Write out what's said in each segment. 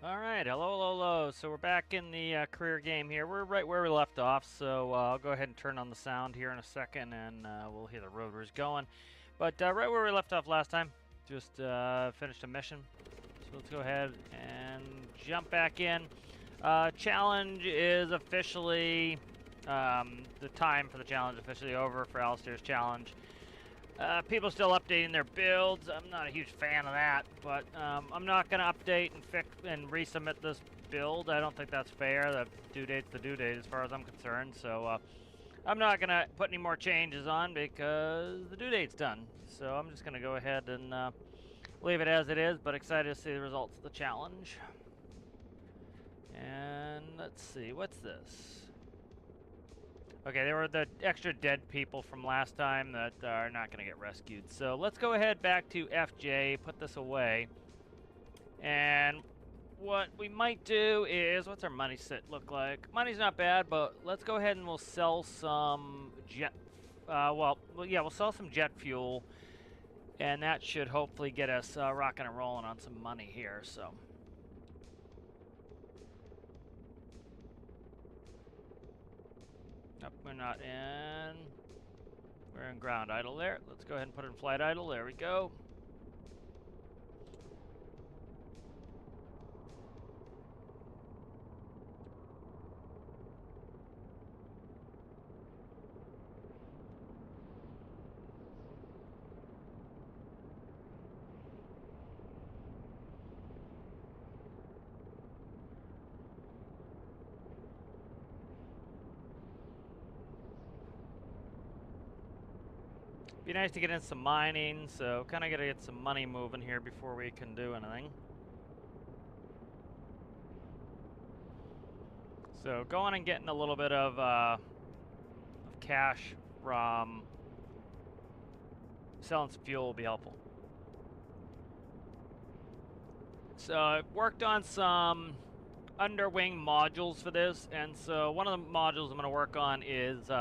Alright, hello. So we're back in the career game here. We're right where we left off, so I'll go ahead and turn on the sound here in a second, and we'll hear the rotors going. But right where we left off last time, just finished a mission. So let's go ahead and jump back in. Challenge is officially, the time for the challenge is officially over for Alistair's challenge. People still updating their builds. I'm not a huge fan of that, but I'm not going to update and fix and resubmit this build. I don't think that's fair. The due date's the due date as far as I'm concerned, so I'm not going to put any more changes on because the due date's done. So I'm just going to go ahead and leave it as it is, but excited to see the results of the challenge. And let's see, what's this? Okay, they were the extra dead people from last time that are not going to get rescued. So let's go ahead back to FJ, put this away. And what we might do is, what's our money sit look like? Money's not bad, but let's go ahead and we'll sell some jet, we'll sell some jet fuel. And that should hopefully get us rocking and rolling on some money here, so. Nope, we're not in. We're in ground idle there. Let's go ahead and put it in flight idle. There we go. Be nice to get in some mining, so kind of got to get some money moving here before we can do anything. So going and getting a little bit of cash from selling some fuel will be helpful. So I worked on some underwing modules for this, and so one of the modules I'm going to work on is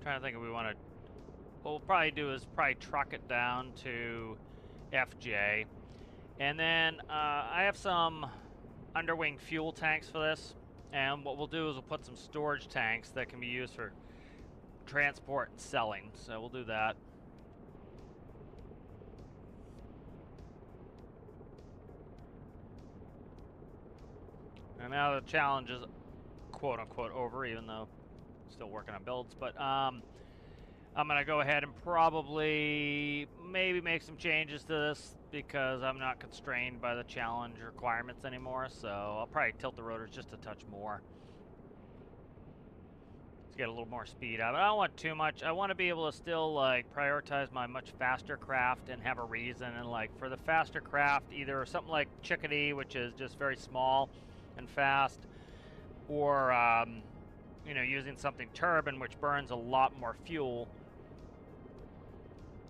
trying to think if we want to. What we'll probably do is truck it down to FJ, and then I have some underwing fuel tanks for this. And what we'll do is we'll put some storage tanks that can be used for transport and selling. So we'll do that. And now the challenge is quote unquote over, even though I'm still working on builds. But I'm going to go ahead and probably maybe make some changes to this because I'm not constrained by the challenge requirements anymore. So I'll probably tilt the rotors just a touch more to get a little more speed out. But I don't want too much. I want to be able to still like prioritize my much faster craft and have a reason. And like for the faster craft, either something like Chickadee, which is just very small and fast, or you know, using something turbine, which burns a lot more fuel.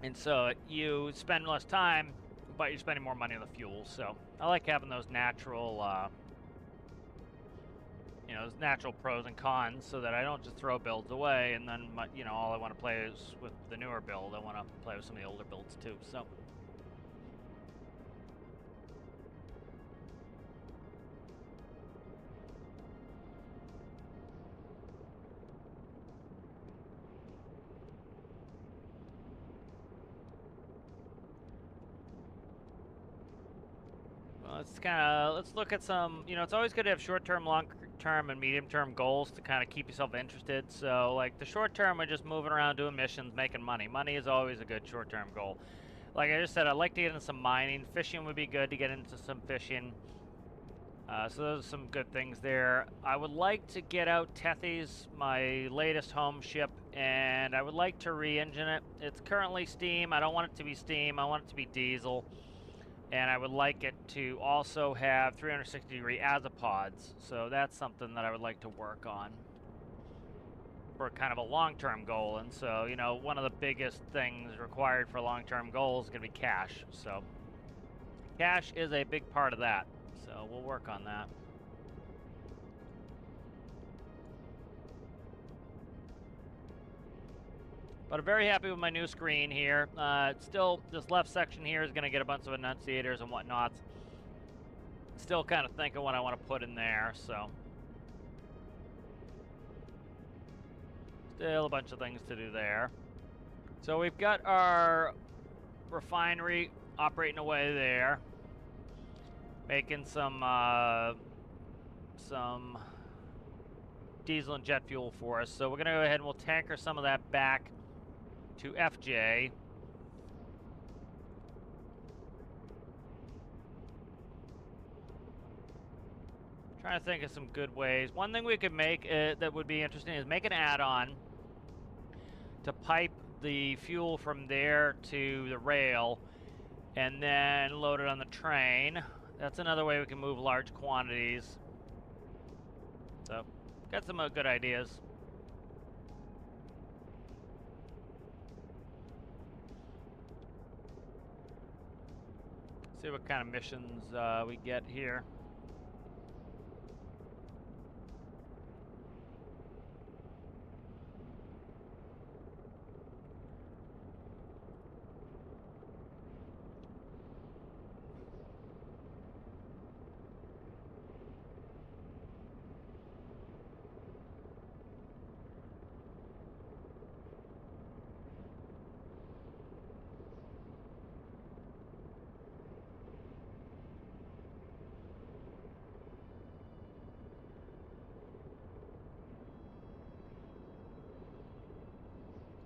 And so you spend less time, but you're spending more money on the fuel. So I like having those natural, you know, those natural pros and cons, so that I don't just throw builds away. And then, you know, all I want to play is with the newer build. I want to play with some of the older builds too. So. Let's look at some, you know, it's always good to have short-term, long-term, and medium-term goals to kind of keep yourself interested. So, like, the short-term, we're just moving around doing missions, making money. Money is always a good short-term goal. Like I just said, I'd like to get into some mining. Fishing would be good to get into some fishing. So those are some good things there. I would like to get out Tethys, my latest home ship, and I would like to re-engine it. It's currently steam. I don't want it to be steam. I want it to be diesel. And I would like it to also have 360-degree azipods. So that's something that I would like to work on for kind of a long-term goal. And so, you know, one of the biggest things required for a long-term goal is going to be cash. So cash is a big part of that. So we'll work on that. But I'm very happy with my new screen here. Still, this left section here is going to get a bunch of enunciators and whatnot. Still kind of thinking what I want to put in there, so. Still a bunch of things to do there. So we've got our refinery operating away there. Making some diesel and jet fuel for us. So we're going to go ahead and we'll tanker some of that back to FJ. Trying to think of some good ways. One thing we could make that would be interesting is make an add-on to pipe the fuel from there to the rail and then load it on the train. That's another way we can move large quantities. So, got some good ideas. See what kind of missions we get here.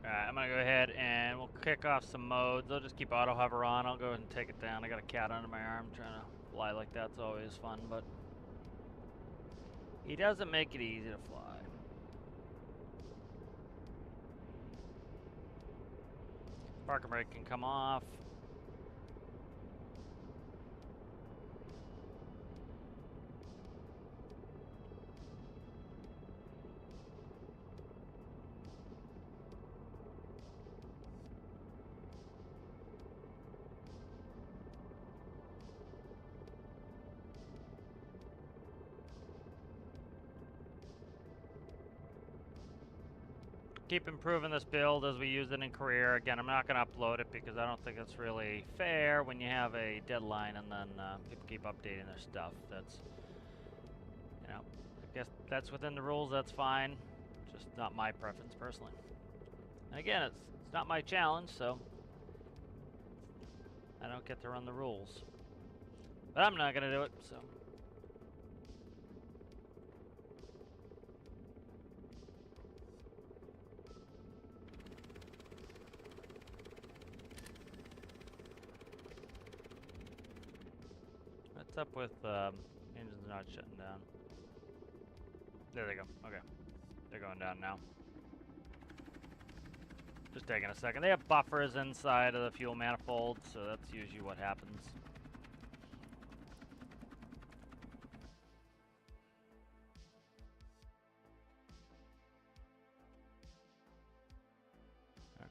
Alright, I'm gonna go ahead and we'll kick off some modes. I'll just keep auto hover on. I'll go ahead and take it down. I got a cat under my arm trying to fly like that's always fun, but he doesn't make it easy to fly. Parking brake can come off. Keep improving this build as we use it in career. Again, I'm not going to upload it because I don't think it's really fair when you have a deadline and then people keep updating their stuff. That's, you know, I guess that's within the rules, that's fine. Just not my preference personally. And again, it's not my challenge, so I don't get to run the rules. But I'm not going to do it, so. What's up with engines not shutting down? There they go. Okay. They're going down now. Just taking a second. They have buffers inside of the fuel manifold, so that's usually what happens.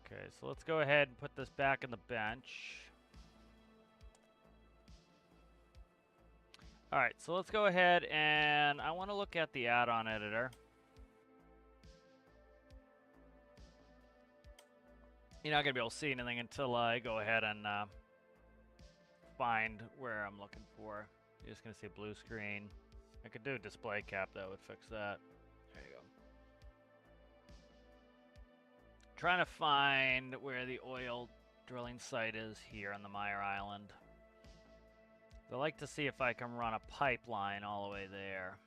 Okay, so let's go ahead and put this back in the bench. Alright, so let's go ahead and I want to look at the add-on editor. You're not going to be able to see anything until I go ahead and find where I'm looking for. You're just going to see a blue screen. I could do a display cap that would fix that. There you go. Trying to find where the oil drilling site is here on the Meyer Island. I'd like to see if I can run a pipeline all the way there.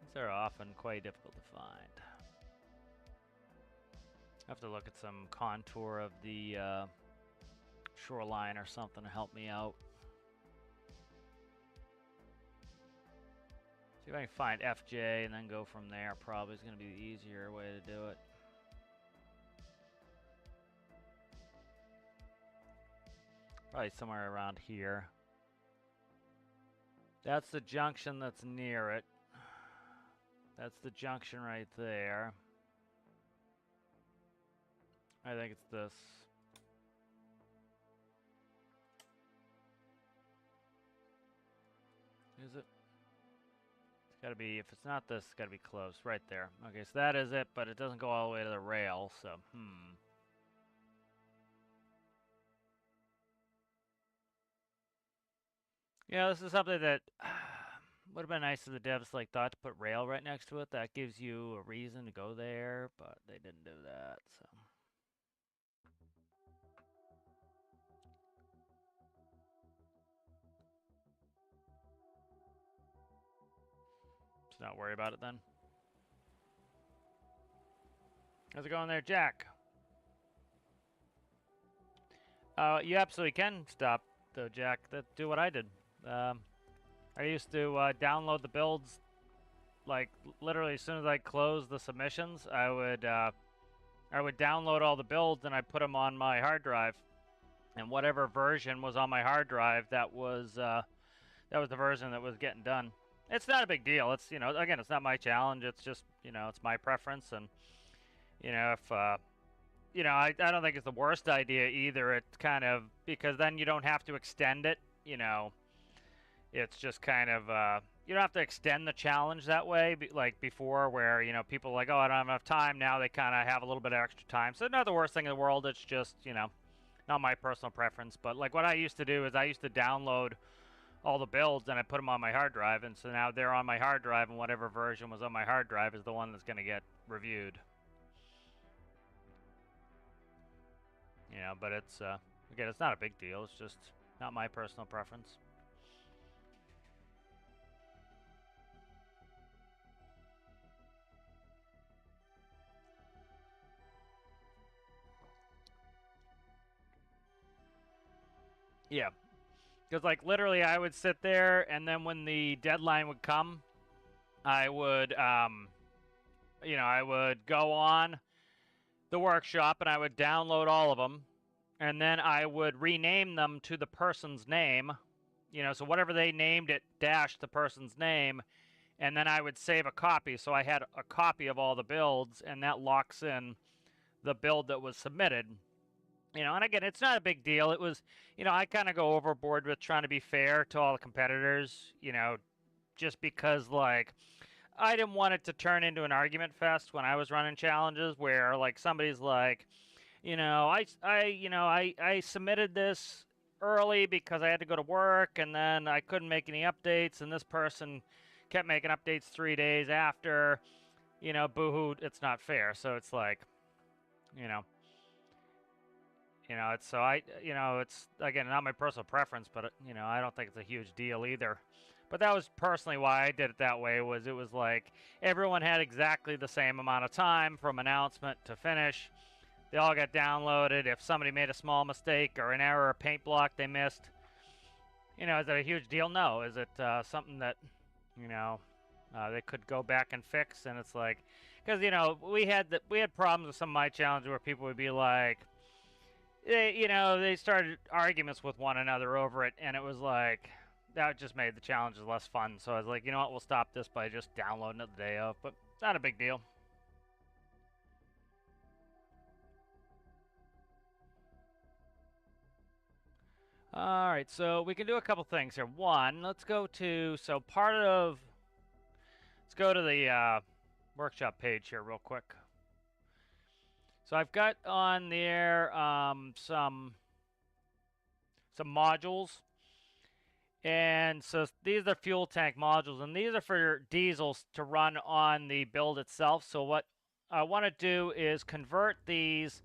These are often quite difficult to find. I have to look at some contour of the shoreline or something to help me out. See if I can find FJ and then go from there. Probably is going to be the easier way to do it. Probably somewhere around here. That's the junction that's near it. That's the junction right there. I think it's this. Is it? It's gotta be, if it's not this, it's gotta be close. Right there. Okay, so that is it, but it doesn't go all the way to the rail, so, Yeah, this is something that would have been nice if the devs like thought to put rail right next to it. That gives you a reason to go there, but they didn't do that, so. Let's not worry about it then. How's it going there, Jack? You absolutely can stop, though, Jack. Do what I did. I used to download the builds, like, literally as soon as I closed the submissions, I would download all the builds and I put them on my hard drive. And whatever version was on my hard drive, that was the version that was getting done. It's not a big deal. It's, you know, again, it's not my challenge. It's just, you know, it's my preference. And, you know, if, you know, I don't think it's the worst idea either. It's kind of, because then you don't have to extend it, you know. It's just kind of, you don't have to extend the challenge that way, like before, where, you know, people are like, oh, I don't have enough time. Now they kind of have a little bit of extra time. So not the worst thing in the world. It's just, you know, not my personal preference. But like what I used to do is I used to download all the builds and I put them on my hard drive, and so now they're on my hard drive, and whatever version was on my hard drive is the one that's going to get reviewed. You know, but it's again, it's not a big deal. It's just not my personal preference. Yeah. Because, like, literally, I would sit there, and then when the deadline would come, I would, you know, I would go on the workshop, and I would download all of them, and then I would rename them to the person's name, you know, so whatever they named it, dash the person's name, and then I would save a copy, so I had a copy of all the builds, and that locks in the build that was submitted. You know, and again, it's not a big deal. It was, you know, I kind of go overboard with trying to be fair to all the competitors, you know, just because, like, I didn't want it to turn into an argument fest when I was running challenges where, like, somebody's like, you know, I submitted this early because I had to go to work, and then I couldn't make any updates, and this person kept making updates 3 days after, you know, boo-hoo, it's not fair. So it's like, you know, it's, so you know, it's, again, not my personal preference, but, you know, I don't think it's a huge deal either. But that was personally why I did it that way, was it was like everyone had exactly the same amount of time from announcement to finish. They all got downloaded. If somebody made a small mistake or an error or paint block they missed, you know, is it a huge deal? No. Is it something that, you know, they could go back and fix? And it's like, because, you know, we had problems with some of my challenges where people would be like, you know, they started arguments with one another over it, and it was like, that just made the challenges less fun. So I was like, you know what, we'll stop this by just downloading it the day of, but it's not a big deal. All right, so we can do a couple things here. One, let's go to, so part of, let's go to the workshop page here real quick. So I've got on there some modules. And so these are fuel tank modules, and these are for diesels to run on the build itself. So what I want to do is convert these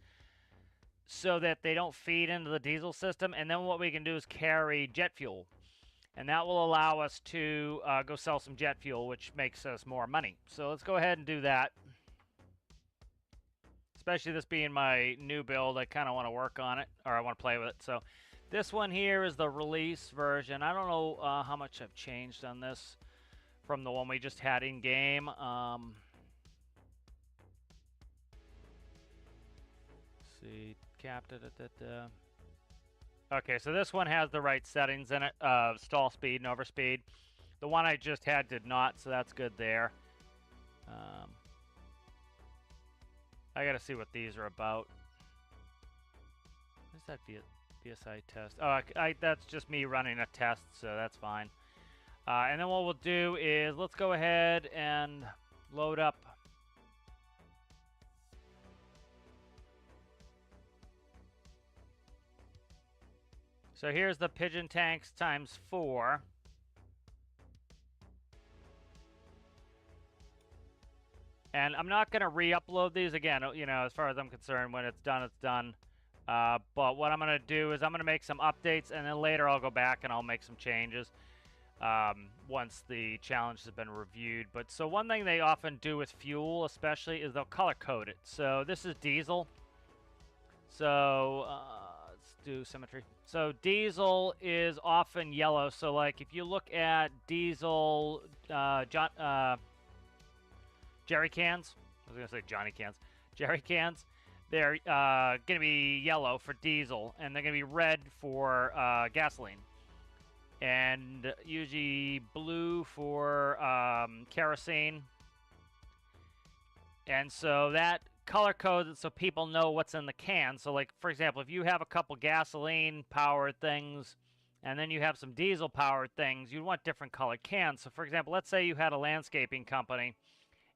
so that they don't feed into the diesel system, and then what we can do is carry jet fuel. And that will allow us to go sell some jet fuel, which makes us more money. So let's go ahead and do that. Especially this being my new build, I kind of want to work on it, or I want to play with it. So this one here is the release version. I don't know how much I've changed on this from the one we just had in game. Let's see, capped it at that. Okay, so this one has the right settings in it, stall speed and overspeed. The one I just had did not, so that's good there. I gotta see what these are about. What is that BSI test? Oh, that's just me running a test, so that's fine. And then what we'll do is let's go ahead and load up. So here's the pigeon tanks times 4. And I'm not going to re-upload these again, you know, as far as I'm concerned. When it's done, it's done. But what I'm going to do is I'm going to make some updates, and then later I'll go back and I'll make some changes once the challenge has been reviewed. But so one thing they often do with fuel, especially, is they'll color code it. So this is diesel. So let's do symmetry. So diesel is often yellow. So like if you look at diesel, jerry cans. I was going to say Johnny cans. Jerry cans. They're going to be yellow for diesel, and they're going to be red for gasoline. And usually blue for kerosene. And so that color codes it so people know what's in the can. So like, for example, if you have a couple gasoline-powered things, and then you have some diesel-powered things, you want different colored cans. So for example, let's say you had a landscaping company,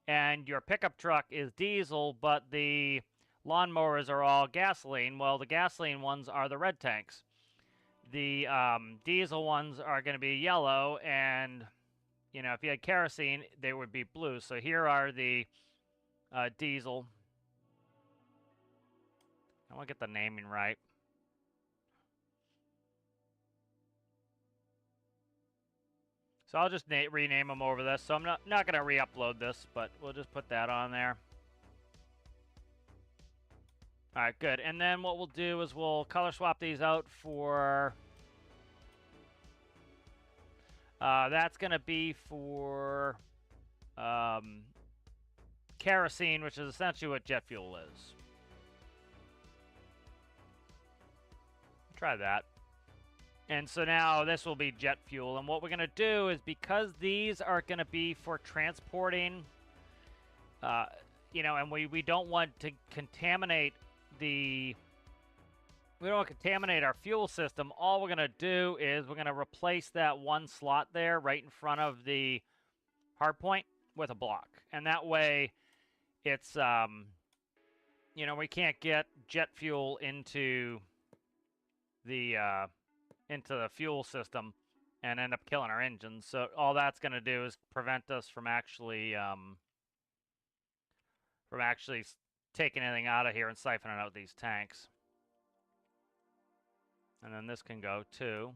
and your pickup truck is diesel, but the lawnmowers are all gasoline. Well, the gasoline ones are the red tanks. The diesel ones are going to be yellow, and you know, if you had kerosene, they would be blue. So here are the diesel. I want to get the naming right. So I'll just rename them over this. So I'm not going to re-upload this, but we'll just put that on there. All right, good. And then what we'll do is we'll color swap these out for... that's going to be for kerosene, which is essentially what jet fuel is. Try that. And so now this will be jet fuel. And what we're going to do is, because these are going to be for transporting, you know, and we don't want to contaminate we don't want to contaminate our fuel system. All we're going to do is we're going to replace that one slot there right in front of the hard point with a block. And that way it's, you know, we can't get jet fuel into the fuel system and end up killing our engines. So all that's going to do is prevent us from actually taking anything out of here and siphoning out these tanks. And then this can go too.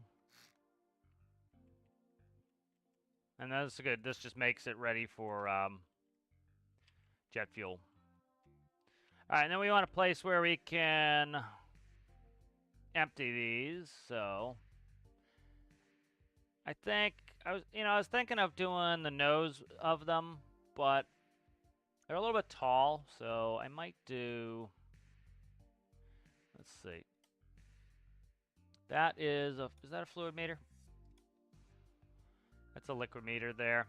And that's good. This just makes it ready for jet fuel. All right, and then we want a place where we can empty these. So I think I was thinking of doing the nose of them, but they're a little bit tall, so I might do, let's see. That is that a fluid meter? That's a liquid meter there.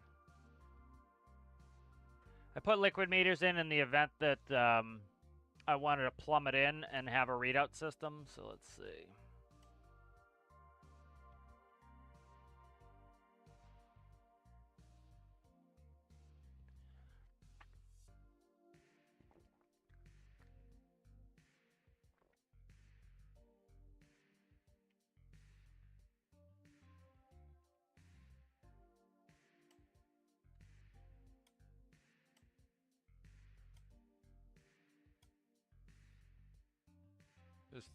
I put liquid meters in the event that I wanted to plumb it in and have a readout system. So let's see. Just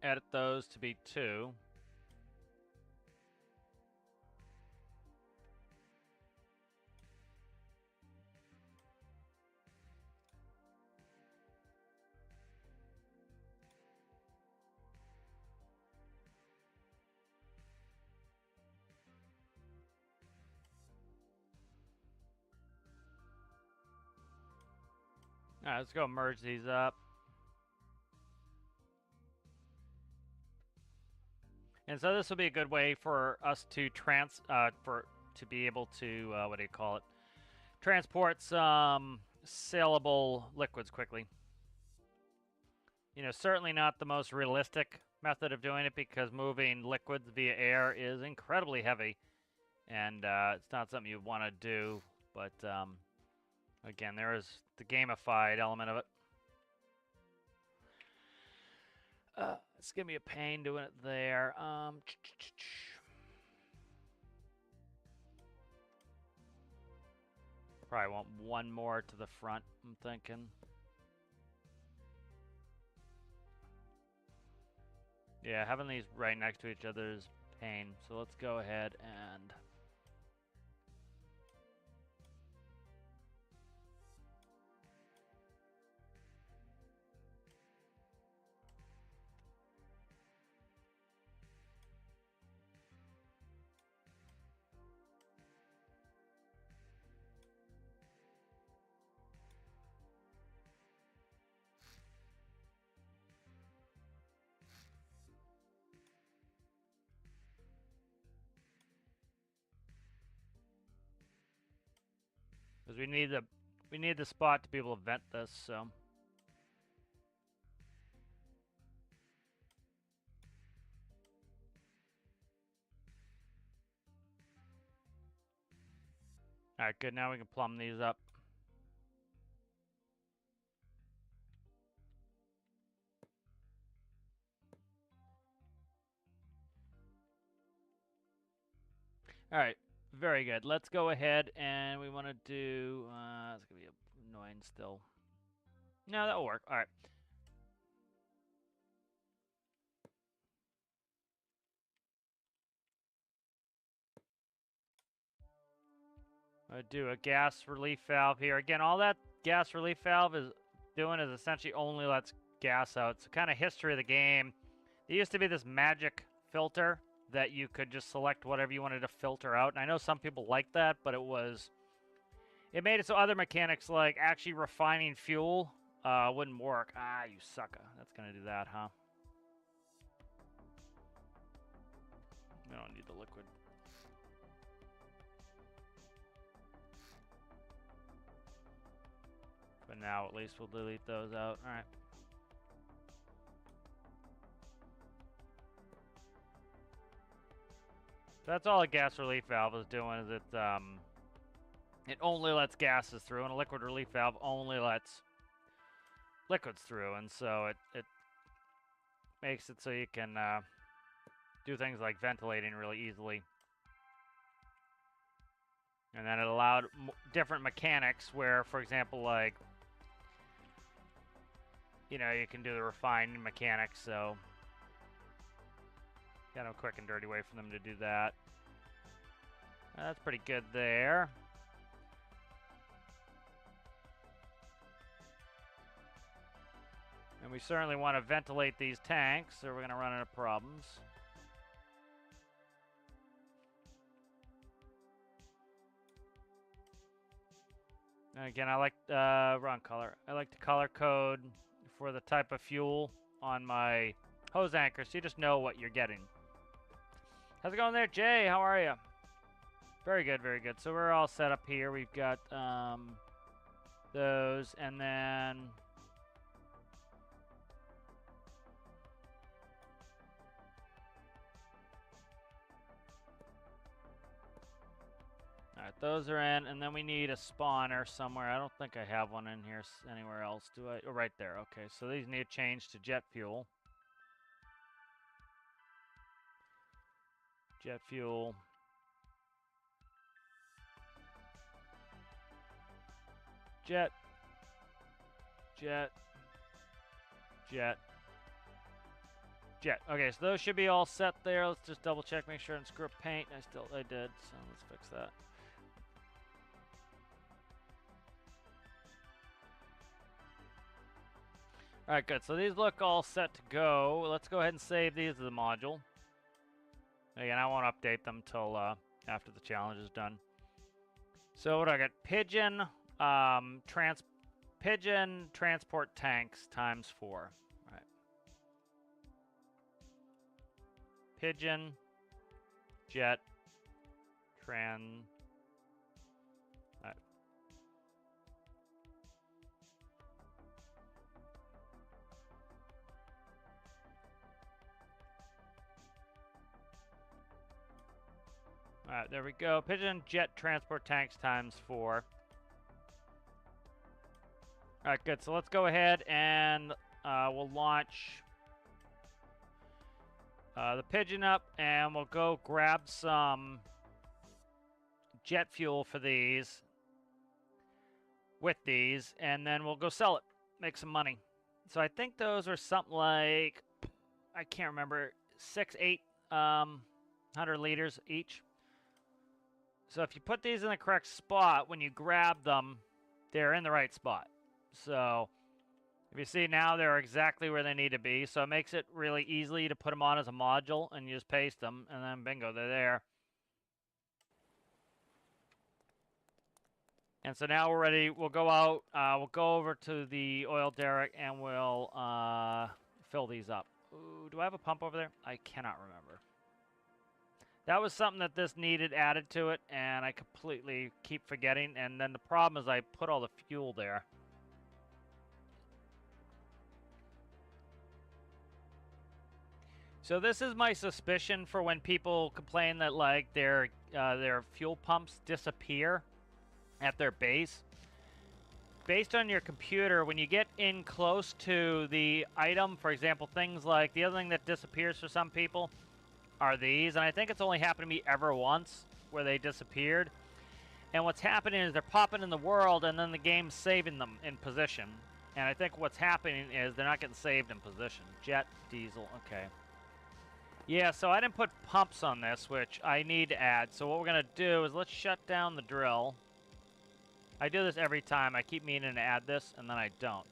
edit those to be 2. All right, let's go merge these up. And so this will be a good way for us to be able to what do you call it? Transport some saleable liquids quickly. You know, certainly not the most realistic method of doing it because moving liquids via air is incredibly heavy, and it's not something you want to do. But again, there is the gamified element of it. It's gonna be a pain doing it there. Probably want one more to the front, I'm thinking. Yeah, having these right next to each other is pain. So let's go ahead and... because we need the spot to be able to vent this, so... Alright, good. Now we can plumb these up. Alright, very good. Let's go ahead and we want to do... it's going to be annoying still. No, that'll work. Alright. I do a gas relief valve here. Again, all that gas relief valve is doing is essentially only lets gas out. It's kind of history of the game. There used to be this magic filter that you could just select whatever you wanted to filter out. And I know some people like that, but it made it so other mechanics like actually refining fuel wouldn't work. Ah, you sucker. That's going to do that, huh? We don't need the liquid. But now at least we'll delete those out. All right. So that's all a gas relief valve is doing, is it only lets gases through, and a liquid relief valve only lets liquids through, and so it makes it so you can do things like ventilating really easily. And then it allowed different mechanics where, for example, like, you know, you can do the refining mechanics, so kind of a quick and dirty way for them to do that. That's pretty good there. And we certainly want to ventilate these tanks, or we're going to run into problems. And again, I like wrong color. I like to color code for the type of fuel on my hose anchor, so you just know what you're getting. How's it going there, Jay? How are you? Very good, very good. So we're all set up here. We've got those, and then alright, those are in, and then we need a spawner somewhere. I don't think I have one in here anywhere else, do I? Oh, right there. Okay, so these need to change to jet fuel. Jet fuel. Jet. Jet. Jet. Jet. Okay, so those should be all set there. Let's just double check, make sure I didn't screw up paint. I did, so let's fix that. Alright, good. So these look all set to go. Let's go ahead and save these as the module. Again, I won't update them till after the challenge is done. So what do I got? Pigeon, Pigeon transport tanks ×4. All right. Pigeon, jet, tran. All right. All right, there we go. Pigeon, jet, transport tanks times 4. All right, good. So let's go ahead and we'll launch the Pigeon up, and we'll go grab some jet fuel for these with these, and then we'll go sell it, make some money. So I think those are something like, I can't remember, 6, 8, 100 liters each. So if you put these in the correct spot, when you grab them, they're in the right spot. So if you see now, they're exactly where they need to be. So it makes it really easy to put them on as a module, and you just paste them, and then bingo, they're there. And so now we're ready. We'll go out. We'll go over to the oil derrick, and we'll fill these up. Ooh, do I have a pump over there? I cannot remember. That was something that this needed added to it, and I completely keep forgetting. And then the problem is I put all the fuel there. So this is my suspicion for when people complain that like their fuel pumps disappear at their base. Based on your computer, when you get in close to the item, for example, things like the other thing that disappears for some people are these, and I think it's only happened to me ever once where they disappeared. And what's happening is they're popping in the world, and then the game's saving them in position. And I think what's happening is they're not getting saved in position. Jet, diesel, okay. Yeah, so I didn't put pumps on this, which I need to add. So what we're going to do is let's shut down the drill. I do this every time. I keep meaning to add this, and then I don't.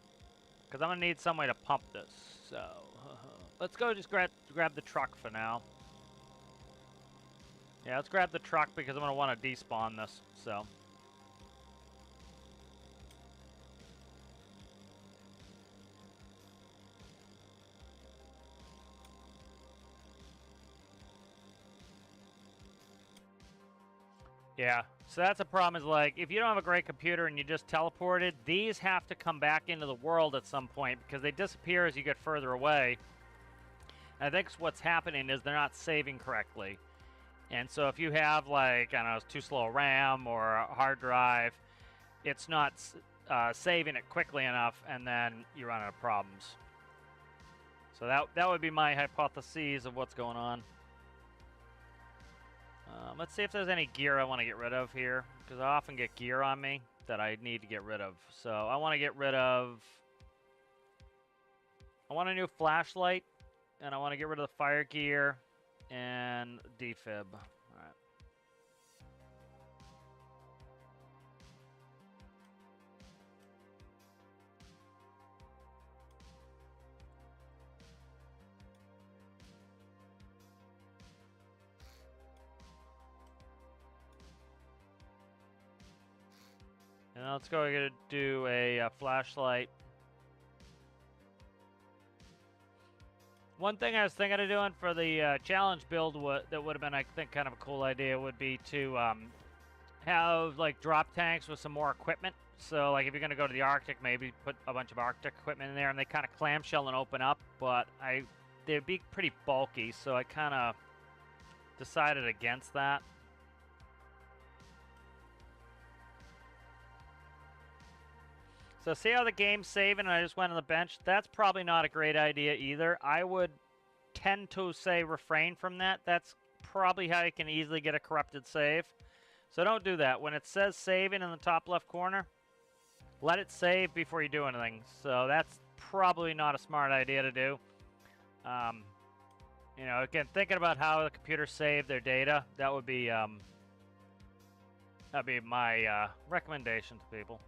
Because I'm going to need some way to pump this. So let's go just grab the truck for now. Yeah, let's grab the truck because I'm going to want to despawn this. So. Yeah, so that's a problem is like, if you don't have a great computer and you just teleported, these have to come back into the world at some point because they disappear as you get further away. And I think what's happening is they're not saving correctly. And so if you have like, I don't know, it's too slow a RAM or a hard drive, it's not saving it quickly enough, and then you run into problems. So that would be my hypothesis of what's going on. Let's see if there's any gear I want to get rid of here, because I often get gear on me that I need to get rid of. So I want to get rid of... I want a new flashlight, and I want to get rid of the fire gear and defib. All right. And let's go ahead and do a flashlight. One thing I was thinking of doing for the challenge build that would have been, I think, kind of a cool idea would be to have like drop tanks with some more equipment. So like if you're going to go to the Arctic, maybe put a bunch of Arctic equipment in there, and they kind of clamshell and open up. But they'd be pretty bulky, so I kind of decided against that. So see how the game's saving and I just went on the bench? That's probably not a great idea either. I would tend to say refrain from that. That's probably how you can easily get a corrupted save. So don't do that. When it says saving in the top left corner, let it save before you do anything. So that's probably not a smart idea to do. You know, again, thinking about how the computer saved their data, that would be that'd be my recommendation to people.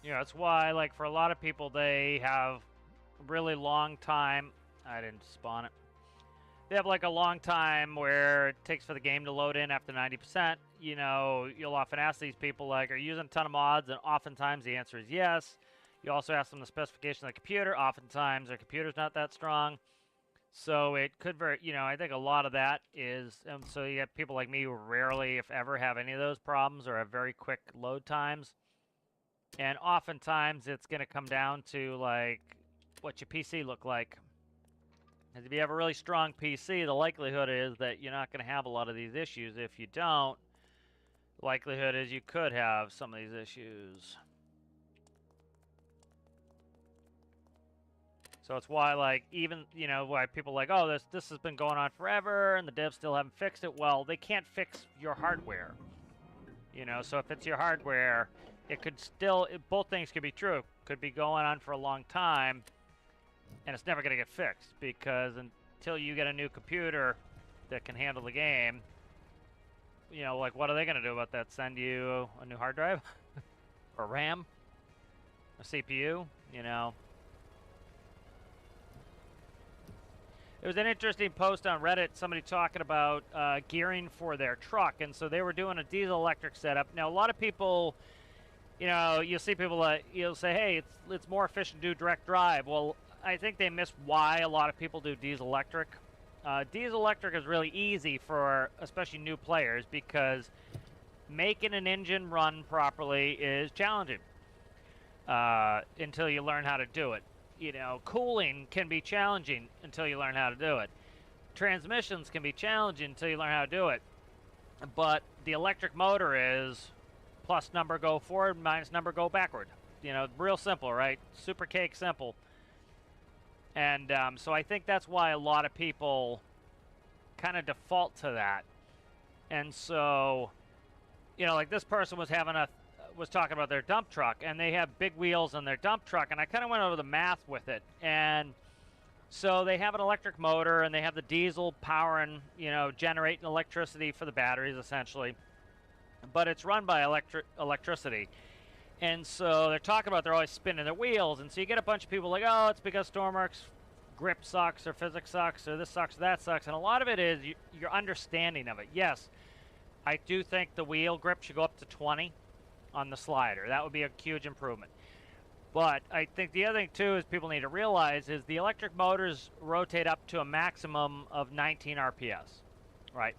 You know, that's why, like, for a lot of people, they have a really long time. I didn't spawn it. They have like a long time where it takes for the game to load in after 90%. You know, you'll often ask these people, like, are you using a ton of mods? And oftentimes the answer is yes. You also ask them the specification of the computer. Oftentimes their computer's not that strong. So it could very, you know, I think a lot of that is, and so you have people like me who rarely, if ever, have any of those problems or have very quick load times. And oftentimes it's going to come down to, like, what your PC look like. Because if you have a really strong PC, the likelihood is that you're not going to have a lot of these issues. If you don't, the likelihood is you could have some of these issues. So it's why, like, even, you know, why people are like, oh, this has been going on forever and the devs still haven't fixed it. Well, they can't fix your hardware. You know, so if it's your hardware, it could still, both things could be true. It could be going on for a long time, and it's never going to get fixed, because until you get a new computer that can handle the game, you know, like, what are they going to do about that? Send you a new hard drive? Or RAM? A CPU? You know? It was an interesting post on Reddit, somebody talking about gearing for their truck, and so they were doing a diesel-electric setup. Now, a lot of people, you know, you'll see people, you'll say, hey, it's more efficient to do direct drive. Well, I think they miss why a lot of people do diesel-electric. Diesel-electric is really easy for especially new players, because making an engine run properly is challenging until you learn how to do it. You know, cooling can be challenging until you learn how to do it. Transmissions can be challenging until you learn how to do it. But the electric motor is plus number go forward, minus number go backward. You know, real simple, right? Super cake simple. And so I think that's why a lot of people kind of default to that. And so, you know, like this person was talking about their dump truck, and they have big wheels on their dump truck, and I kind of went over the math with it. And so they have an electric motor, and they have the diesel powering, you know, generating electricity for the batteries, essentially. But it's run by electricity. And so they're talking about they're always spinning their wheels, and so you get a bunch of people like, oh, it's because stormworks grip sucks, or physics sucks, or this sucks, or that sucks. And a lot of it is your understanding of it. Yes, I do think the wheel grip should go up to 20 on the slider. That would be a huge improvement. But I think the other thing too is people need to realize is the electric motors rotate up to a maximum of 19 RPS, right?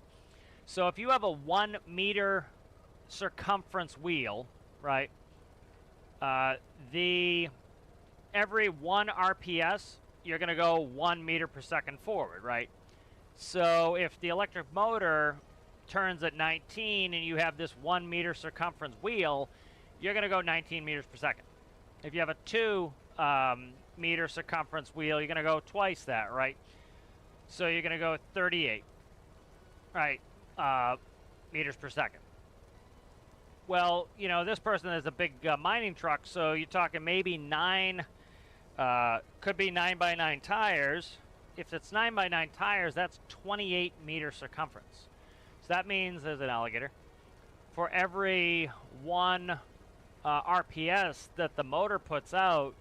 So if you have a 1 meter circumference wheel, right, every 1 RPS, you're going to go 1 meter per second forward, right? So if the electric motor turns at 19 and you have this 1 meter circumference wheel, you're going to go 19 meters per second. If you have a 2 meter circumference wheel, you're going to go twice that, right? So you're going to go 38, right, meters per second. Well, you know, this person has a big mining truck, so you're talking maybe 9, could be 9 by 9 tires. If it's 9 by 9 tires, that's 28 meter circumference. So that means, there's an alligator, for every 1 RPS that the motor puts out,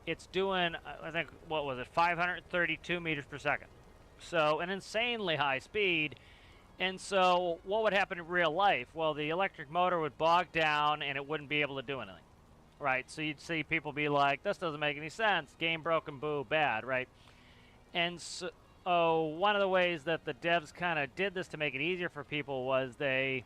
it's doing, I think, what was it, 532 meters per second. So an insanely high speed. And so what would happen in real life? Well, the electric motor would bog down and it wouldn't be able to do anything, right? So you'd see people be like, this doesn't make any sense. Game broken, boo, bad, right? And so one of the ways that the devs kind of did this to make it easier for people was they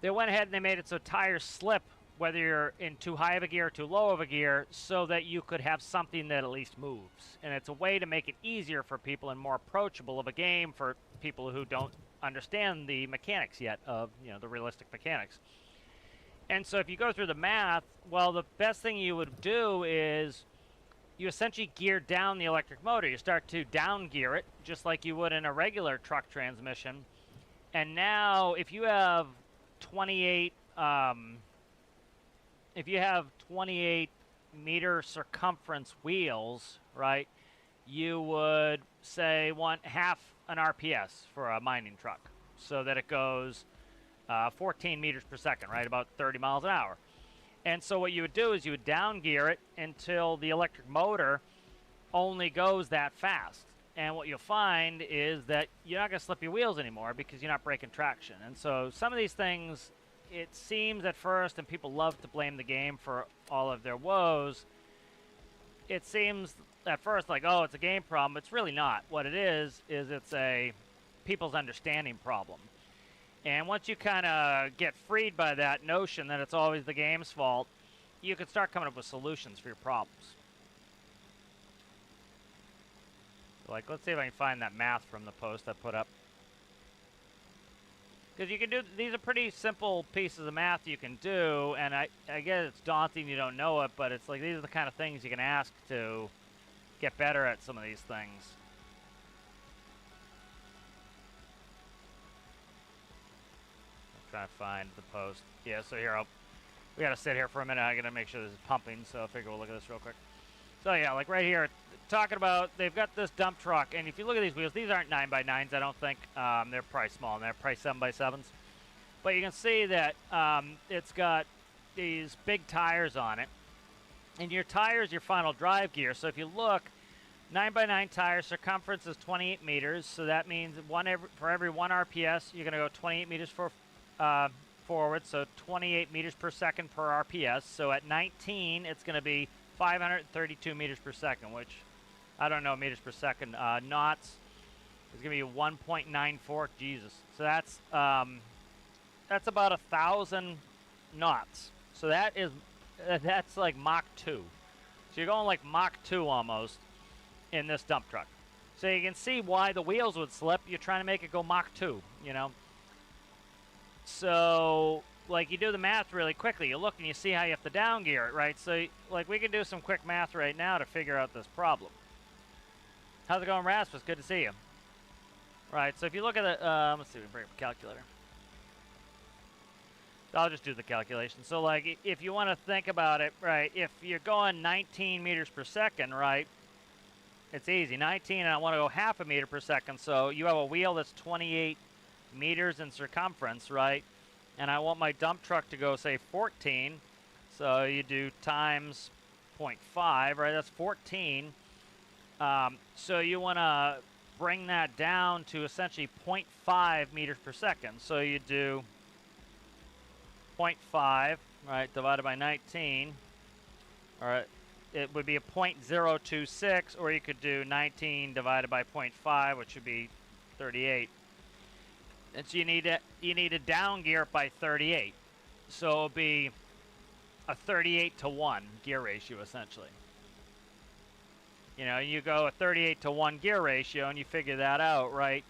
went ahead and they made it so tires slip whether you're in too high of a gear or too low of a gear, so that you could have something that at least moves. And it's a way to make it easier for people and more approachable of a game for people who don't understand the mechanics yet of, you know, the realistic mechanics. And so if you go through the math, well, the best thing you would do is you essentially gear down the electric motor. You start to down gear it, just like you would in a regular truck transmission. And now, if you have 28 meter circumference wheels, right, you would say want half an RPS for a mining truck, so that it goes 14 meters per second, right, about 30 miles an hour. And so what you would do is you would down gear it until the electric motor only goes that fast. And what you'll find is that you're not going to slip your wheels anymore because you're not breaking traction. And so some of these things, it seems at first, and people love to blame the game for all of their woes, it seems at first like, oh, it's a game problem. It's really not. What it is it's a people's understanding problem. And once you kind of get freed by that notion that it's always the game's fault, you can start coming up with solutions for your problems. Like, let's see if I can find that math from the post I put up. Because you can do, these are pretty simple pieces of math you can do, and I guess it's daunting, you don't know it, but it's like these are the kind of things you can ask to get better at some of these things. I'm trying to find the post. Yeah, so here, we gotta sit here for a minute. I gotta make sure this is pumping, so I figure we'll look at this real quick. So yeah, like right here, talking about, they've got this dump truck, and if you look at these wheels, these aren't 9x9s, I don't think. They're probably small, and they're probably 7x7s. But you can see that it's got these big tires on it, and your tire is your final drive gear. So if you look, 9x9 tire circumference is 28 meters, so that means for every 1 RPS, you're going to go 28 meters forward, so 28 meters per second per RPS. So at 19, it's going to be 532 meters per second, which I don't know meters per second. Knots is going to be 1.94. Jesus. So that's about 1,000 knots. So that's like Mach 2. So you're going like Mach 2 almost in this dump truck. So you can see why the wheels would slip. You're trying to make it go Mach 2, you know. So like you do the math really quickly. You look and you see how you have to down gear it, right? So like we can do some quick math right now to figure out this problem. How's it going, Rasmus? Good to see you. Right, so if you look at the, let's see, we bring up a calculator. I'll just do the calculation. So like if you want to think about it, right, if you're going 19 meters per second, right, it's easy. 19, and I want to go half a meter per second. So you have a wheel that's 28 meters in circumference, right? And I want my dump truck to go, say, 14. So you do times 0.5, right? That's 14. So you want to bring that down to essentially 0.5 meters per second. So you do 0.5, right, divided by 19. All right, it would be a 0.026, or you could do 19 divided by 0.5, which would be 38. And so you need to down gear it by 38. So it'll be a 38-to-1 gear ratio, essentially. You know, you go a 38-to-1 gear ratio, and you figure that out, right?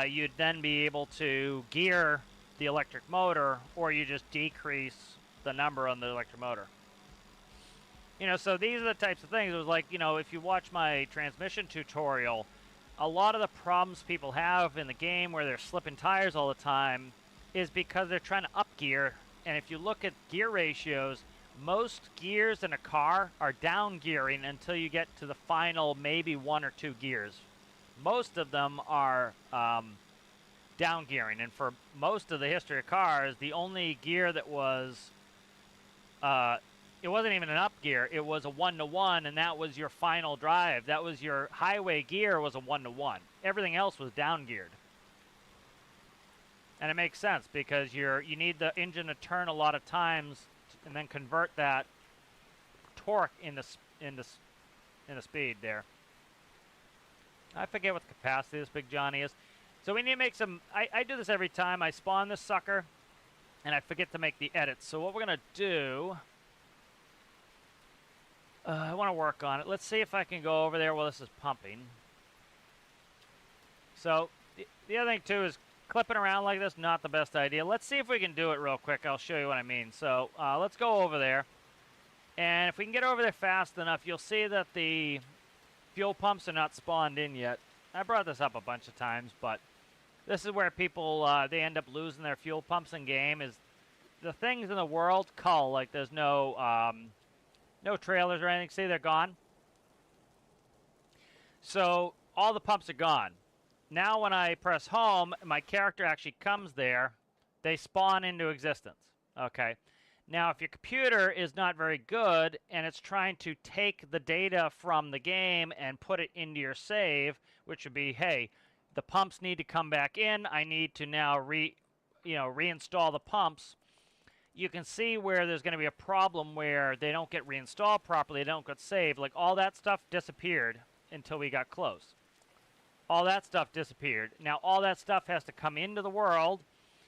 You'd then be able to gear the electric motor, or you just decrease the number on the electric motor. You know, so these are the types of things. It was like, you know, if you watch my transmission tutorial, a lot of the problems people have in the game where they're slipping tires all the time is because they're trying to up gear. And if you look at gear ratios, most gears in a car are down gearing until you get to the final maybe 1 or 2 gears. Most of them are down gearing, and for most of the history of cars, the only gear that was it wasn't even an up gear, it was a 1-to-1, and that was your final drive. That was your highway gear, was a 1-to-1. Everything else was down geared. And it makes sense because you need the engine to turn a lot of times and then convert that torque into speed there. I forget what the capacity of this Big Johnny is. So we need to make some, I do this every time. I spawn this sucker, and I forget to make the edits. So what we're going to do, I want to work on it. Let's see if I can go over there while this is pumping. So the other thing, too, is clipping around like this, not the best idea. Let's see if we can do it real quick. I'll show you what I mean. So let's go over there. And if we can get over there fast enough, you'll see that the fuel pumps are not spawned in yet. I brought this up a bunch of times, but this is where people, they end up losing their fuel pumps in game. Is the things in the world cull. Like there's no no trailers or anything. See, they're gone. So all the pumps are gone. Now when I press home, my character actually comes there. They spawn into existence. Okay. Now, if your computer is not very good and it's trying to take the data from the game and put it into your save, which would be, hey, the pumps need to come back in. I need to now reinstall the pumps. You can see where there's going to be a problem where they don't get reinstalled properly, they don't get saved. Like all that stuff disappeared until we got close. All that stuff disappeared. Now all that stuff has to come into the world,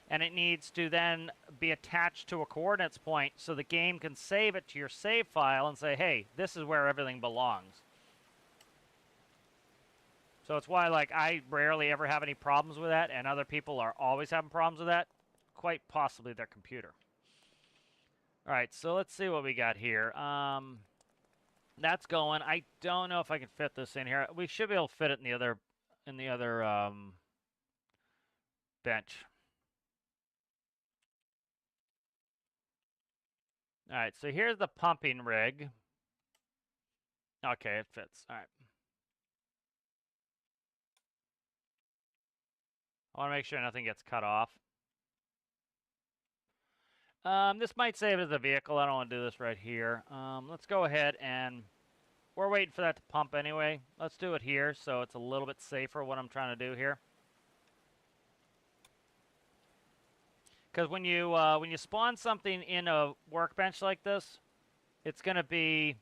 and it needs to then be attached to a coordinates point so the game can save it to your save file and say, hey, this is where everything belongs. So it's why, like, I rarely ever have any problems with that, and other people are always having problems with that. Quite possibly their computer. All right, so let's see what we got here. That's going. I don't know if I can fit this in here. We should be able to fit it in the other bench. All right, so here's the pumping rig. Okay, it fits. All right. I want to make sure nothing gets cut off. This might save it as a vehicle. I don't want to do this right here. Let's go ahead and... We're waiting for that to pump anyway. Let's do it here so it's a little bit safer what I'm trying to do here. Because when you spawn something in a workbench like this, it's going to be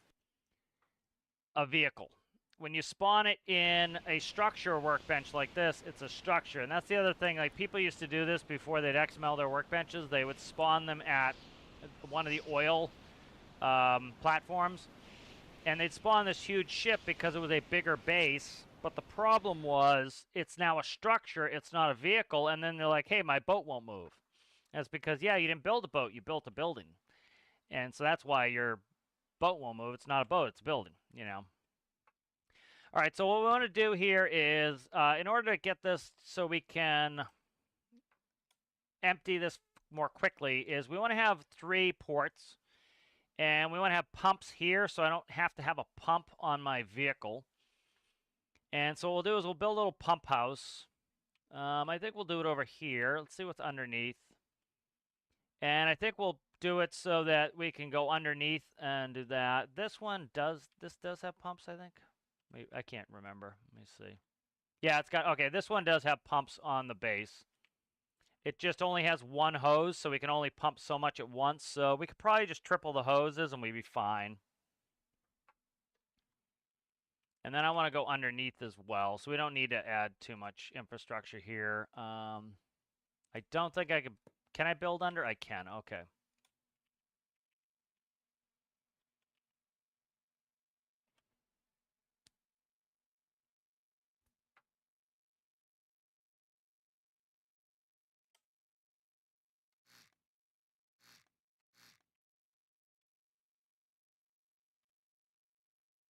a vehicle. When you spawn it in a structure workbench like this, it's a structure. And that's the other thing. Like, people used to do this before they'd XML their workbenches. They would spawn them at one of the oil platforms. And they'd spawn this huge ship because it was a bigger base. But the problem was, it's now a structure, it's not a vehicle. And then they're like, hey, my boat won't move. And it's because, yeah, you didn't build a boat, you built a building. And so that's why your boat won't move. It's not a boat, it's a building, you know. All right, so what we want to do here is, in order to get this so we can empty this more quickly, is we want to have 3 ports. And we want to have pumps here, so I don't have to have a pump on my vehicle. And so what we'll do is we'll build a little pump house. I think we'll do it over here. Let's see what's underneath. And I think we'll do it so that we can go underneath and do that. This does have pumps, I think. I can't remember. Let me see. Yeah, it's got, okay, this one does have pumps on the base. It just only has 1 hose, so we can only pump so much at once. So we could probably just triple the hoses and we'd be fine. And then I want to go underneath as well, so we don't need to add too much infrastructure here. I don't think I could... Can I build under? I can, okay.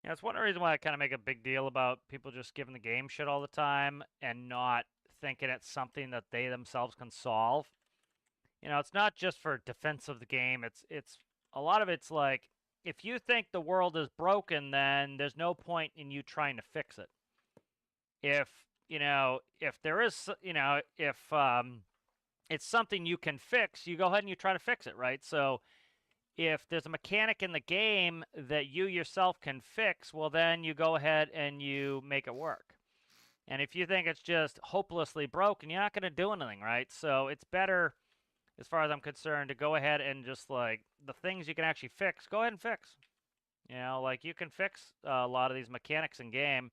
Yeah, it's one reason why I kind of make a big deal about people just giving the game shit all the time and not thinking it's something that they themselves can solve. You know, it's not just for defense of the game. It's a lot of it's like, if you think the world is broken, then there's no point in you trying to fix it. If, you know, if there is, you know, if it's something you can fix, you go ahead and you try to fix it, right? So if there's a mechanic in the game that you yourself can fix, well, then you go ahead and you make it work. And if you think it's just hopelessly broken, you're not going to do anything, right? So it's better, as far as I'm concerned, to go ahead and just, like, the things you can actually fix, go ahead and fix. You know, like, you can fix a lot of these mechanics in game.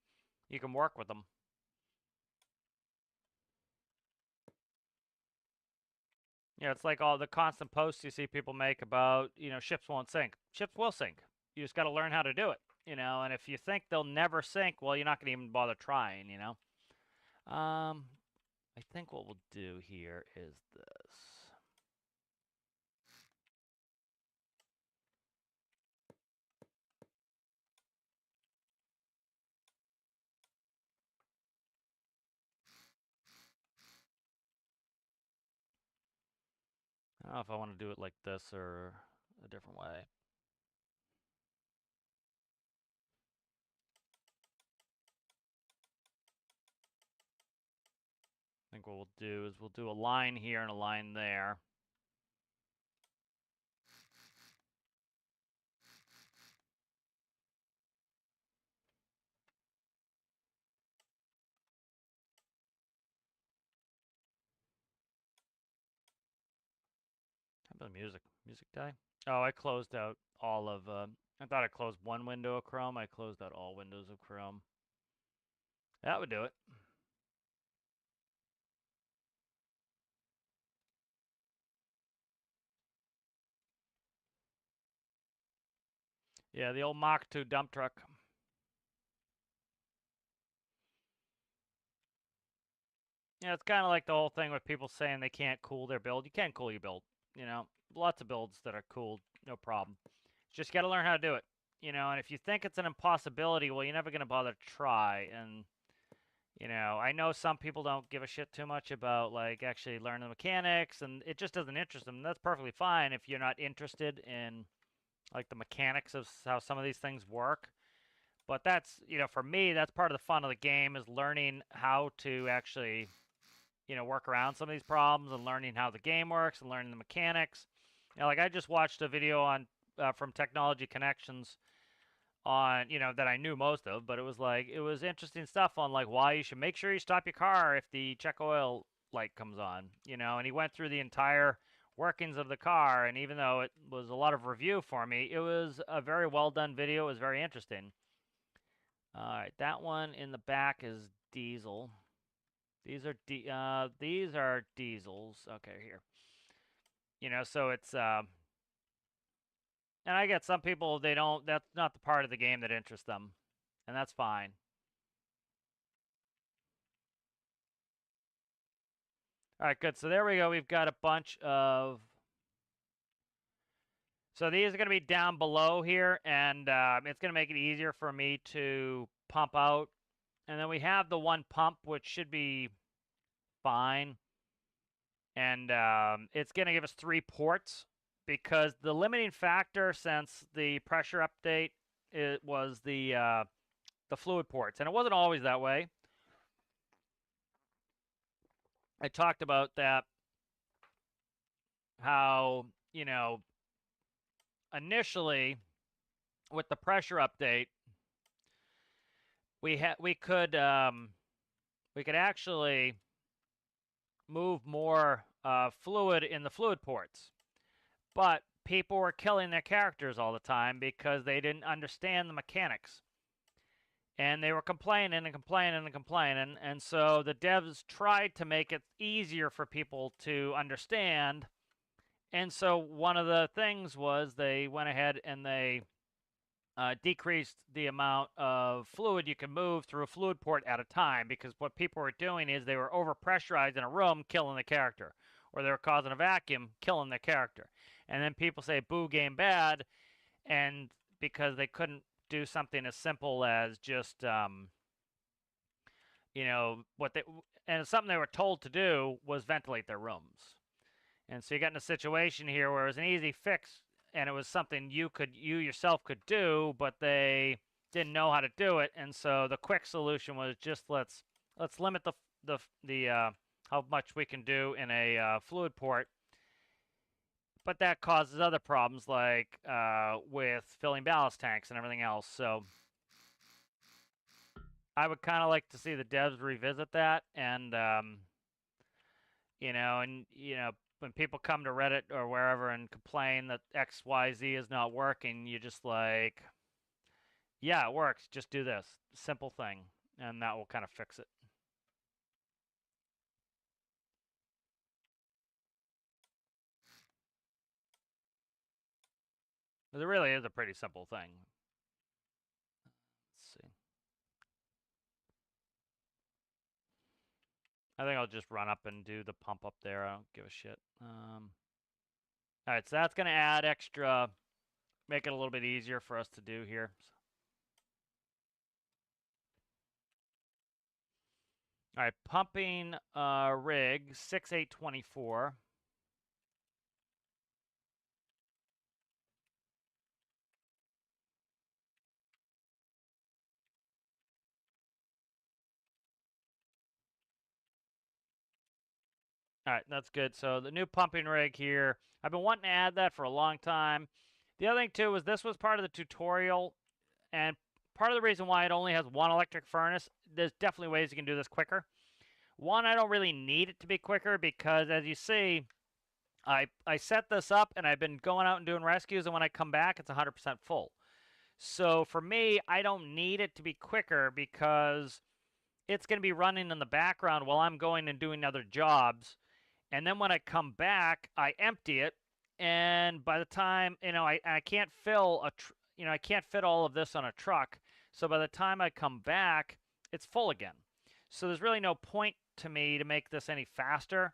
You can work with them. Yeah, it's like all the constant posts you see people make about, you know, ships won't sink. Ships will sink. You just got to learn how to do it, you know. And if you think they'll never sink, well, you're not going to even bother trying, you know. I think what we'll do here is this. I don't know if I want to do it like this or a different way. I think what we'll do is we'll do a line here and a line there. The music die? Oh, I closed out all of. I thought I closed one window of Chrome. I closed out all windows of Chrome. That would do it. Yeah, the old Mach 2 dump truck. Yeah, it's kind of like the whole thing with people saying they can't cool their build. You can cool your build. You know, lots of builds that are cooled, no problem. Just got to learn how to do it. You know, and if you think it's an impossibility, well, you're never going to bother to try. And, you know, I know some people don't give a shit too much about, like, actually learning the mechanics, and it just doesn't interest them. That's perfectly fine if you're not interested in, like, the mechanics of how some of these things work. But that's, you know, for me, that's part of the fun of the game is learning how to actually, you know, work around some of these problems and learning how the game works and learning the mechanics. You know, like I just watched a video on from Technology Connections on, you know, that I knew most of, but it was interesting stuff on like why you should make sure you stop your car if the check oil light comes on, you know, and he went through the entire workings of the car, and even though it was a lot of review for me, it was a very well done video. It was very interesting. All right, that one in the back is diesel. These are diesels. Okay, here. You know, so it's and I get some people, they don't, that's not the part of the game that interests them, and that's fine. All right, good. So there we go. We've got a bunch of. So these are going to be down below here, and it's going to make it easier for me to pump out. And then we have the one pump, which should be fine. And it's going to give us 3 ports because the limiting factor since the pressure update it was the fluid ports, and it wasn't always that way. I talked about that, how, you know, initially with the pressure update, we could actually move more fluid in the fluid ports, but people were killing their characters all the time because they didn't understand the mechanics. And they were complaining and complaining and complaining. And so the devs tried to make it easier for people to understand. And so one of the things was they went ahead and they decreased the amount of fluid you can move through a fluid port at a time, because what people were doing is they were overpressurized in a room, killing the character, or they were causing a vacuum, killing the character. And then people say, boo, game bad, and because they couldn't do something as simple as just, you know, and something they were told to do was ventilate their rooms. And so you got in a situation here where it was an easy fix, and it was something you yourself could do, but they didn't know how to do it. And so the quick solution was just let's limit the how much we can do in a fluid port. But that causes other problems like with filling ballast tanks and everything else. So I would kind of like to see the devs revisit that, and you know, when people come to Reddit or wherever and complain that XYZ is not working, you just like, yeah, it works. Just do this simple thing, and that will kind of fix it. But it really is a pretty simple thing. Let's see. I think I'll just run up and do the pump up there. I don't give a shit. All right, so that's going to add extra, make it a little bit easier for us to do here. All right, pumping rig 6824. All right, that's good. So the new pumping rig here, I've been wanting to add that for a long time. The other thing too was this was part of the tutorial, and part of the reason why it only has one electric furnace, there's definitely ways you can do this quicker. One, I don't really need it to be quicker because as you see, I set this up, and I've been going out and doing rescues, and when I come back, it's 100% full. So for me, I don't need it to be quicker because it's going to be running in the background while I'm going and doing other jobs. And then when I come back, I empty it, and by the time, I can't fill I can't fit all of this on a truck. So by the time I come back, it's full again. So there's really no point to me to make this any faster.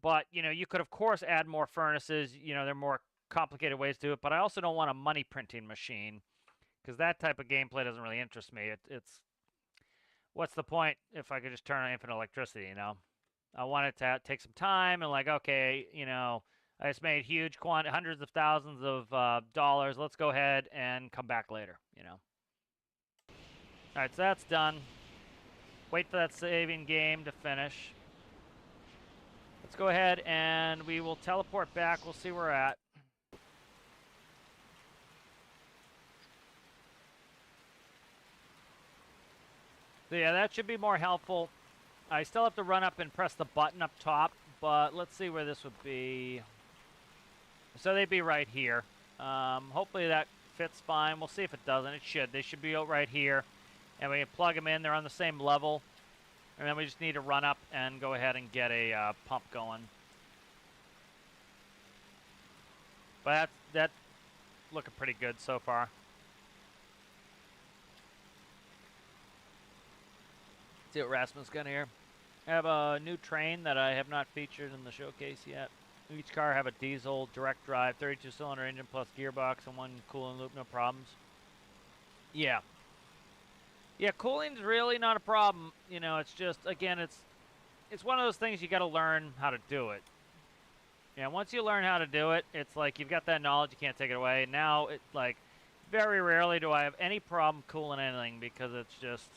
But, you could of course add more furnaces. There are more complicated ways to do it, but I also don't want a money printing machine because that type of gameplay doesn't really interest me. It's what's the point if I could just turn on infinite electricity? I want it to take some time and okay, I just made huge hundreds of thousands of dollars. Let's go ahead and come back later. All right, so that's done. Wait for that saving game to finish. Let's go ahead and we will teleport back. We'll see where we're at. So yeah, that should be more helpful. I still have to run up and press the button up top, but let's see where this would be. So they'd be right here. Hopefully that fits fine. We'll see if it doesn't. It should. They should be right here. And we can plug them in. They're on the same level. And then we just need to run up and go ahead and get a pump going. But that's looking pretty good so far. Let's see what Rasmus got here. I have a new train that I have not featured in the showcase yet. Each car have a diesel direct drive 32-cylinder engine plus gearbox and one cooling loop, no problems. Yeah, cooling's really not a problem. It's just, again, it's one of those things you got to learn how to do it. Once you learn how to do it, it's like you've got that knowledge, you can't take it away. Now, very rarely do I have any problem cooling anything because it's just...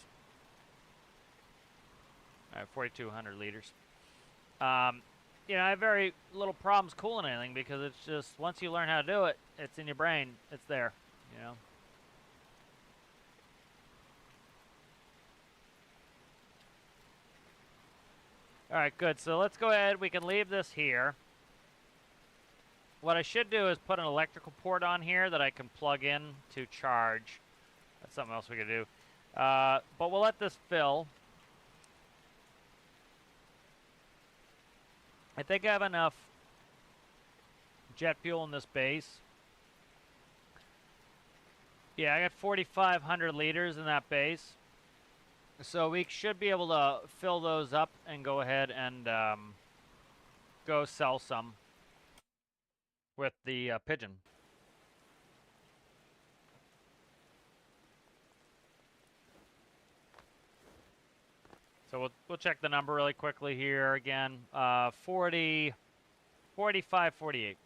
All right, 4,200 liters. I have very little problems cooling anything because it's just, once you learn how to do it, it's in your brain. It's there, All right, good. So let's go ahead. We can leave this here. What I should do is put an electrical port on here that I can plug in to charge. That's something else we could do. But we'll let this fill. I think I have enough jet fuel in this base. Yeah, I got 4,500 liters in that base. So we should be able to fill those up and go ahead and go sell some with the pigeon. So we'll check the number really quickly here again. 40, 45, 48.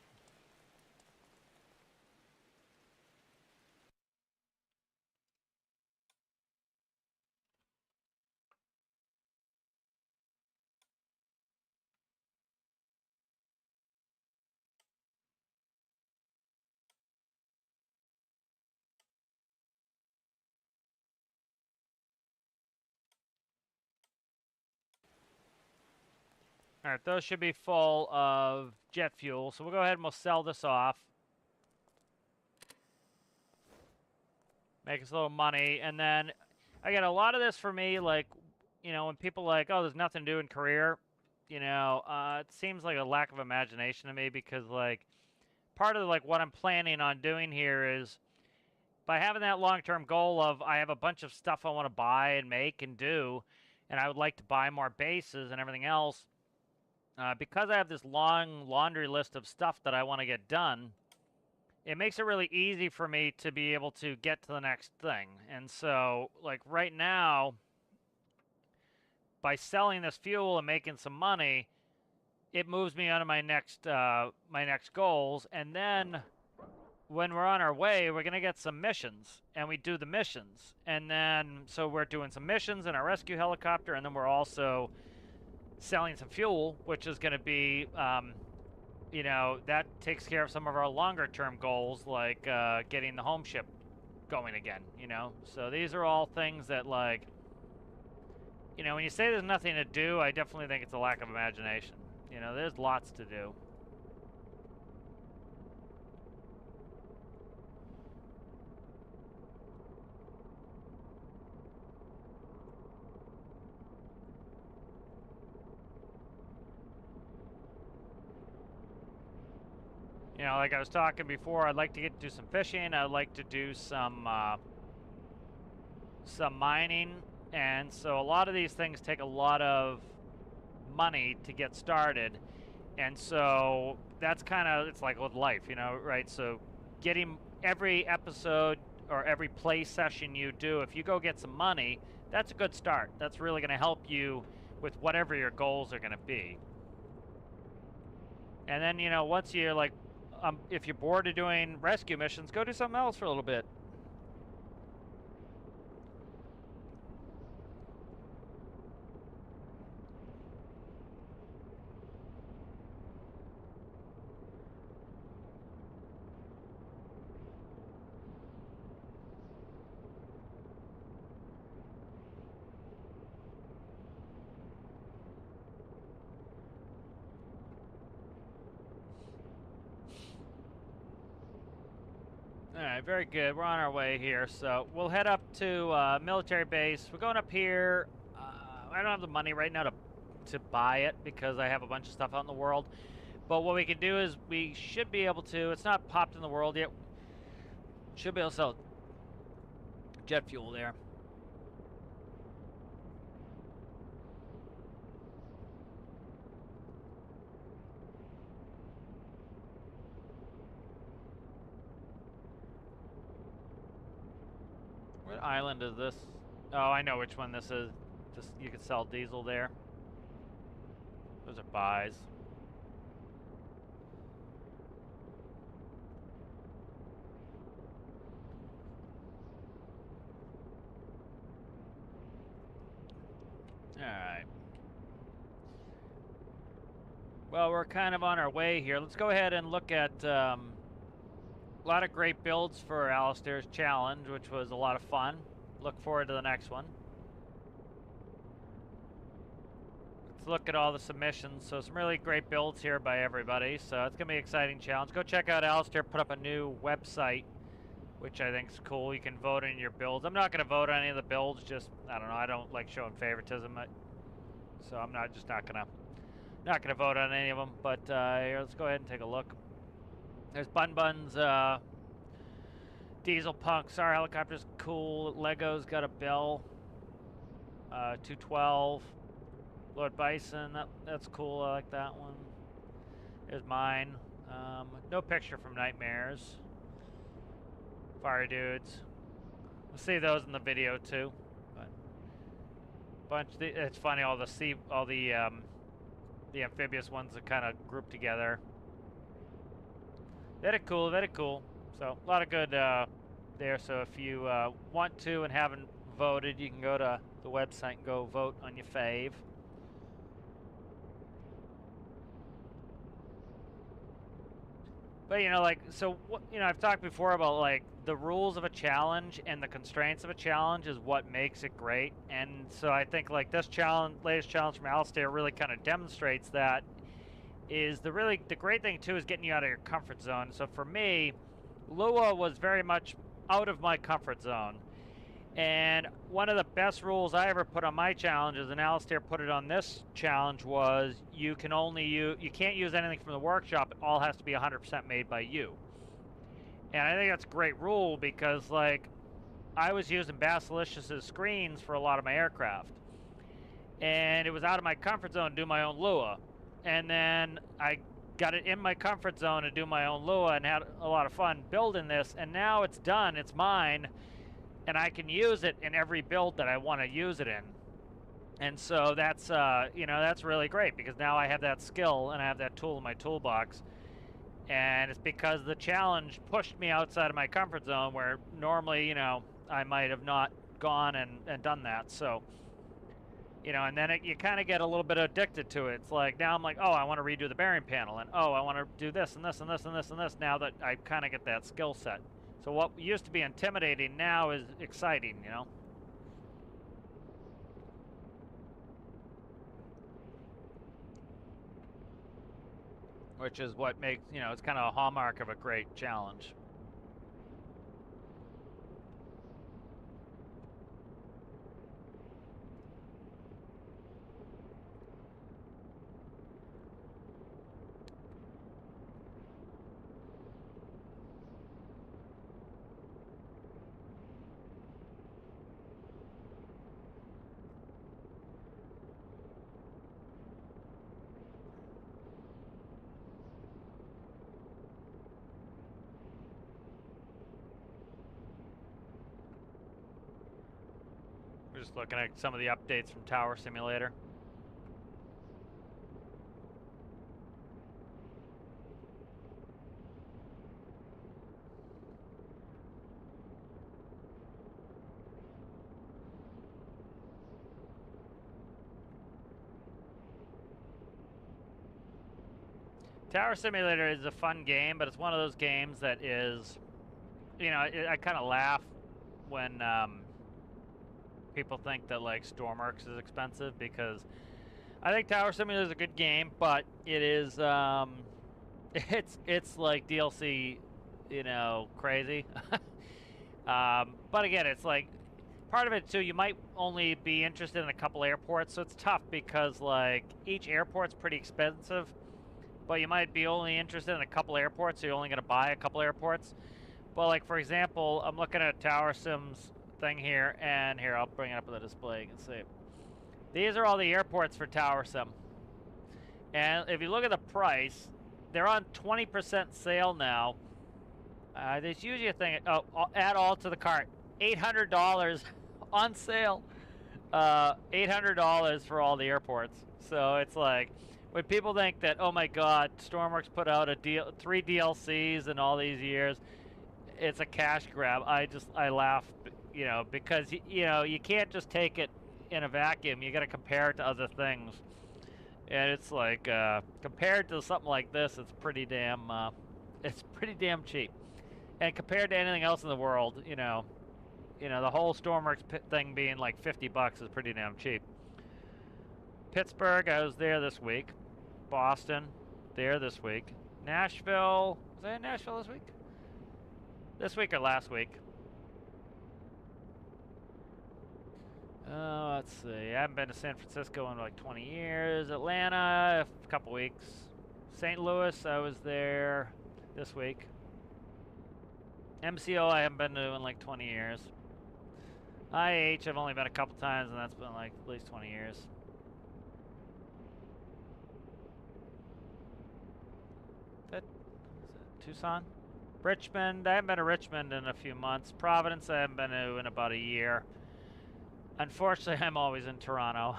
All right, those should be full of jet fuel. So we'll go ahead and we'll sell this off. Make us a little money. And then, again, a lot of this for me, when people oh, there's nothing to do in career, it seems like a lack of imagination to me because, part of, what I'm planning on doing here is by having that long-term goal of I have a bunch of stuff I want to buy and make and do, and I would like to buy more bases and everything else, because I have this long laundry list of stuff that I want to get done, it makes it really easy for me to be able to get to the next thing. And so, right now, by selling this fuel and making some money, it moves me on to my next goals. And then when we're on our way, we're going to get some missions, and we do the missions. And then, so we're doing some missions in our rescue helicopter, and then we're also selling some fuel, which is going to be, that takes care of some of our longer term goals, like getting the home ship going again, So these are all things that, when you say there's nothing to do, I definitely think it's a lack of imagination. There's lots to do. You know, like I was talking before, I'd like to do some fishing. I'd like to do some mining, and so a lot of these things take a lot of money to get started, and so that's kind of, it's like with life, you know, right? So getting every episode or every play session you do, if you go get some money, that's a good start. That's really going to help you with whatever your goals are going to be. And then, you know, once you're like, if you're bored of doing rescue missions, go do something else for a little bit. All right, very good. We're on our way here, so we'll head up to military base. We're going up here. I don't have the money right now to buy it because I have a bunch of stuff out in the world. But what we can do is we should be able to. It's not popped in the world yet. Should be able to sell jet fuel there. What island is this? Oh, I know which one this is. Just you can sell diesel there. Those are buys. All right. Well, we're kind of on our way here. Let's go ahead and look at a lot of great builds for Alistair's challenge, which was a lot of fun. Look forward to the next one. Let's look at all the submissions. So some really great builds here by everybody. So it's going to be an exciting challenge. Go check out Alistair. Put up a new website, which I think is cool. You can vote in your builds. I'm not going to vote on any of the builds. Just, I don't know. I don't like showing favoritism. So I'm not gonna vote on any of them. But here, let's go ahead and take a look. There's Bun's Diesel Punks. Our helicopter's cool. Lego's got a bell. 212. Lord Bison. That's cool. I like that one. There's mine. No picture from Nightmares. Fire Dudes. We'll see those in the video too. But it's funny, all the amphibious ones are kind of grouped together. Very cool, very cool. So a lot of good there. So if you want to and haven't voted, you can go to the website and go vote on your fave. But, you know, like, so, you know, I've talked before about, like, the rules of a challenge and the constraints of a challenge is what makes it great. And so I think, like, this latest challenge from Alistair really kind of demonstrates that. The great thing, too, is getting you out of your comfort zone. So for me, Lua was very much out of my comfort zone. And one of the best rules I ever put on my challenges, and Alistair put it on this challenge, was you can't use anything from the workshop. It all has to be 100% made by you. And I think that's a great rule because, like, I was using Basiliscus's screens for a lot of my aircraft. And it was out of my comfort zone to do my own Lua. And then I got it in my comfort zone to do my own Lua and had a lot of fun building this. And now it's done. It's mine. And I can use it in every build that I want to use it in. And so that's, you know, that's really great because now I have that skill and I have that tool in my toolbox. And it's because the challenge pushed me outside of my comfort zone where normally, you know, I might have not gone and done that. So, you know, and then you kind of get a little bit addicted to it. It's like, now I'm like, oh, I want to redo the bearing panel. And, oh, I want to do this and this and this and this and this now that I kind of get that skill set. So what used to be intimidating now is exciting, you know? Which is what makes, you know, it's kind of a hallmark of a great challenge. Just looking at some of the updates from Tower Simulator. Tower Simulator is a fun game, but it's one of those games that is, you know, I kind of laugh when people think that like Stormworks is expensive, because I think Tower Simulator is a good game, but it is it's like DLC, you know, crazy. But again, it's like part of it too. You might only be interested in a couple airports, so it's tough because like each airport's pretty expensive. But you might be only interested in a couple airports, so you're only going to buy a couple airports. But like, for example, I'm looking at Tower Sim's thing here, and here, I'll bring it up on the display. You can see. These are all the airports for Tower Sim. And if you look at the price, they're on 20% sale now. There's usually a thing, oh, add all to the cart. $800 on sale. $800 for all the airports. So it's like, when people think that, oh my God, Stormworks put out a 3 DLCs in all these years, it's a cash grab. I laugh, you know, because you know you can't just take it in a vacuum. You got to compare it to other things, and it's like compared to something like this, it's pretty damn cheap. And compared to anything else in the world, you know, the whole Stormworks thing being like $50 is pretty damn cheap. Pittsburgh, I was there this week. Boston, there this week. Nashville, was I in Nashville this week? This week or last week? Let's see. I haven't been to San Francisco in like 20 years. Atlanta, a couple weeks. St. Louis, I was there this week. MCO, I haven't been to in like 20 years. IH, I've only been a couple times, and that's been like at least 20 years. Tucson? Richmond, I haven't been to Richmond in a few months. Providence, I haven't been to in about a year. Unfortunately, I'm always in Toronto.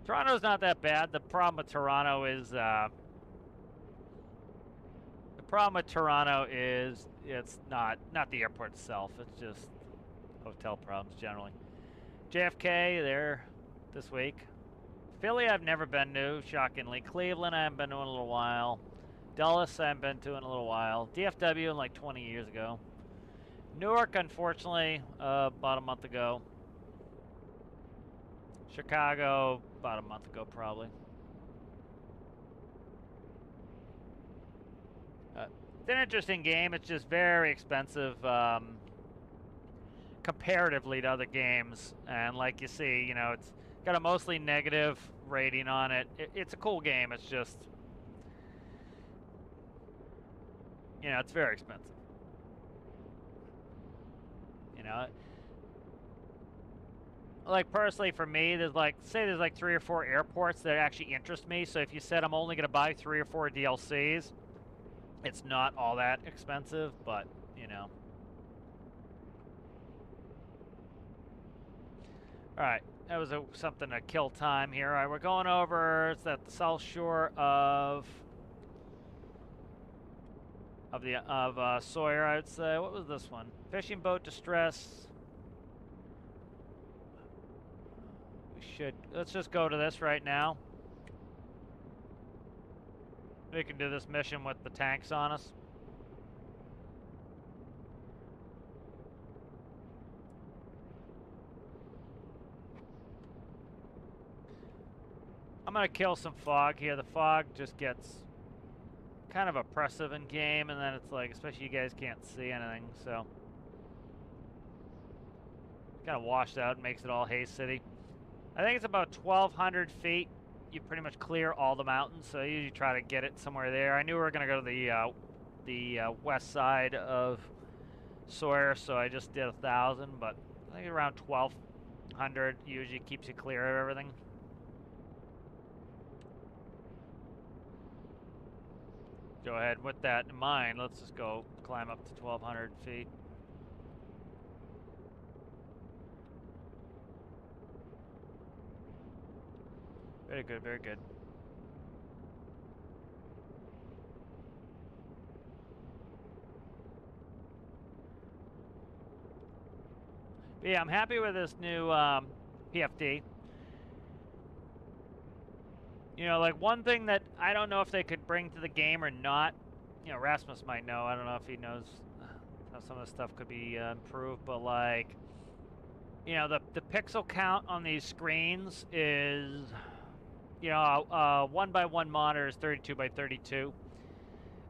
Toronto's not that bad. The problem with Toronto is it's not the airport itself. It's just hotel problems generally. JFK, there this week. Philly, I've never been to, shockingly. Cleveland, I haven't been to in a little while. Dallas, I haven't been to in a little while. DFW, like 20 years ago. Newark, unfortunately, about a month ago. Chicago, about a month ago, probably. It's an interesting game. It's just very expensive comparatively to other games. And like you see, you know, it's got a mostly negative rating on it. It's a cool game. It's just, you know, it's very expensive. You know, like personally for me, there's like, say there's like 3 or 4 airports that actually interest me. So if you said I'm only going to buy 3 or 4 DLCs, it's not all that expensive, but you know. All right, that was something to kill time here. All right, we're going over. It's at the south shore of Sawyer, I would say. What was this one? Fishing boat distress. Let's just go to this right now. We can do this mission with the tanks on us. I'm gonna kill some fog here. The fog just gets kind of oppressive in game, and then it's like, especially you guys can't see anything, so kind of washed out and makes it all Haze City. I think it's about 1,200 feet. You pretty much clear all the mountains, so you try to get it somewhere there. I knew we were going to go to the west side of Sawyer, so I just did 1,000, but I think around 1,200 usually keeps you clear of everything. Go ahead, with that in mind, let's just go climb up to 1,200 feet. Very good, very good. But yeah, I'm happy with this new PFD. You know, like one thing that I don't know if they could bring to the game or not. You know, Rasmus might know. I don't know if he knows how some of this stuff could be improved, but like, you know, the pixel count on these screens is, you know, 1 by 1 monitor is 32 by 32.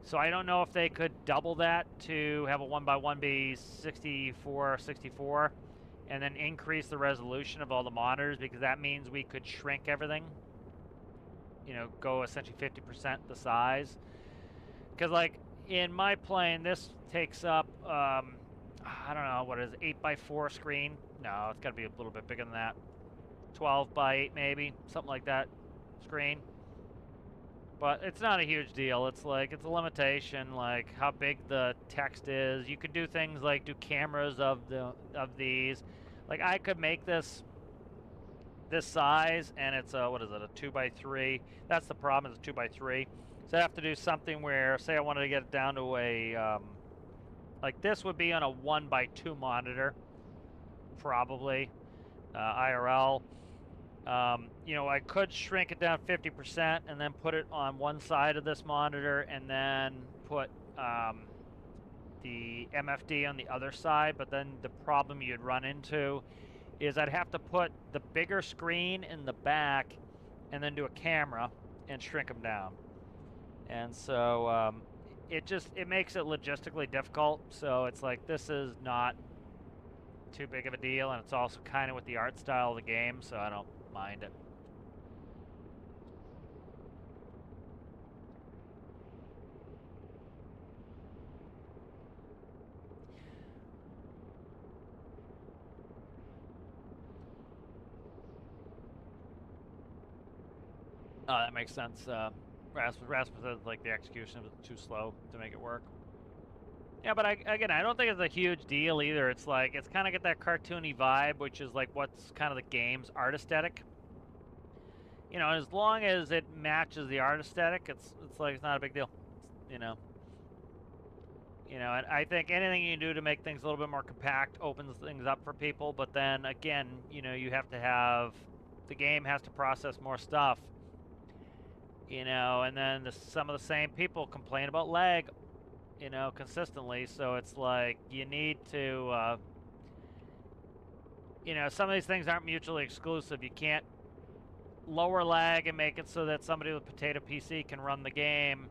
So I don't know if they could double that to have a 1 by 1 be 64, 64, and then increase the resolution of all the monitors, because that means we could shrink everything. You know, go essentially 50% the size. Because like in my plane, this takes up, I don't know, what is it, 8 by 4 screen? No, it's got to be a little bit bigger than that. 12 by 8 maybe, something like that screen. But it's not a huge deal. It's like, it's a limitation, like how big the text is. You could do things like do cameras of these. Like I could make this size, and it's a, what is it, a 2 by 3. That's the problem, it's a 2 by 3. So I have to do something where, say I wanted to get it down to a, like this would be on a 1 by 2 monitor, probably, IRL. You know, I could shrink it down 50% and then put it on one side of this monitor, and then put the MFD on the other side. But then the problem you'd run into is I'd have to put the bigger screen in the back and then do a camera and shrink them down. And so it makes it logistically difficult. So it's like, this is not too big of a deal, and it's also kind of with the art style of the game, so I don't mind it. Oh, that makes sense. Rasmus says like the execution was too slow to make it work. Yeah, but again, I don't think it's a huge deal either. It's like, it's kind of got that cartoony vibe, which is like what's kind of the game's art aesthetic. You know, as long as it matches the art aesthetic, it's like, it's not a big deal. You know. You know, and I think anything you can do to make things a little bit more compact opens things up for people. But then again, you know, you have to have, the game has to process more stuff. You know, and then some of the same people complain about lag, you know, consistently. So it's like, you need to, you know, some of these things aren't mutually exclusive. You can't lower lag and make it so that somebody with Potato PC can run the game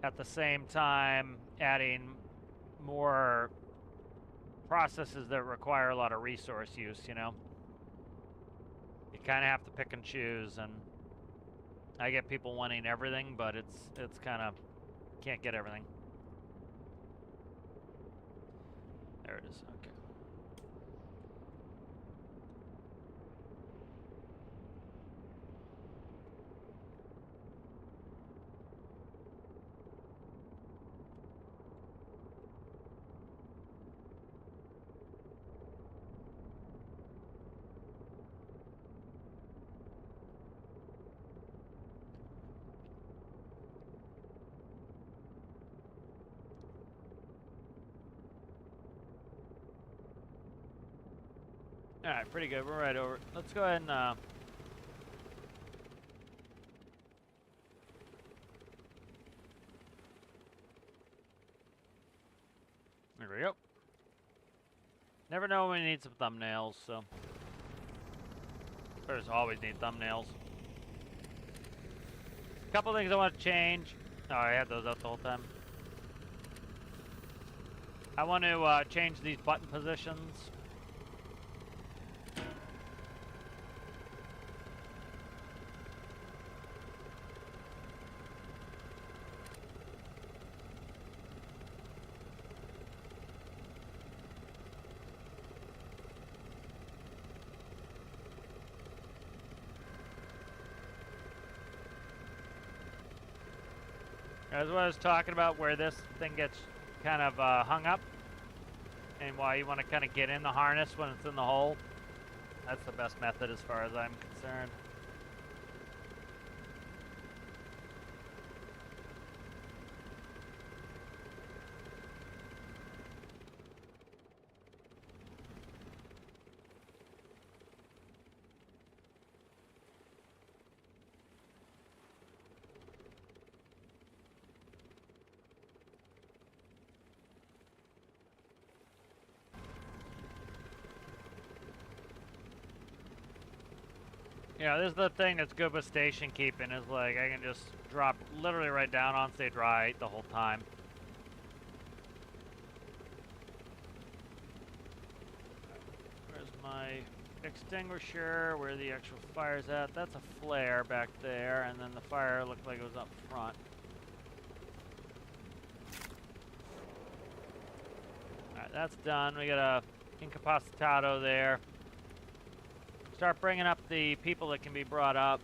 at the same time, adding more processes that require a lot of resource use, you know? You kind of have to pick and choose, and I get people wanting everything, but it's kind of, can't get everything. There it is, okay. Alright, pretty good. We're right over. Let's go ahead and there we go. Never know when we need some thumbnails, so. There's always need thumbnails. A couple things I want to change. Oh, I had those up the whole time. I want to change these button positions. That's what I was talking about, where this thing gets kind of hung up, and why you want to kind of get in the harness when it's in the hole. That's the best method as far as I'm concerned. Yeah, this is the thing that's good with station keeping is like I can just drop literally right down on, stay dry the whole time. Where's my extinguisher? Where the actual fire's at? That's a flare back there, and then the fire looked like it was up front. Alright, that's done. We got a incapacitado there. Start bringing up the people that can be brought up.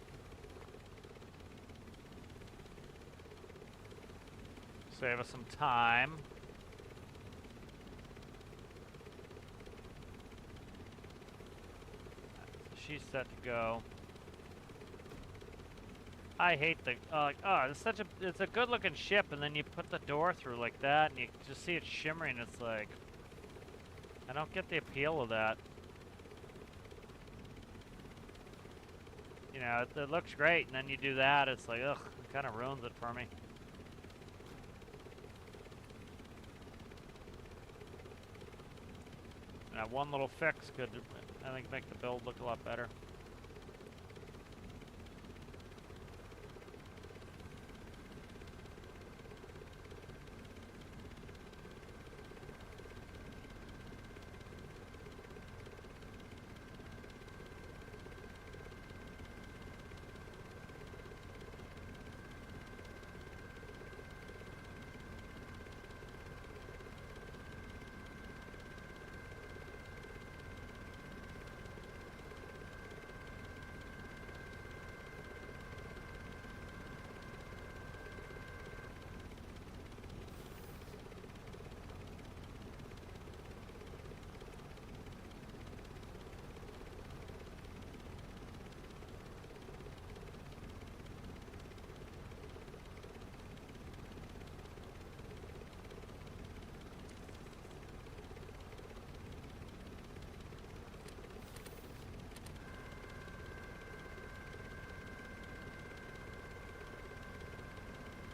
Save us some time. She's set to go. I hate the it's a good looking ship, and then you put the door through like that and you just see it shimmering. It's like, I don't get the appeal of that. You know, it looks great, and then you do that, it's like, ugh, it kind of ruins it for me. And that one little fix could, I think, make the build look a lot better.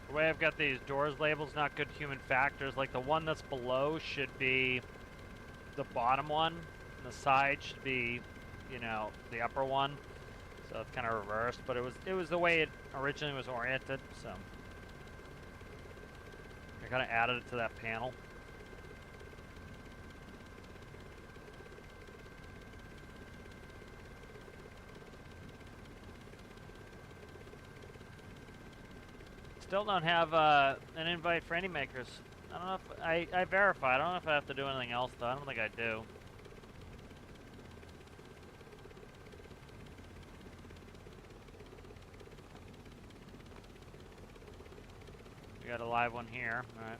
The way I've got these doors labels, not good human factors, like the one that's below should be the bottom one, and the side should be, you know, the upper one. So it's kind of reversed, but it was the way it originally was oriented, so I kind of added it to that panel. Still don't have an invite for any makers. I don't know if I verified. I don't know if I have to do anything else though. I don't think I do. We got a live one here. All right.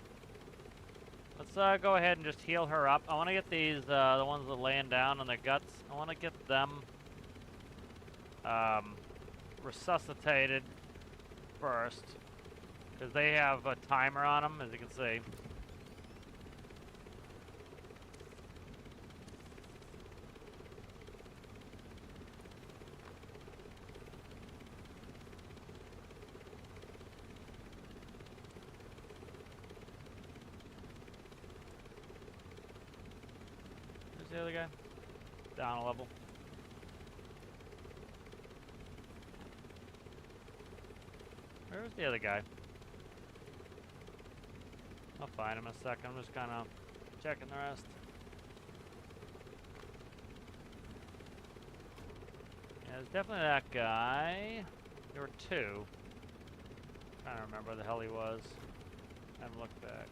Let's go ahead and just heal her up. I want to get these the ones that are laying down on their guts. I want to get them resuscitated first. Because they have a timer on them, as you can see. Where's the other guy? Down a level. Where's the other guy? I'll find him in a second. I'm just kind of checking the rest. Yeah, there's definitely that guy. There were two. I don't remember where the hell he was. I haven't looked back.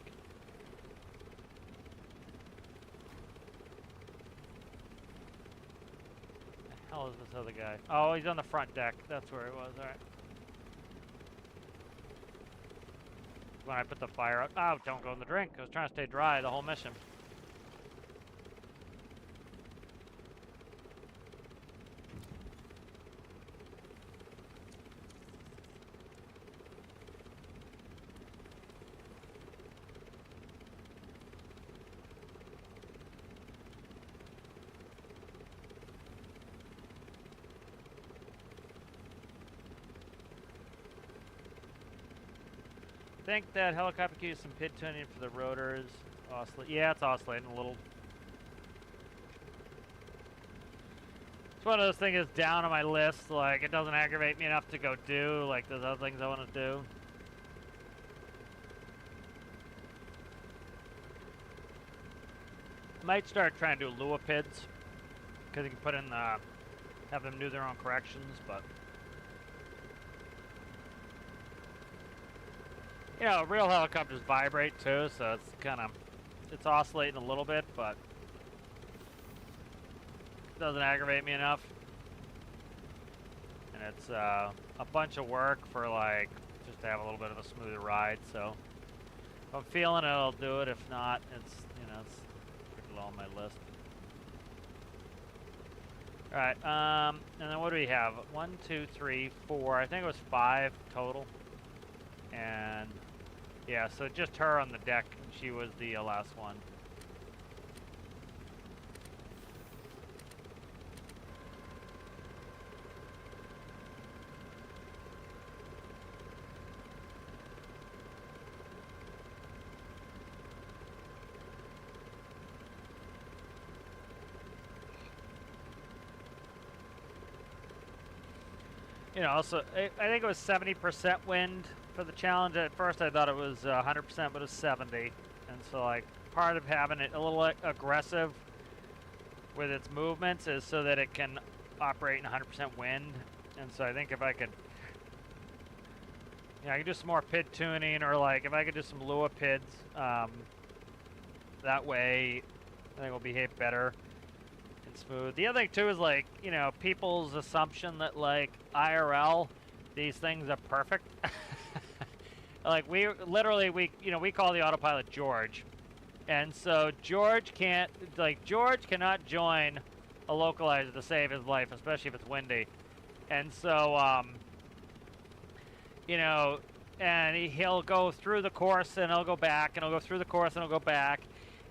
The hell is this other guy? Oh, he's on the front deck. That's where he was. All right. When I put the fire up. Oh, don't go in the drink. I was trying to stay dry the whole mission. I think that helicopter could use some pid tuning for the rotors. Yeah, it's oscillating a little. one of those things that's down on my list. Like, it doesn't aggravate me enough to go do. Like, there's other things I want to do. Might start trying to do luapids, because you can put in have them do their own corrections, but you know, real helicopters vibrate too, so it's kind of, it's oscillating a little bit, but it doesn't aggravate me enough. And it's a bunch of work for like just to have a little bit of a smoother ride. So if I'm feeling it, I'll do it. If not, it's, you know, it's pretty low on my list. All right, and then what do we have? 1, 2, 3, 4. I think it was 5 total. And yeah, so just her on the deck. She was the last one. You know, also, I think it was 70% wind for the challenge. At first I thought it was 100%, but it was 70. And so, like, part of having it a little aggressive with its movements is so that it can operate in 100% wind. And so I think if I could, you know, I could do some more pid tuning, or like if I could do some Lua pids, that way I think it'll behave better. Smooth. The other thing too is, like, you know, people's assumption that like IRL these things are perfect. Like, we literally, you know, we call the autopilot George, and so George cannot join a localizer to save his life, especially if it's windy. And so you know, and he'll go through the course and he'll go back, and he'll go through the course and he'll go back.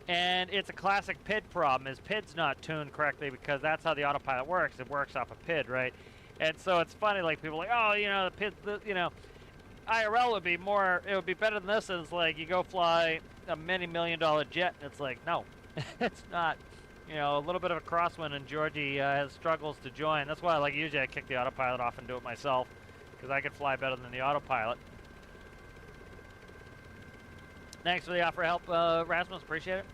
And it's a classic PID problem, is PID's not tuned correctly, because that's how the autopilot works. It works off a PID, right? And so it's funny, like, people are like, oh, you know, the PID, you know, IRL would be more, it would be better than this. And it's like, you go fly a many $1-million jet, and it's like, no, it's not. You know, a little bit of a crosswind, and Georgie has struggles to join. That's why, like, usually I kick the autopilot off and do it myself, because I can fly better than the autopilot. Thanks for the offer of help, Rasmus. Appreciate it.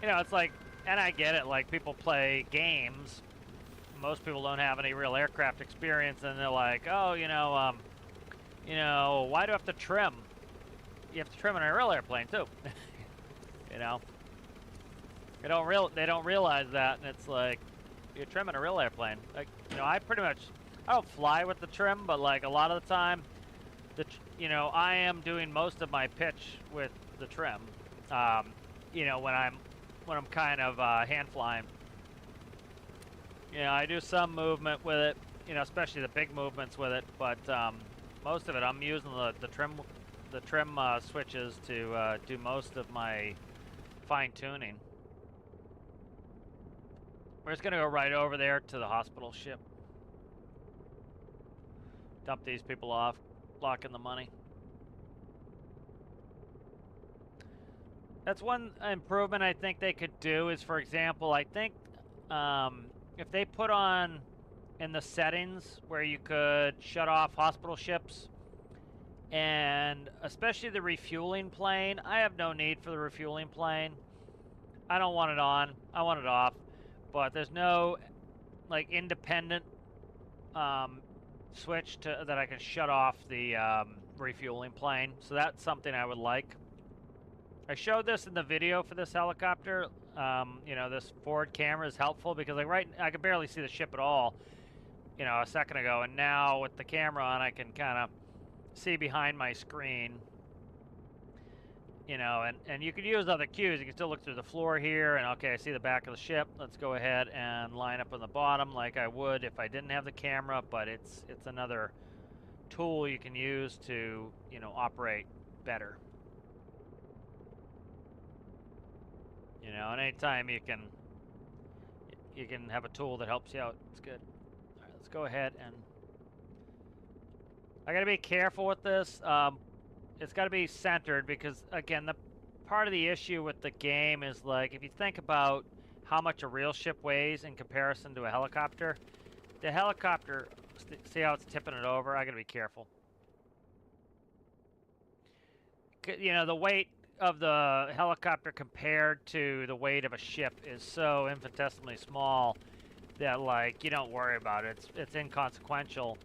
You know, it's like, and I get it, like, people play games. Most people don't have any real aircraft experience, and they're like, oh, you know, why do I have to trim? You have to trim in a real airplane too. You know, they don't realize that, and it's like, you're trimming a real airplane. Like, you know, I don't fly with the trim, but like a lot of the time, you know, I am doing most of my pitch with the trim. You know, when I'm kind of hand flying. You know, I do some movement with it, you know, especially the big movements with it, but most of it I'm using the trim switches to do most of my fine tuning. We're just gonna go right over there to the hospital ship. Dump these people off, lock in the money. That's one improvement I think they could do is, for example, I think if they put on in the settings where you could shut off hospital ships, and especially the refueling plane. I have no need for the refueling plane. I don't want it on. I want it off. But there's no like independent switch that I can shut off the refueling plane. So that's something I would like. I showed this in the video for this helicopter. You know, this forward camera is helpful because like I could barely see the ship at all, you know, a second ago, and now with the camera on, I can kind of see behind my screen. You know, and you could use other cues. You can still look through the floor here, and okay, I see the back of the ship. Let's go ahead and line up on the bottom like I would if I didn't have the camera, but it's another tool you can use to, you know, operate better. You know, and anytime you can have a tool that helps you out, it's good. All right, let's go ahead, and I gotta be careful with this. It's got to be centered because, again, the part of the issue with the game is, like, if you think about how much a real ship weighs in comparison to a helicopter, the helicopter, see how it's tipping it over? I gotta be careful. You know, the weight of the helicopter compared to the weight of a ship is so infinitesimally small that, like, you don't worry about it. It's inconsequential.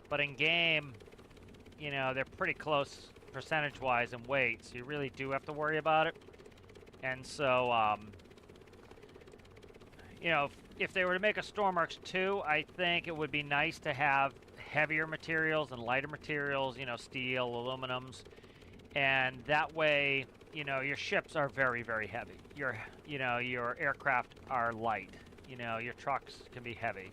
But in game, you know, they're pretty close percentage-wise in weight, so you really do have to worry about it. And so, you know, if they were to make a Stormworks 2, I think it would be nice to have heavier materials and lighter materials, you know, steel, aluminums, and that way, you know, your ships are very, very heavy. You know, your aircraft are light. You know, your trucks can be heavy.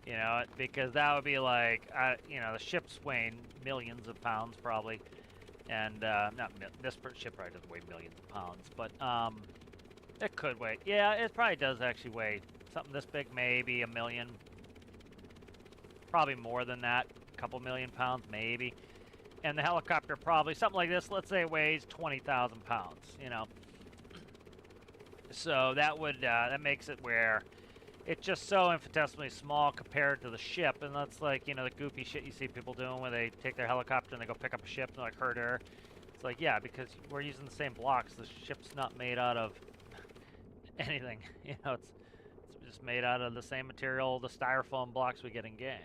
You know, because that would be like, you know, the ship's weighing millions of pounds probably, and this ship probably doesn't weigh millions of pounds, but it could weigh. Yeah, it probably does actually weigh something this big, maybe a million. Probably more than that, a couple million pounds, maybe. And the helicopter probably, something like this, let's say it weighs 20,000 pounds, you know. So that would, that makes it where it's just so infinitesimally small compared to the ship. And that's like, you know, the goofy shit you see people doing where they take their helicopter and they go pick up a ship and they're like, hurt her. It's like, yeah, because we're using the same blocks. The ship's not made out of anything. You know, it's just made out of the same material, the styrofoam blocks we get in game.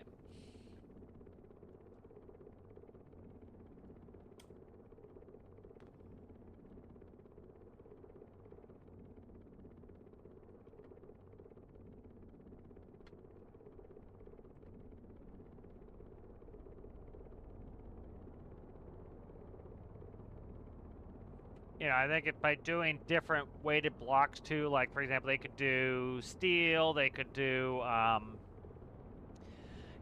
You know, I think by doing different weighted blocks too, like for example, they could do steel, they could do,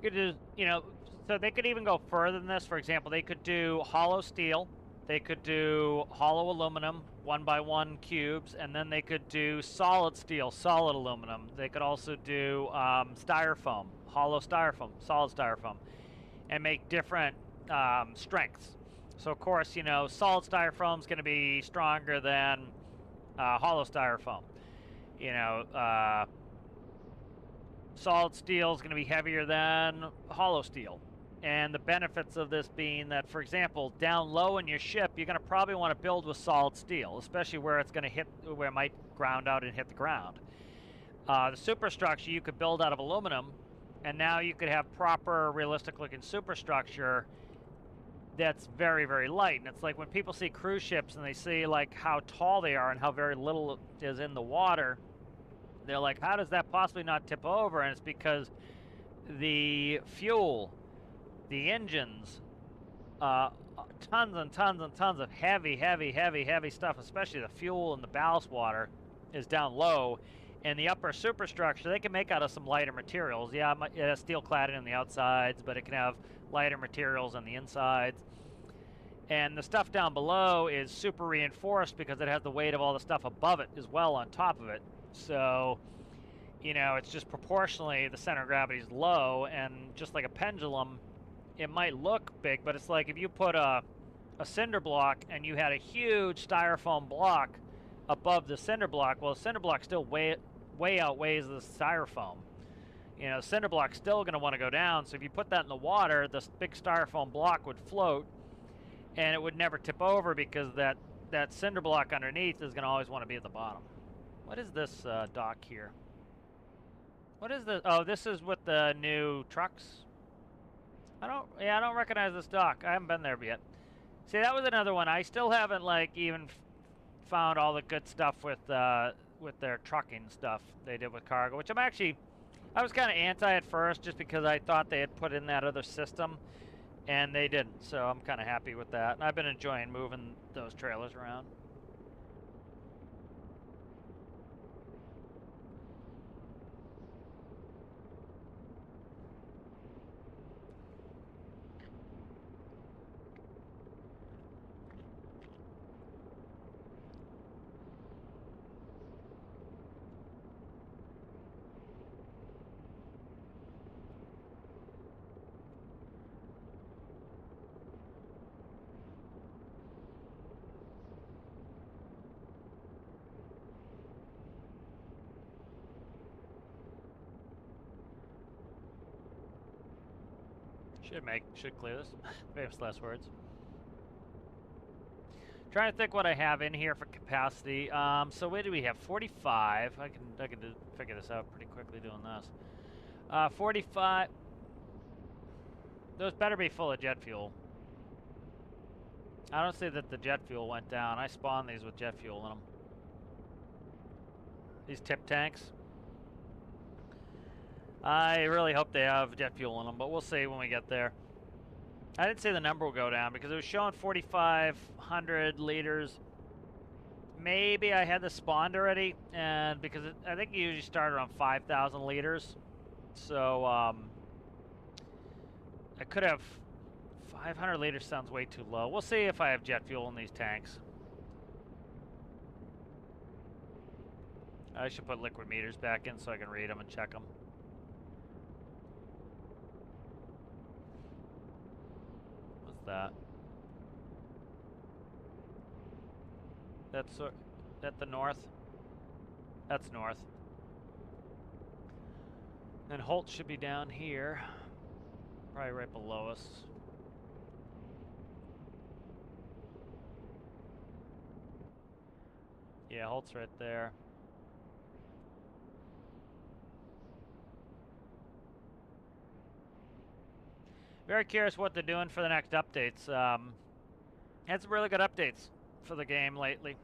you know, so they could even go further than this. For example, they could do hollow steel, they could do hollow aluminum, 1x1 cubes, and then they could do solid steel, solid aluminum. They could also do styrofoam, hollow styrofoam, solid styrofoam, and make different strengths. So of course, you know, solid styrofoam is going to be stronger than hollow styrofoam. You know, solid steel is going to be heavier than hollow steel. And the benefits of this being that, for example, down low in your ship, you're going to probably want to build with solid steel, especially where it's going to hit, where it might ground out and hit the ground. The superstructure you could build out of aluminum, and now you could have proper, realistic-looking superstructure that's very, very light. And it's like when people see cruise ships and they see like how tall they are and how very little is in the water, they're like, how does that possibly not tip over? And it's because the fuel, the engines, tons and tons and tons of heavy, heavy, heavy, heavy stuff, especially the fuel and the ballast water, is down low. And the upper superstructure, they can make out of some lighter materials. Yeah, it has steel cladding on the outsides, but it can have lighter materials on the insides. And the stuff down below is super reinforced because it has the weight of all the stuff above it as well on top of it. So, you know, it's just proportionally the center of gravity is low, and just like a pendulum, it might look big, but it's like if you put a cinder block and you had a huge styrofoam block above the cinder block, well, the cinder block still way outweighs the styrofoam. You know, the cinder block's still going to want to go down, so if you put that in the water, this big styrofoam block would float, and it would never tip over because that cinder block underneath is going to always want to be at the bottom. What is this dock here? What is this? Oh, this is with the new trucks. I don't recognize this dock. I haven't been there yet. See, that was another one. I still haven't like even found all the good stuff with their trucking stuff they did with cargo, which I was kind of anti at first just because I thought they had put in that other system, and they didn't. So I'm kind of happy with that. And I've been enjoying moving those trailers around. Should clear this. Famous last words. Trying to think what I have in here for capacity. So what do we have? 45. I can figure this out pretty quickly doing this. 45. Those better be full of jet fuel. I don't see that the jet fuel went down. I spawned these with jet fuel in them. These tip tanks. I really hope they have jet fuel in them, but we'll see when we get there. I didn't say the number will go down because it was showing 4,500 liters. Maybe I had this spawned already, and because I think you usually start around 5,000 liters. So I could have 500 liters. Sounds way too low. We'll see if I have jet fuel in these tanks. I should put liquid meters back in so I can read them and check them. That. That's at the north. That's north. And Holt should be down here, probably right below us. Yeah, Holt's right there. Very curious what they're doing for the next updates. Had some really good updates for the game lately.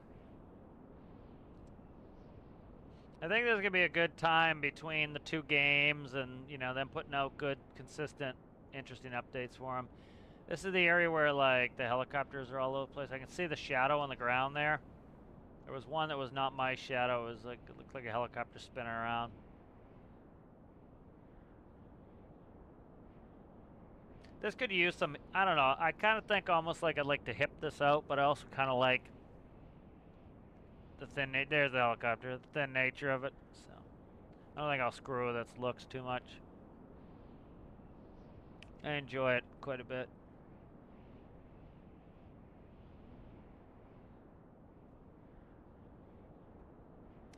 I think there's gonna be a good time between the two games, and you know, them putting out good, consistent, interesting updates for them. This is the area where like the helicopters are all over the place. I can see the shadow on the ground there. There was one that was not my shadow. It was like, it looked like a helicopter spinning around. This could use some, I don't know, I kind of think almost like I'd like to hip this out, but I also kind of like the thin, there's the helicopter, the thin nature of it, so I don't think I'll screw with its looks too much. I enjoy it quite a bit.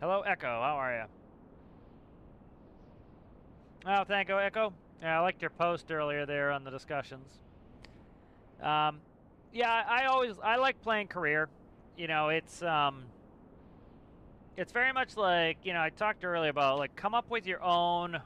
Hello, Echo, how are you? Oh, thank you, Echo. Yeah, I liked your post earlier there on the discussions. Yeah, I like playing career. You know, it's very much like, you know, I talked earlier about like come up with your own.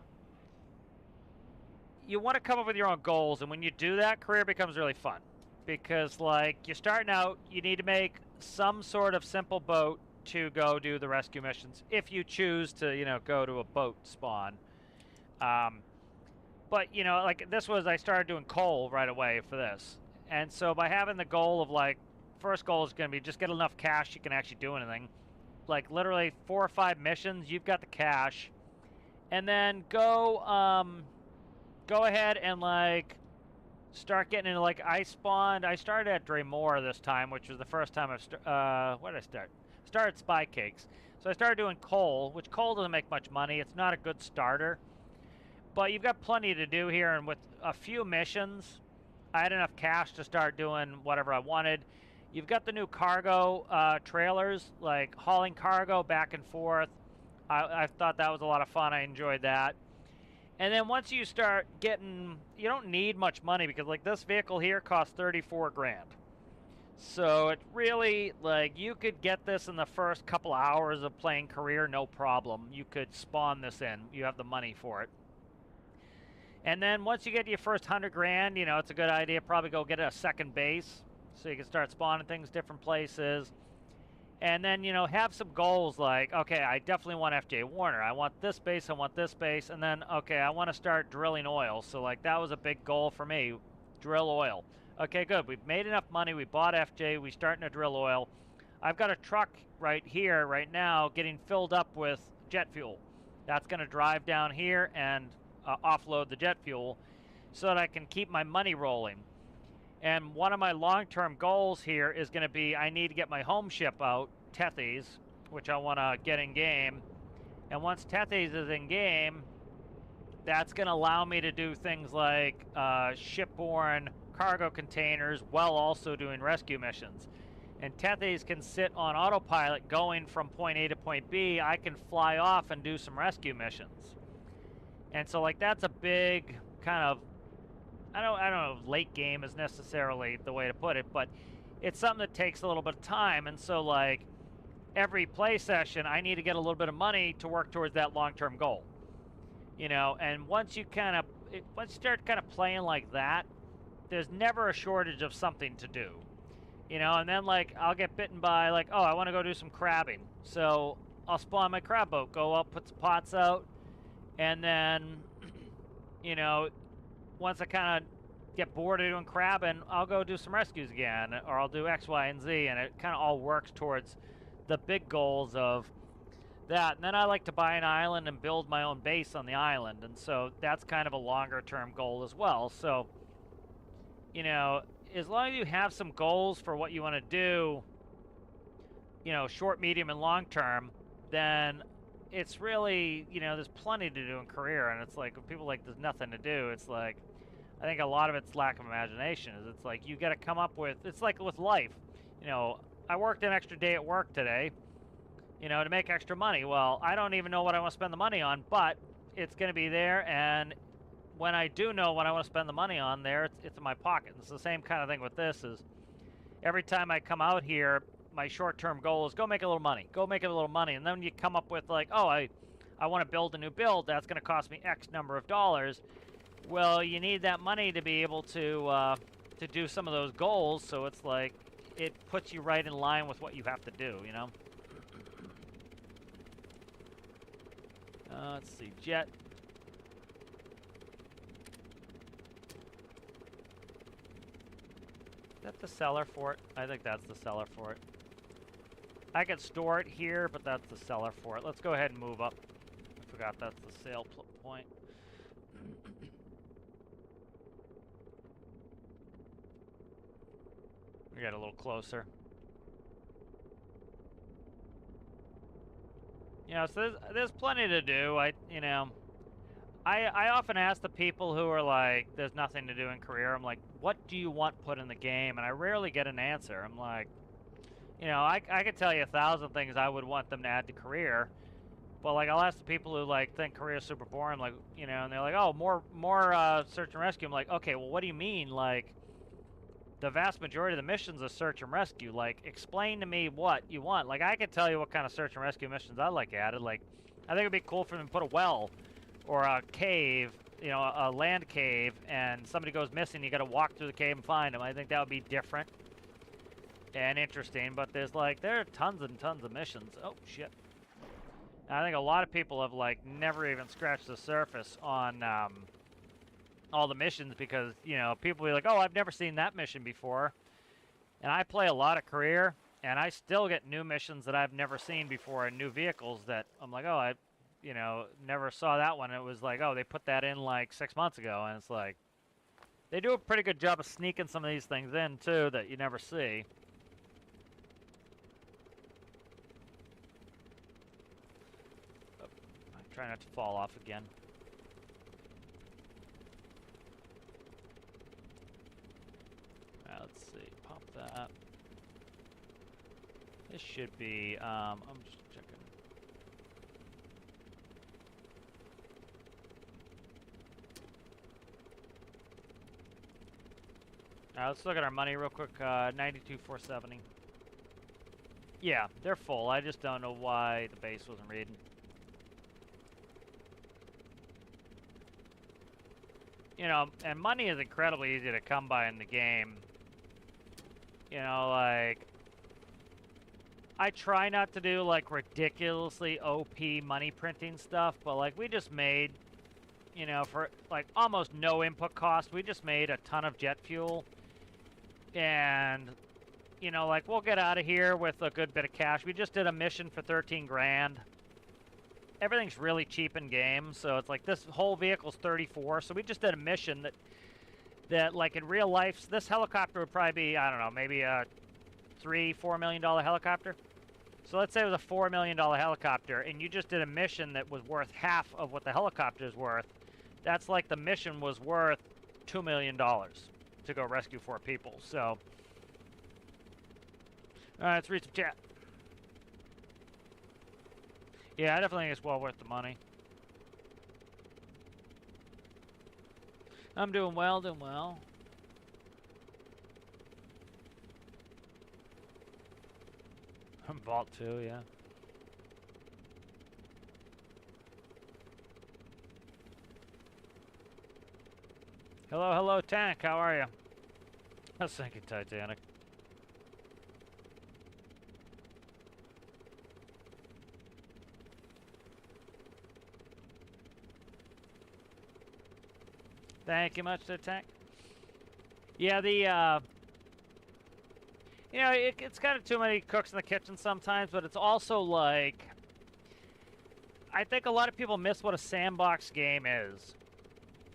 You want to come up with your own goals, and when you do that, career becomes really fun because like you're starting out, you need to make some sort of simple boat to go do the rescue missions if you choose to, you know, go to a boat spawn. But, you know, like this was, I started doing coal right away for this. And so by having the goal of like, first goal is going to be just get enough cash you can actually do anything. Like literally 4 or 5 missions, you've got the cash. And then go ahead and like start getting into like, I started at Dremore this time, which was the first time I've, what did I start? Started Spy Cakes. So I started doing coal, which coal doesn't make much money. It's not a good starter. But you've got plenty to do here, and with a few missions, I had enough cash to start doing whatever I wanted. You've got the new cargo trailers, like hauling cargo back and forth. I thought that was a lot of fun. I enjoyed that. And then once you start getting, you don't need much money because like this vehicle here costs 34 grand. So it really, like, you could get this in the first couple hours of playing career, no problem. You could spawn this in. You have the money for it. And then once you get your first 100 grand, you know, it's a good idea probably go get a second base so you can start spawning things different places. And then, you know, have some goals like, okay, I definitely want FJ Warner. I want this base, I want this base. And then, okay, I want to start drilling oil. So, like, that was a big goal for me, drill oil. Okay, good. We've made enough money. We bought FJ. We're starting to drill oil. I've got a truck right here, right now, getting filled up with jet fuel. That's going to drive down here and offload the jet fuel so that I can keep my money rolling. And one of my long-term goals here is going to be I need to get my home ship out, Tethys, which I want to get in game. And once Tethys is in game, that's going to allow me to do things like shipborne cargo containers while also doing rescue missions. And Tethys can sit on autopilot going from point A to point B. I can fly off and do some rescue missions. And so, like, that's a big kind of I don't know if late game is necessarily the way to put it, but it's something that takes a little bit of time. And so like every play session, I need to get a little bit of money to work towards that long-term goal. You know, and once you start kind of playing like that, there's never a shortage of something to do. You know, and then like I'll get bitten by like, oh, I want to go do some crabbing. So I'll spawn my crab boat, go up, put some pots out, and then, you know, once I kind of get bored of doing crabbing, I'll go do some rescues again, or I'll do X, Y, and Z, and it kind of all works towards the big goals of that. And then I like to buy an island and build my own base on the island, and so that's kind of a longer term goal as well. So, you know, as long as you have some goals for what you want to do, you know, short, medium, and long term, then it's really, you know, there's plenty to do in career. And it's like when people like there's nothing to do, it's like I think a lot of it's lack of imagination. Is it's like you got to come up with, it's like with life, you know, I worked an extra day at work today, you know, to make extra money. Well, I don't even know what I want to spend the money on, but it's going to be there. And when I do know what I want to spend the money on there, it's in my pocket. It's the same kind of thing with this. Is every time I come out here, my short-term goal is go make a little money, go make a little money. And then you come up with like, oh, I want to build a new build. That's going to cost me X number of dollars. Well, you need that money to be able to do some of those goals. So it's like it puts you right in line with what you have to do, you know? Let's see, jet. Is that the seller for it? I think that's the seller for it. I could store it here, but that's the seller for it. Let's go ahead and move up. I forgot that's the sale point. We get a little closer. You know, so there's plenty to do. I often ask the people who are like, there's nothing to do in career. I'm like, what do you want put in the game? And I rarely get an answer. I'm like, you know, I could tell you 1,000 things I would want them to add to career. But like, I'll ask the people who like think career is super boring, like, you know, and they're like, oh, more search and rescue. I'm like, okay, well, what do you mean? Like, the vast majority of the missions are search and rescue. Like, explain to me what you want. Like, I could tell you what kind of search and rescue missions I'd like added. Like, I think it'd be cool for them to put a well or a cave, you know, a land cave, and somebody goes missing, you got to walk through the cave and find them. I think that would be different and interesting. But there are tons and tons of missions. Oh shit! And I think a lot of people have like never even scratched the surface on all the missions, because, you know, people be like, oh, I've never seen that mission before. And I play a lot of career, and I still get new missions that I've never seen before, and new vehicles that I'm like, oh, I, you know, never saw that one. It was like, oh, they put that in like 6 months ago, and it's like, they do a pretty good job of sneaking some of these things in too that you never see. Oh, I try not to fall off again. Let's see, pop that. This should be, I'm just checking. Let's look at our money real quick. 92,470. Yeah, they're full. I just don't know why the base wasn't reading. You know, and money is incredibly easy to come by in the game. You know, like, I try not to do like ridiculously OP money printing stuff, but like we just made, you know, for like almost no input cost, we just made a ton of jet fuel. And, you know, like we'll get out of here with a good bit of cash. We just did a mission for 13 grand. Everything's really cheap in game, so it's like this whole vehicle's 34. So we just did a mission that like in real life, this helicopter would probably be, I don't know, maybe a $3-4 million helicopter. So let's say it was a $4 million helicopter, and you just did a mission that was worth half of what the helicopter is worth. That's like the mission was worth $2 million to go rescue 4 people. So, all right, let's read some chat. Yeah, I definitely think it's well worth the money. I'm doing well, doing well. I'm Vault 2, yeah. Hello, hello, Tank. How are you? I was thinking Titanic. Thank you much, Tank. Yeah, you know, it's kind of too many cooks in the kitchen sometimes, but it's also like, I think a lot of people miss what a sandbox game is.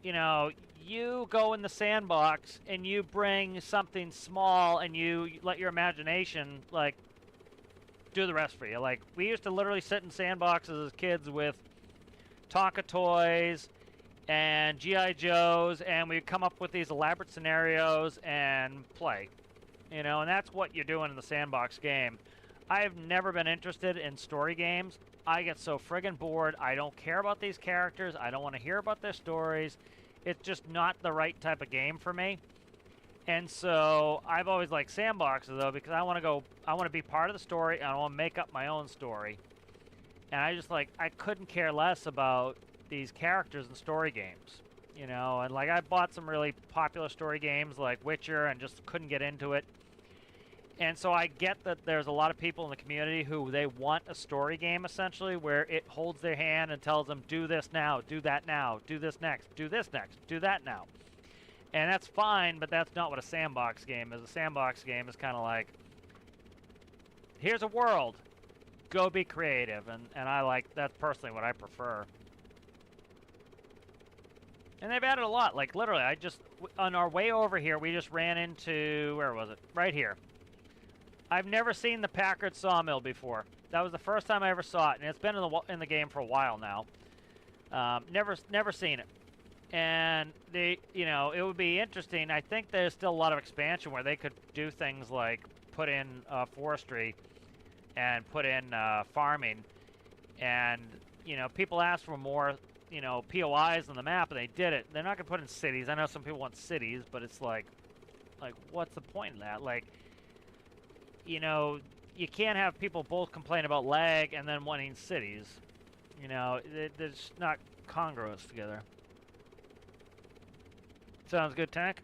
You know, you go in the sandbox and you bring something small and you let your imagination, like, do the rest for you. Like, we used to literally sit in sandboxes as kids with Tonka toys and G.I. Joes, and we'd come up with these elaborate scenarios and play. You know, and that's what you're doing in the sandbox game. I've never been interested in story games. I get so friggin' bored. I don't care about these characters. I don't want to hear about their stories. It's just not the right type of game for me. And so I've always liked sandboxes, though, because I want to be part of the story, and I want to make up my own story. And I couldn't care less about these characters in story games. You know, and like I bought some really popular story games like Witcher and just couldn't get into it. And so I get that there's a lot of people in the community who they want a story game essentially where it holds their hand and tells them do this now, do that now, do this next, do this next, do that now. And that's fine, but that's not what a sandbox game is. A sandbox game is kind of like, here's a world, go be creative. And that's personally what I prefer. And they've added a lot. Like, literally, on our way over here, we just ran into, where was it? Right here. I've never seen the Packard sawmill before. That was the first time I ever saw it, and it's been in the game for a while now. Never seen it. And it would be interesting. I think there's still a lot of expansion where they could do things like put in forestry and put in farming. And, people ask for more POIs on the map, and they did it. They're not going to put in cities. I know some people want cities, but it's like, what's the point of that? Like, you can't have people both complain about lag and then wanting cities. They're just not congruous together. Sounds good, Tank.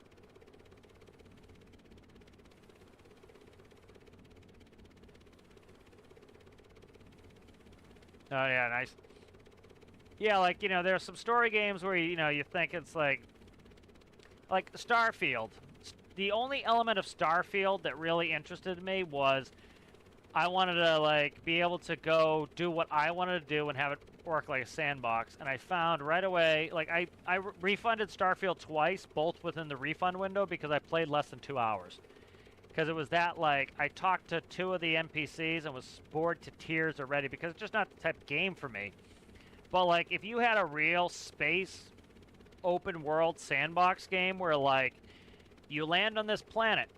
Oh, yeah, nice. Yeah, like, there are some story games where, you think it's like Starfield. The only element of Starfield that really interested me was I wanted to, like, be able to go do what I wanted to do and have it work like a sandbox. And I found right away, like, I refunded Starfield twice, both within the refund window, because I played less than 2 hours. Because it was that, like, I talked to 2 of the NPCs and was bored to tears already, because it's just not the type of game for me. But, like, if you had a real space, open world sandbox game where, like, you land on this planet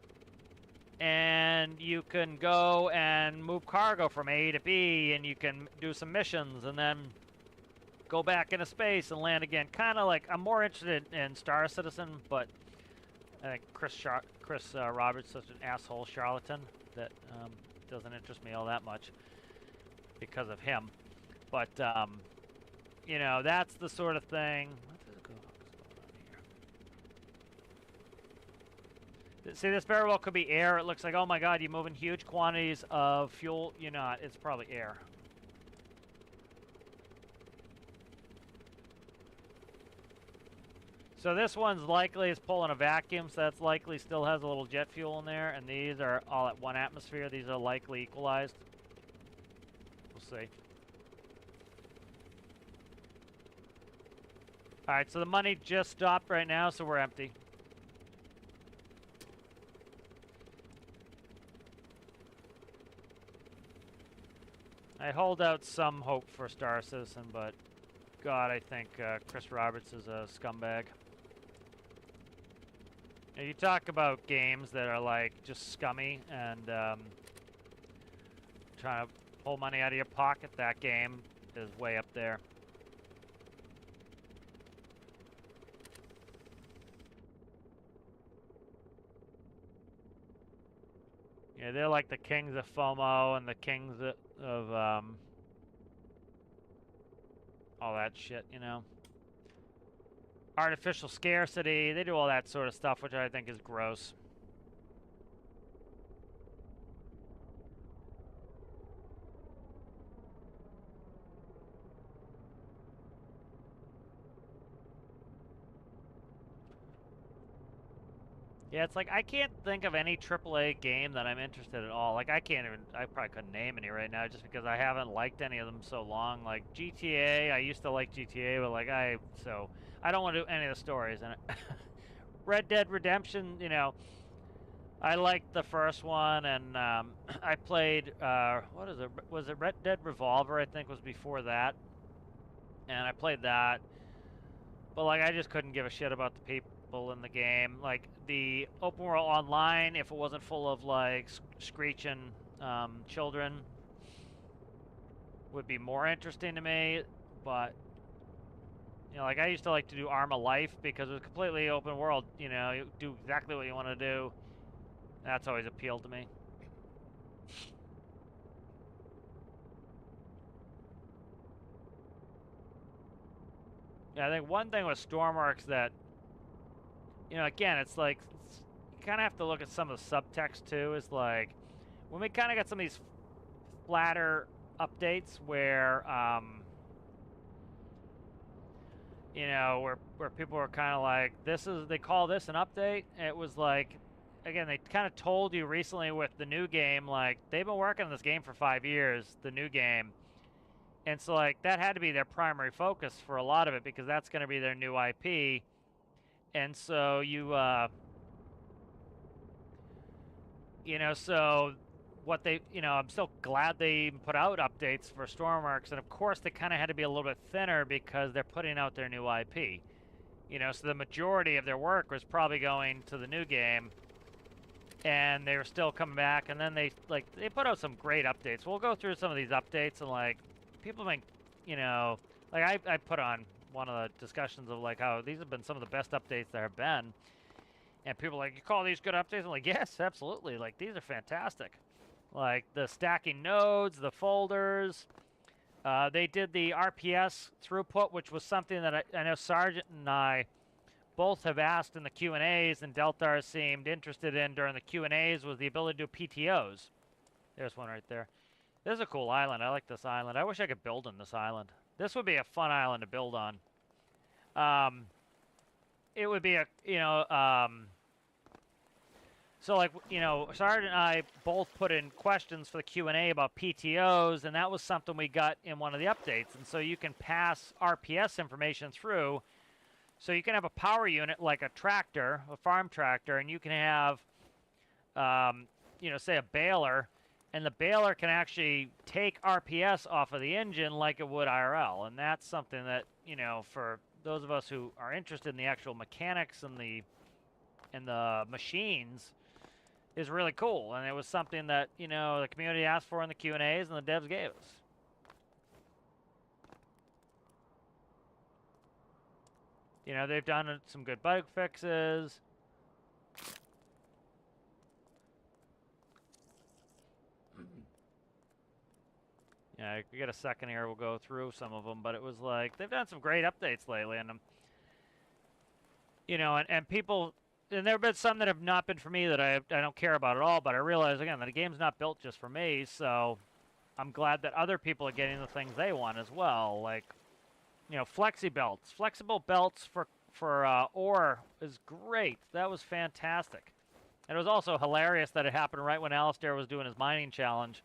and you can go and move cargo from A to B and you can do some missions and then go back into space and land again. Kind of like, I'm more interested in Star Citizen, but I think Chris Roberts is such an asshole charlatan that doesn't interest me all that much because of him. But, that's the sort of thing. What's going on here? See, this very well could be air. It looks like, oh my god, you're moving huge quantities of fuel. You're not. It's probably air. So this one's likely is pulling a vacuum, so that's likely still has a little jet fuel in there. And these are all at 1 atmosphere. These are likely equalized. We'll see. Alright, so the money just stopped right now, so we're empty. I hold out some hope for Star Citizen, but God, I think Chris Roberts is a scumbag. Now, you talk about games that are like just scummy and trying to pull money out of your pocket. That game is way up there. Yeah, they're like the kings of FOMO and the kings of all that shit, you know. Artificial scarcity. They do all that sort of stuff, which I think is gross. Yeah, it's like I can't think of any AAA game that I'm interested at all. Like I probably couldn't name any right now just because I haven't liked any of them so long. Like GTA, I used to like GTA, but like I don't want to do any of the stories in it. Red Dead Redemption, you know, I liked the first one, and I played, what is it? Was it Red Dead Revolver, I think was before that. And I played that. But like I just couldn't give a shit about the people in the game. Like the open world online, if it wasn't full of like screeching children, would be more interesting to me. But you know, like I used to like to do Arma Life because it was completely open world. You know, you do exactly what you want to do. That's always appealed to me. Yeah, I think one thing with Stormworks that, you know, again, it's like you kind of have to look at some of the subtext too. Is like when we kind of got some of these flatter updates where, you know, where people were kind of like, they call this an update. It was like, again, they kind of told you recently with the new game, like they've been working on this game for 5 years, the new game. And so like that had to be their primary focus for a lot of it because that's going to be their new IP. And so you know, so what they, you know, I'm still glad they put out updates for Stormworks, and of course they kind of had to be a little bit thinner because they're putting out their new IP. You know, so the majority of their work was probably going to the new game, and they were still coming back, and then they put out some great updates. We'll go through some of these updates, and like people make, you know, like I put on one of the discussions of like how these have been some of the best updates there have been. And people are like, you call these good updates? I'm like, yes, absolutely. Like, these are fantastic. Like, the stacking nodes, the folders. They did the RPS throughput, which was something that I know Sargent and I both have asked in the Q&As, and Deltar seemed interested in during the Q&As, was the ability to do PTOs. There's one right there. This is a cool island. I like this island. I wish I could build on this island. This would be a fun island to build on. It would be a, you know, so like, you know, Sargent and I both put in questions for the Q&A about PTOs, and that was something we got in one of the updates. And so you can pass RPS information through. So you can have a power unit like a tractor, a farm tractor, and you can have, you know, say a baler, and the baler can actually take RPS off of the engine like it would IRL. And that's something that, you know, for those of us who are interested in the actual mechanics and the machines, is really cool. And it was something that, you know, the community asked for in the Q&As and the devs gave us. You know, they've done some good bug fixes. Yeah, if we get a second here, we'll go through some of them. But it was like, they've done some great updates lately. And, you know, and people... And there have been some that have not been for me that I don't care about at all, but I realize, again, that the game's not built just for me, so I'm glad that other people are getting the things they want as well. Like, you know, flexi belts. Flexible belts for ore is great. That was fantastic. And it was also hilarious that it happened right when Alistair was doing his mining challenge.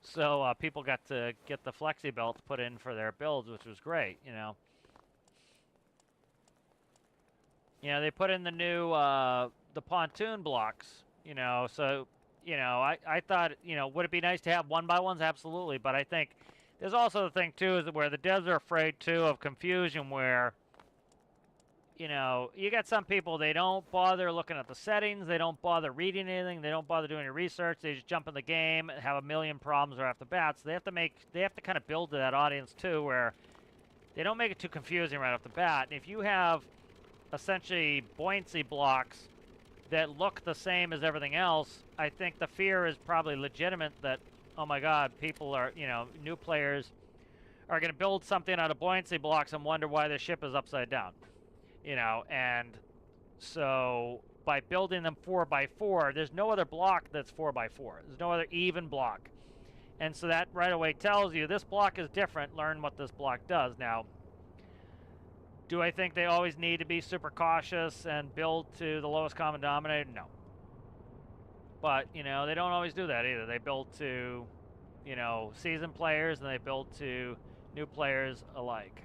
So people got to get the flexi belts put in for their builds, which was great, you know. You know, they put in the new, the pontoon blocks, you know, so, you know, I thought, you know, would it be nice to have one-by-ones? Absolutely, but I think there's also the thing, too, is that where the devs are afraid, too, of confusion where, you know, you got some people, they don't bother looking at the settings, they don't bother reading anything, they don't bother doing any research, they just jump in the game, have a million problems right off the bat, so they have to kind of build to that audience, too, where they don't make it too confusing right off the bat. And if you have essentially buoyancy blocks that look the same as everything else, I think the fear is probably legitimate that, oh my god, people are, you know, new players are going to build something out of buoyancy blocks and wonder why their ship is upside down. You know, and so by building them 4x4, there's no other block that's 4x4. There's no other even block. And so that right away tells you this block is different. Learn what this block does. Now, do I think they always need to be super cautious and build to the lowest common denominator? No. But, you know, they don't always do that either. They build to, you know, seasoned players, and they build to new players alike.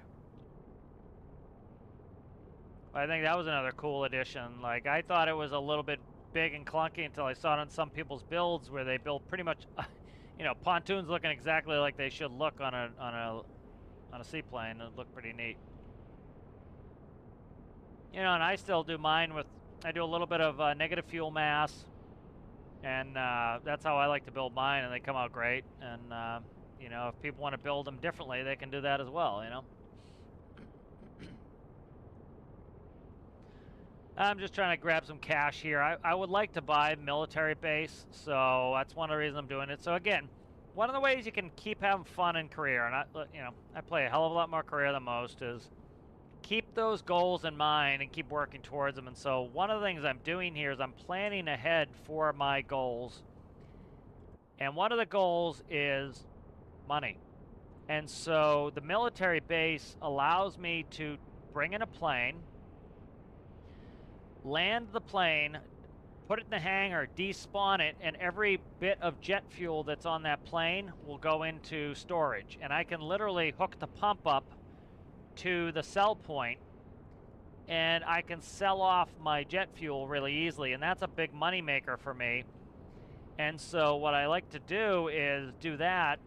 I think that was another cool addition. Like, I thought it was a little bit big and clunky until I saw it on some people's builds where they build pretty much, you know, pontoons looking exactly like they should look on a seaplane. It looked pretty neat. You know, and I still do mine with, I do a little bit of negative fuel mass, and that's how I like to build mine, and they come out great. And, you know, if people want to build them differently, they can do that as well, you know. I'm just trying to grab some cash here. I would like to buy military base, so that's one of the reasons I'm doing it. So again, one of the ways you can keep having fun in career, and I play a hell of a lot more career than most, is keep those goals in mind and keep working towards them. And so one of the things I'm doing here is I'm planning ahead for my goals. And one of the goals is money. And so the military base allows me to bring in a plane, land the plane, put it in the hangar, despawn it, and every bit of jet fuel that's on that plane will go into storage. And I can literally hook the pump up to the sell point, and I can sell off my jet fuel really easily, and that's a big money maker for me. And so what I like to do is do that.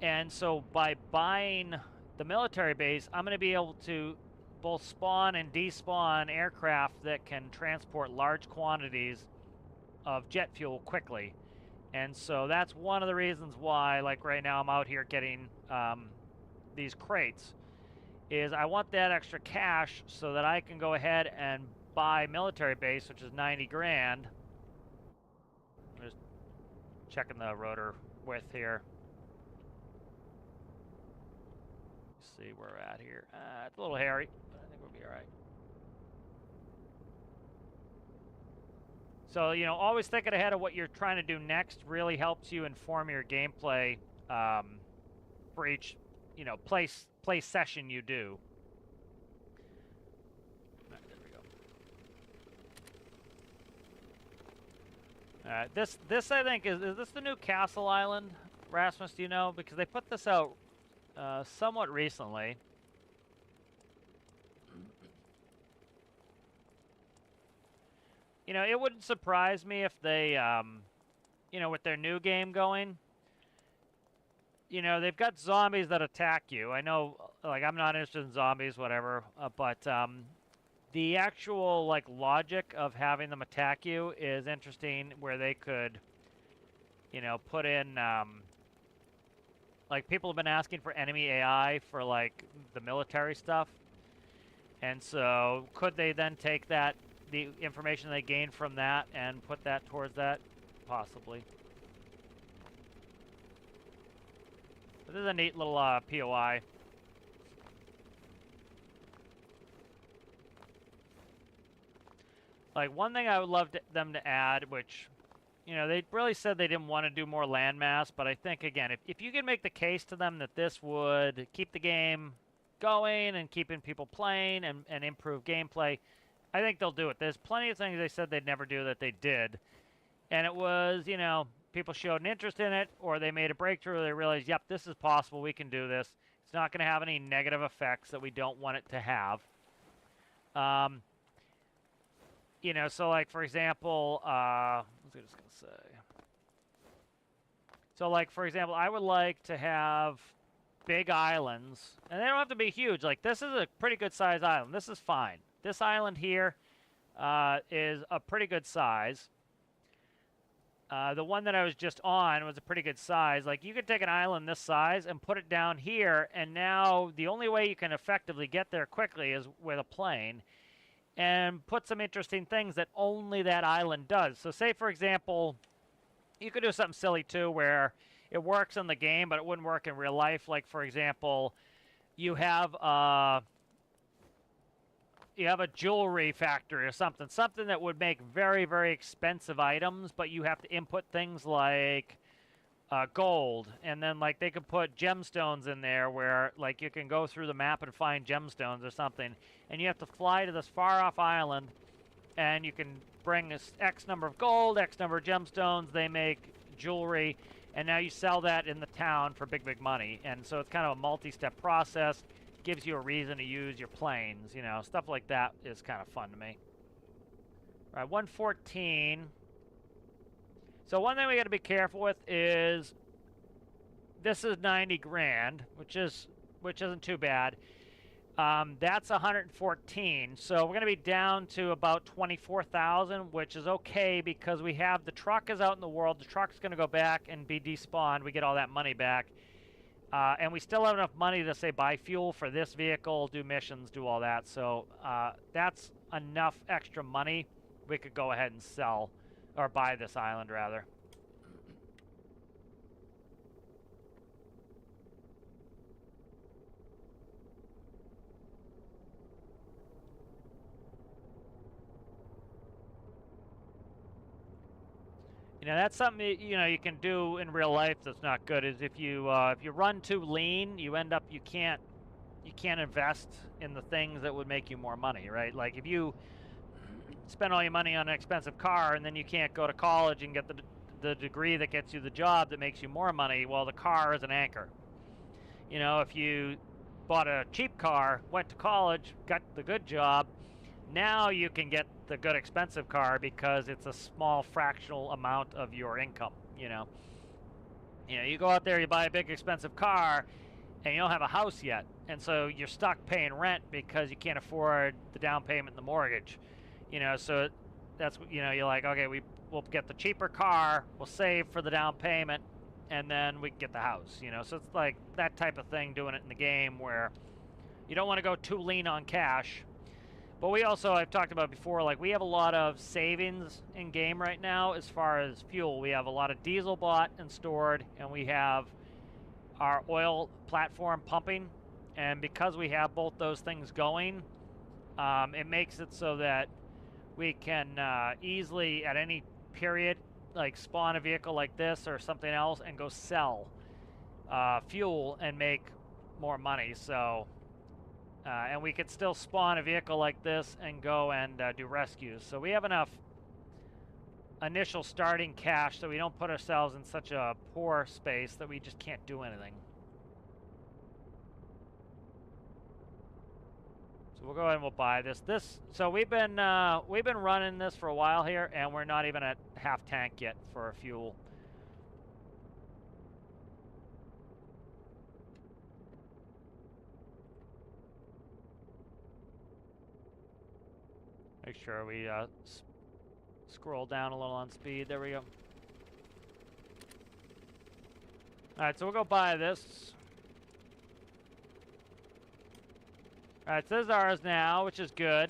And so by buying the military base, I'm going to be able to both spawn and despawn aircraft that can transport large quantities of jet fuel quickly. And so that's one of the reasons why, like right now, I'm out here getting these crates, is I want that extra cash so that I can go ahead and buy military base, which is 90 grand. I'm just checking the rotor width here. Let's see where we're at here. It's a little hairy, but I think we'll be all right. So, you know, always thinking ahead of what you're trying to do next really helps you inform your gameplay for each, you know, play session you do. Right, there we go. This I think is this the new Castle Island, Rasmus? Do you know? Because they put this out somewhat recently. You know, it wouldn't surprise me if they, you know, with their new game going, you know, they've got zombies that attack you. I know, like, I'm not interested in zombies, whatever, but the actual, like, logic of having them attack you is interesting, where they could, you know, put in, like, people have been asking for enemy AI for, like, the military stuff. And so could they then take that, the information they gained from that, and put that towards that? Possibly. This is a neat little POI. Like, one thing I would love them to add, which, you know, they really said they didn't want to do more landmass, but I think, again, if you can make the case to them that this would keep the game going and keeping people playing and improve gameplay, I think they'll do it. There's plenty of things they said they'd never do that they did. And it was, you know, people showed an interest in it, or they made a breakthrough, they realized, yep, this is possible, we can do this. It's not going to have any negative effects that we don't want it to have. You know, so like, for example, what was I just going to say? So like, for example, I would like to have big islands, and they don't have to be huge. Like, this is a pretty good size island. This is fine. This island here is a pretty good size. The one that I was just on was a pretty good size. Like, you could take an island this size and put it down here, and now the only way you can effectively get there quickly is with a plane. and put some interesting things that only that island does. So say, for example, you could do something silly too where it works in the game, but it wouldn't work in real life. Like, for example, you have a jewelry factory or something that would make very, very expensive items, but you have to input things like gold, and then like they could put gemstones in there where like you can go through the map and find gemstones or something, and you have to fly to this far off island, and you can bring this X number of gold, X number of gemstones, they make jewelry, and now you sell that in the town for big, big money. And so it's kind of a multi-step process, gives you a reason to use your planes, you know, stuff like that is kind of fun to me. All right, 114. So one thing we got to be careful with is this is 90 grand, which isn't too bad. That's 114, so we're going to be down to about 24,000, which is okay because we have the truck is out in the world. The truck's going to go back and be despawned. We get all that money back. And we still have enough money to, say, buy fuel for this vehicle, do missions, do all that. So that's enough extra money we could go ahead and sell, or buy this island, rather. You know, that's something you know you can do in real life that's not good. Is if you run too lean, you end up you can't invest in the things that would make you more money, right? Like if you spend all your money on an expensive car and then you can't go to college and get the degree that gets you the job that makes you more money, well, the car is an anchor. You know, if you bought a cheap car, went to college, got the good job, now you can get the good expensive car because it's a small fractional amount of your income, you know. You know, you go out there, you buy a big expensive car, and you don't have a house yet, and so you're stuck paying rent because you can't afford the down payment and the mortgage. You know, so that's, you know, you're like, okay, we'll get the cheaper car, we'll save for the down payment, and then we can get the house, you know. So it's like that type of thing, doing it in the game where you don't want to go too lean on cash. But we also, I've talked about before, like we have a lot of savings in game right now as far as fuel. We have a lot of diesel bought and stored, and we have our oil platform pumping. And because we have both those things going, it makes it so that we can easily, at any period, like spawn a vehicle like this or something else and go sell fuel and make more money. So, and we could still spawn a vehicle like this and go and do rescues. So we have enough initial starting cash so we don't put ourselves in such a poor space that we just can't do anything. So we'll go ahead and we'll buy this. So we've been running this for a while here, and we're not even at half tank yet for fuel. Make sure we scroll down a little on speed. There we go. All right, so we'll go buy this. All right, so this is ours now, which is good.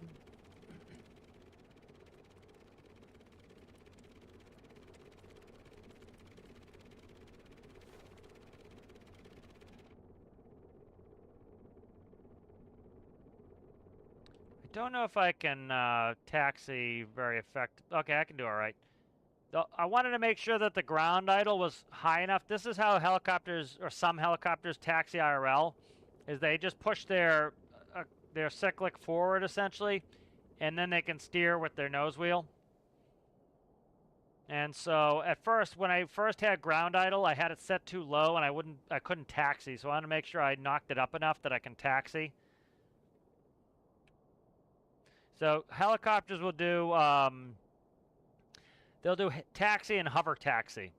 I don't know if I can taxi very effective. Okay, I can do all right. I wanted to make sure that the ground idle was high enough. This is how helicopters, or some helicopters, taxi IRL, is they just push their cyclic forward essentially, and then they can steer with their nose wheel. And so at first, when I first had ground idle, I had it set too low, and I couldn't taxi. So I wanted to make sure I knocked it up enough that I can taxi. So helicopters will do, they'll do taxi and hover taxi.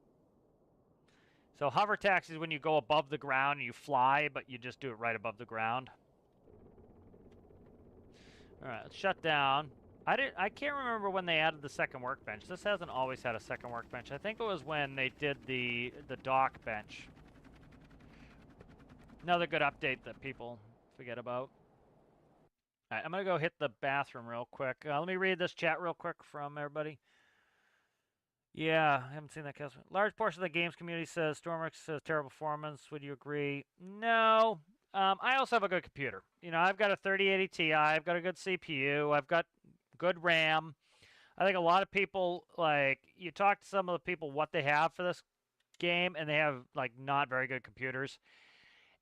So hover taxi is when you go above the ground and you fly, but you just do it right above the ground. All right, let's shut down. I can't remember when they added the second workbench. This hasn't always had a second workbench. I think it was when they did the dock bench. Another good update that people forget about. All right, I'm gonna go hit the bathroom real quick. Let me read this chat real quick from everybody. Yeah, I haven't seen that. Large portion of the games community says stormworks says terrible performance. Would you agree? No. I also have a good computer. You know, I've got a 3080 Ti. I've got a good CPU. I've got good RAM. I think a lot of people, like, you talk to some of the people what they have for this game, and they have like not very good computers.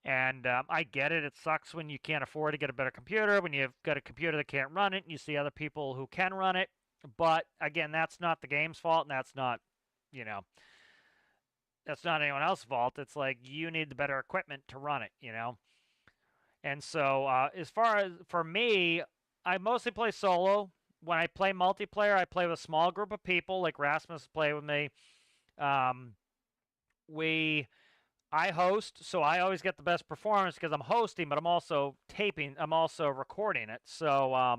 And I get it. It sucks when you can't afford to get a better computer, when you've got a computer that can't run it, and you see other people who can run it. But again, that's not the game's fault, and that's not, you know, that's not anyone else's fault. It's like you need the better equipment to run it, you know. And so, as far as for me, I mostly play solo. When I play multiplayer, I play with a small group of people, like Rasmus play with me. Um, we I host, so I always get the best performance because I'm hosting, but I'm also taping. I'm also recording it. So,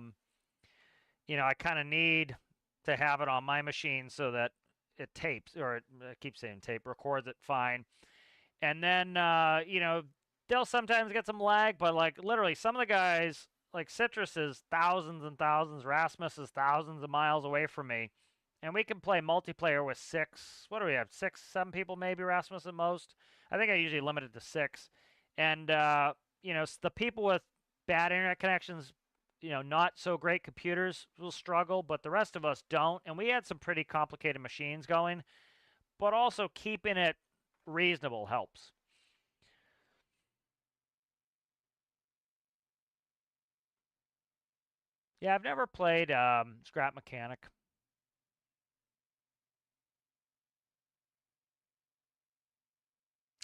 you know, I kind of need to have it on my machine so that it tapes, or I keep saying tape, records it fine. And then, you know, they'll sometimes get some lag, but like literally some of the guys, like Citrus is thousands and thousands, Rasmus is thousands of miles away from me. And we can play multiplayer with six, what do we have, six, seven people maybe, Rasmus at most. I think I usually limit it to six. And, you know, the people with bad internet connections, you know, not so great computers will struggle, but the rest of us don't. And we had some pretty complicated machines going, but also keeping it reasonable helps. Yeah, I've never played Scrap Mechanic.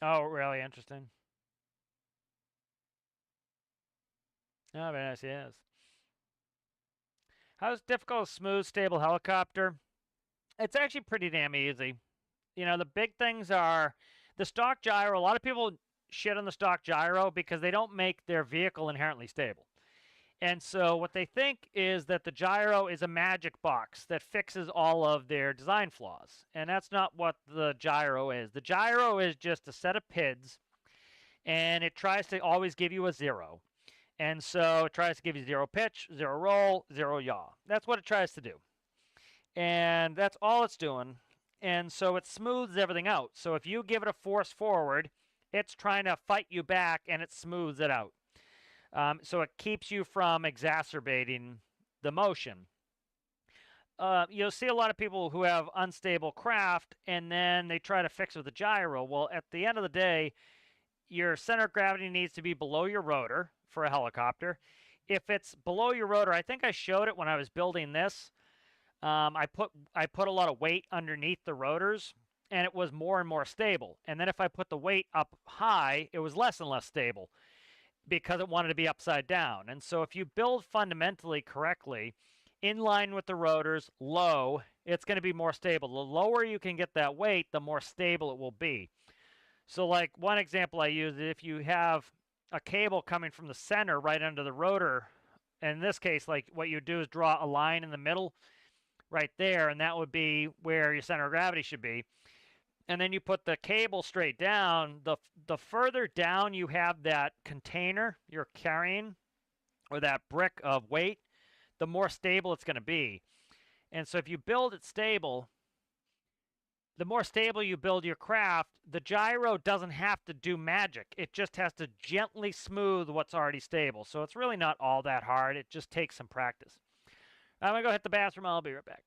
Oh, really interesting. Oh, very nice. Yes. How's difficult, smooth, stable helicopter? It's actually pretty damn easy. You know, the big things are the stock gyro. A lot of people shit on the stock gyro because they don't make their vehicle inherently stable. And so what they think is that the gyro is a magic box that fixes all of their design flaws. And that's not what the gyro is. The gyro is just a set of PIDs, and it tries to always give you a zero. And so it tries to give you zero pitch, zero roll, zero yaw. That's what it tries to do. And that's all it's doing. And so it smooths everything out. So if you give it a force forward, it's trying to fight you back and it smooths it out. So it keeps you from exacerbating the motion. You'll see a lot of people who have unstable craft and then they try to fix it with a gyro. Well, at the end of the day, your center of gravity needs to be below your rotor for a helicopter. If it's below your rotor, I think I showed it when I was building this. I put a lot of weight underneath the rotors, and it was more and more stable. And then if I put the weight up high, it was less and less stable because it wanted to be upside down. And so if you build fundamentally correctly, in line with the rotors, low, it's going to be more stable. The lower you can get that weight, the more stable it will be. So like one example I use, if you have a cable coming from the center right under the rotor, in this case, like what you do is draw a line in the middle right there, and that would be where your center of gravity should be. And then you put the cable straight down. The further down you have that container you're carrying, or that brick of weight, the more stable it's going to be. And so if you build it stable, the more stable you build your craft, the gyro doesn't have to do magic. It just has to gently smooth what's already stable. So it's really not all that hard. It just takes some practice. I'm going to go hit the bathroom. I'll be right back.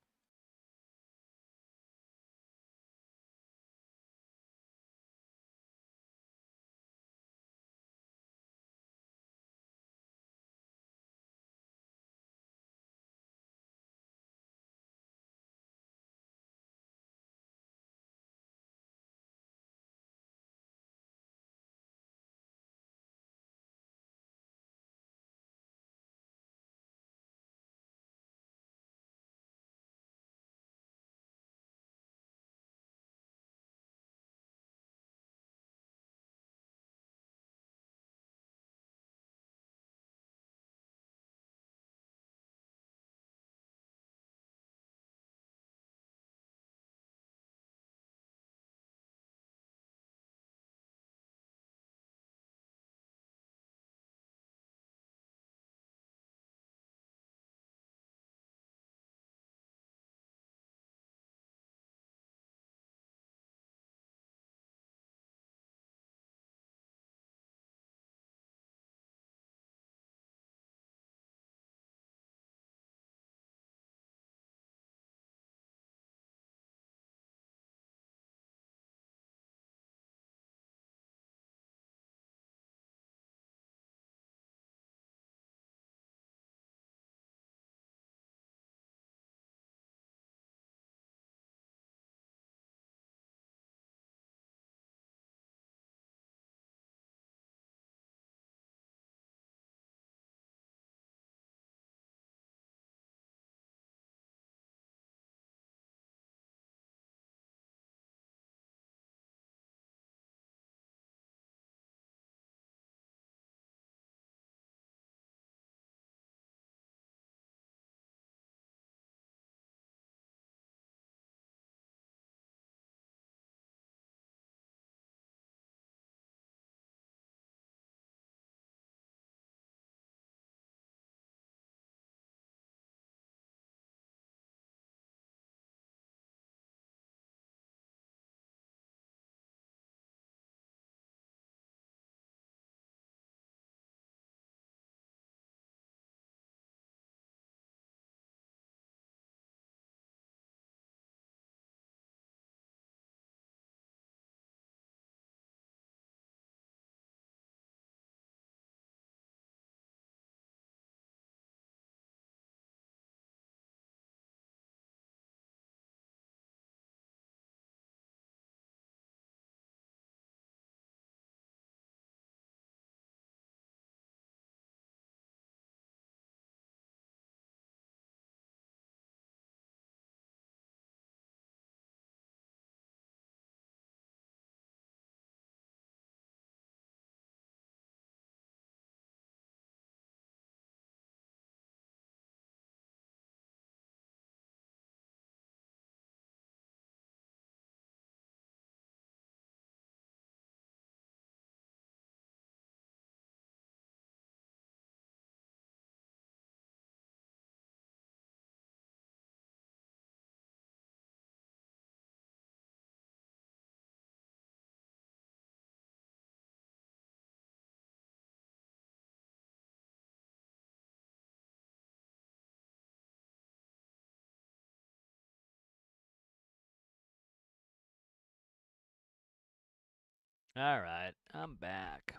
All right, I'm back.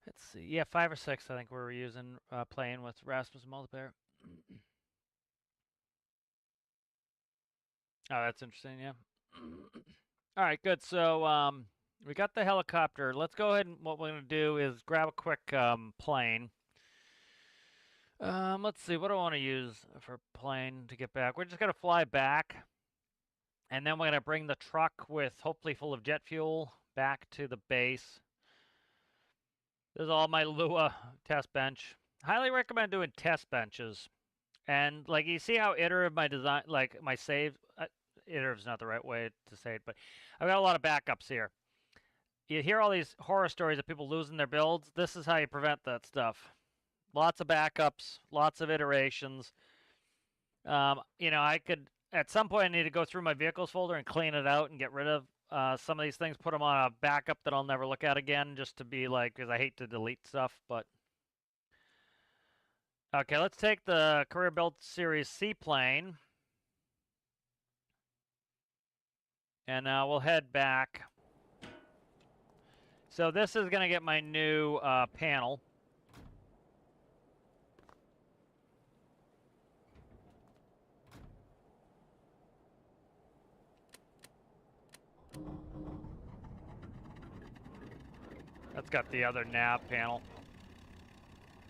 Let's see. Yeah, 5 or 6 I think we were using, playing with Rasmus multiplayer. Oh, that's interesting, yeah. All right, good. So, we got the helicopter. Let's go ahead and what we're going to do is grab a quick plane. Let's see. What do I want to use for plane to get back? We're just going to fly back. And then we're going to bring the truck with hopefully full of jet fuel back to the base. This is all my Lua test bench. Highly recommend doing test benches. And like you see how iterative my design, like my save, iterative's not the right way to say it, but I've got a lot of backups here. You hear all these horror stories of people losing their builds. This is how you prevent that stuff. Lots of backups, lots of iterations. You know, I could at some point I need to go through my vehicles folder and clean it out and get rid of some of these things, put them on a backup that I'll never look at again, just to be like, because I hate to delete stuff. But okay, let's take the Career Build Series seaplane, and we'll head back. So this is going to get my new panel. That's got the other nav panel.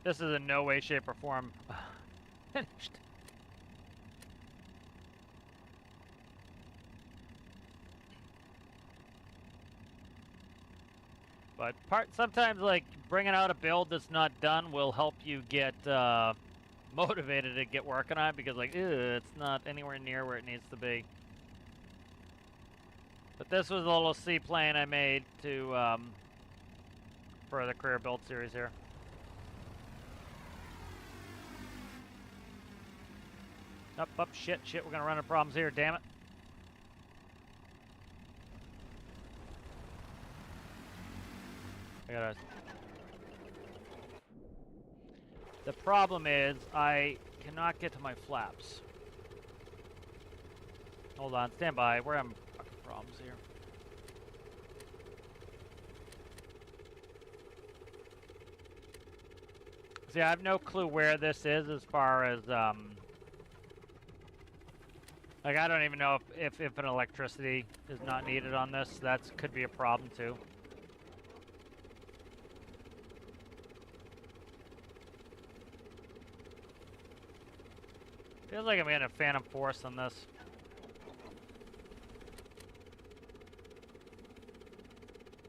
This is in no way, shape, or form finished. But sometimes like bringing out a build that's not done will help you get motivated to get working on it, because like, it's not anywhere near where it needs to be. But this was a little seaplane I made to for the Career Build series here. Up, shit, we're gonna run into problems here, damn it. I gotta... The problem is, I cannot get to my flaps. Hold on, stand by, we're having fucking problems here. See, I have no clue where this is as far as, like, I don't even know if an electricity is not needed on this. That could be a problem, too. Feels like I'm getting a phantom force on this.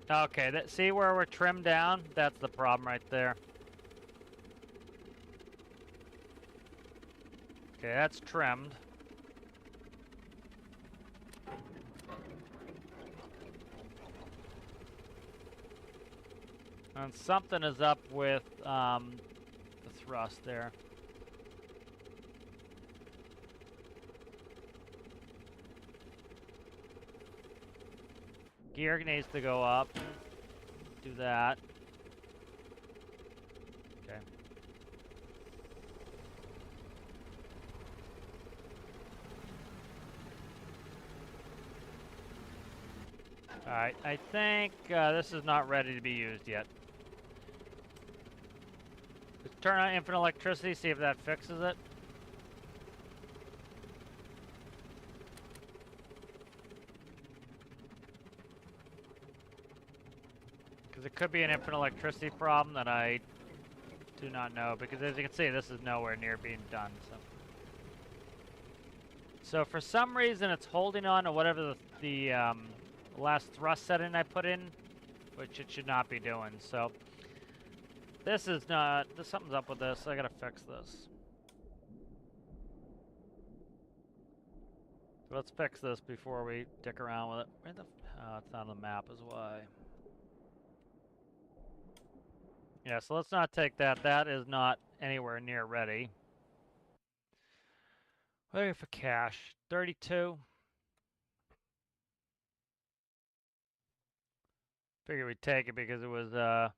Okay, see where we're trimmed down? That's the problem right there. Okay, that's trimmed. And something is up with the thrust there. Gear needs to go up. Do that. Okay. Alright, I think this is not ready to be used yet. Let's turn on infinite electricity, see if that fixes it. Because it could be an infinite electricity problem that I do not know, because as you can see, this is nowhere near being done. So for some reason, it's holding on to whatever the last thrust setting I put in, which it should not be doing. So this is not, something's up with this. I gotta fix this. Let's fix this before we dick around with it. Where the, it's on the map is why. Yeah, so let's not take that. That is not anywhere near ready. Waiting for cash. 32. Figured we'd take it because it was, I'm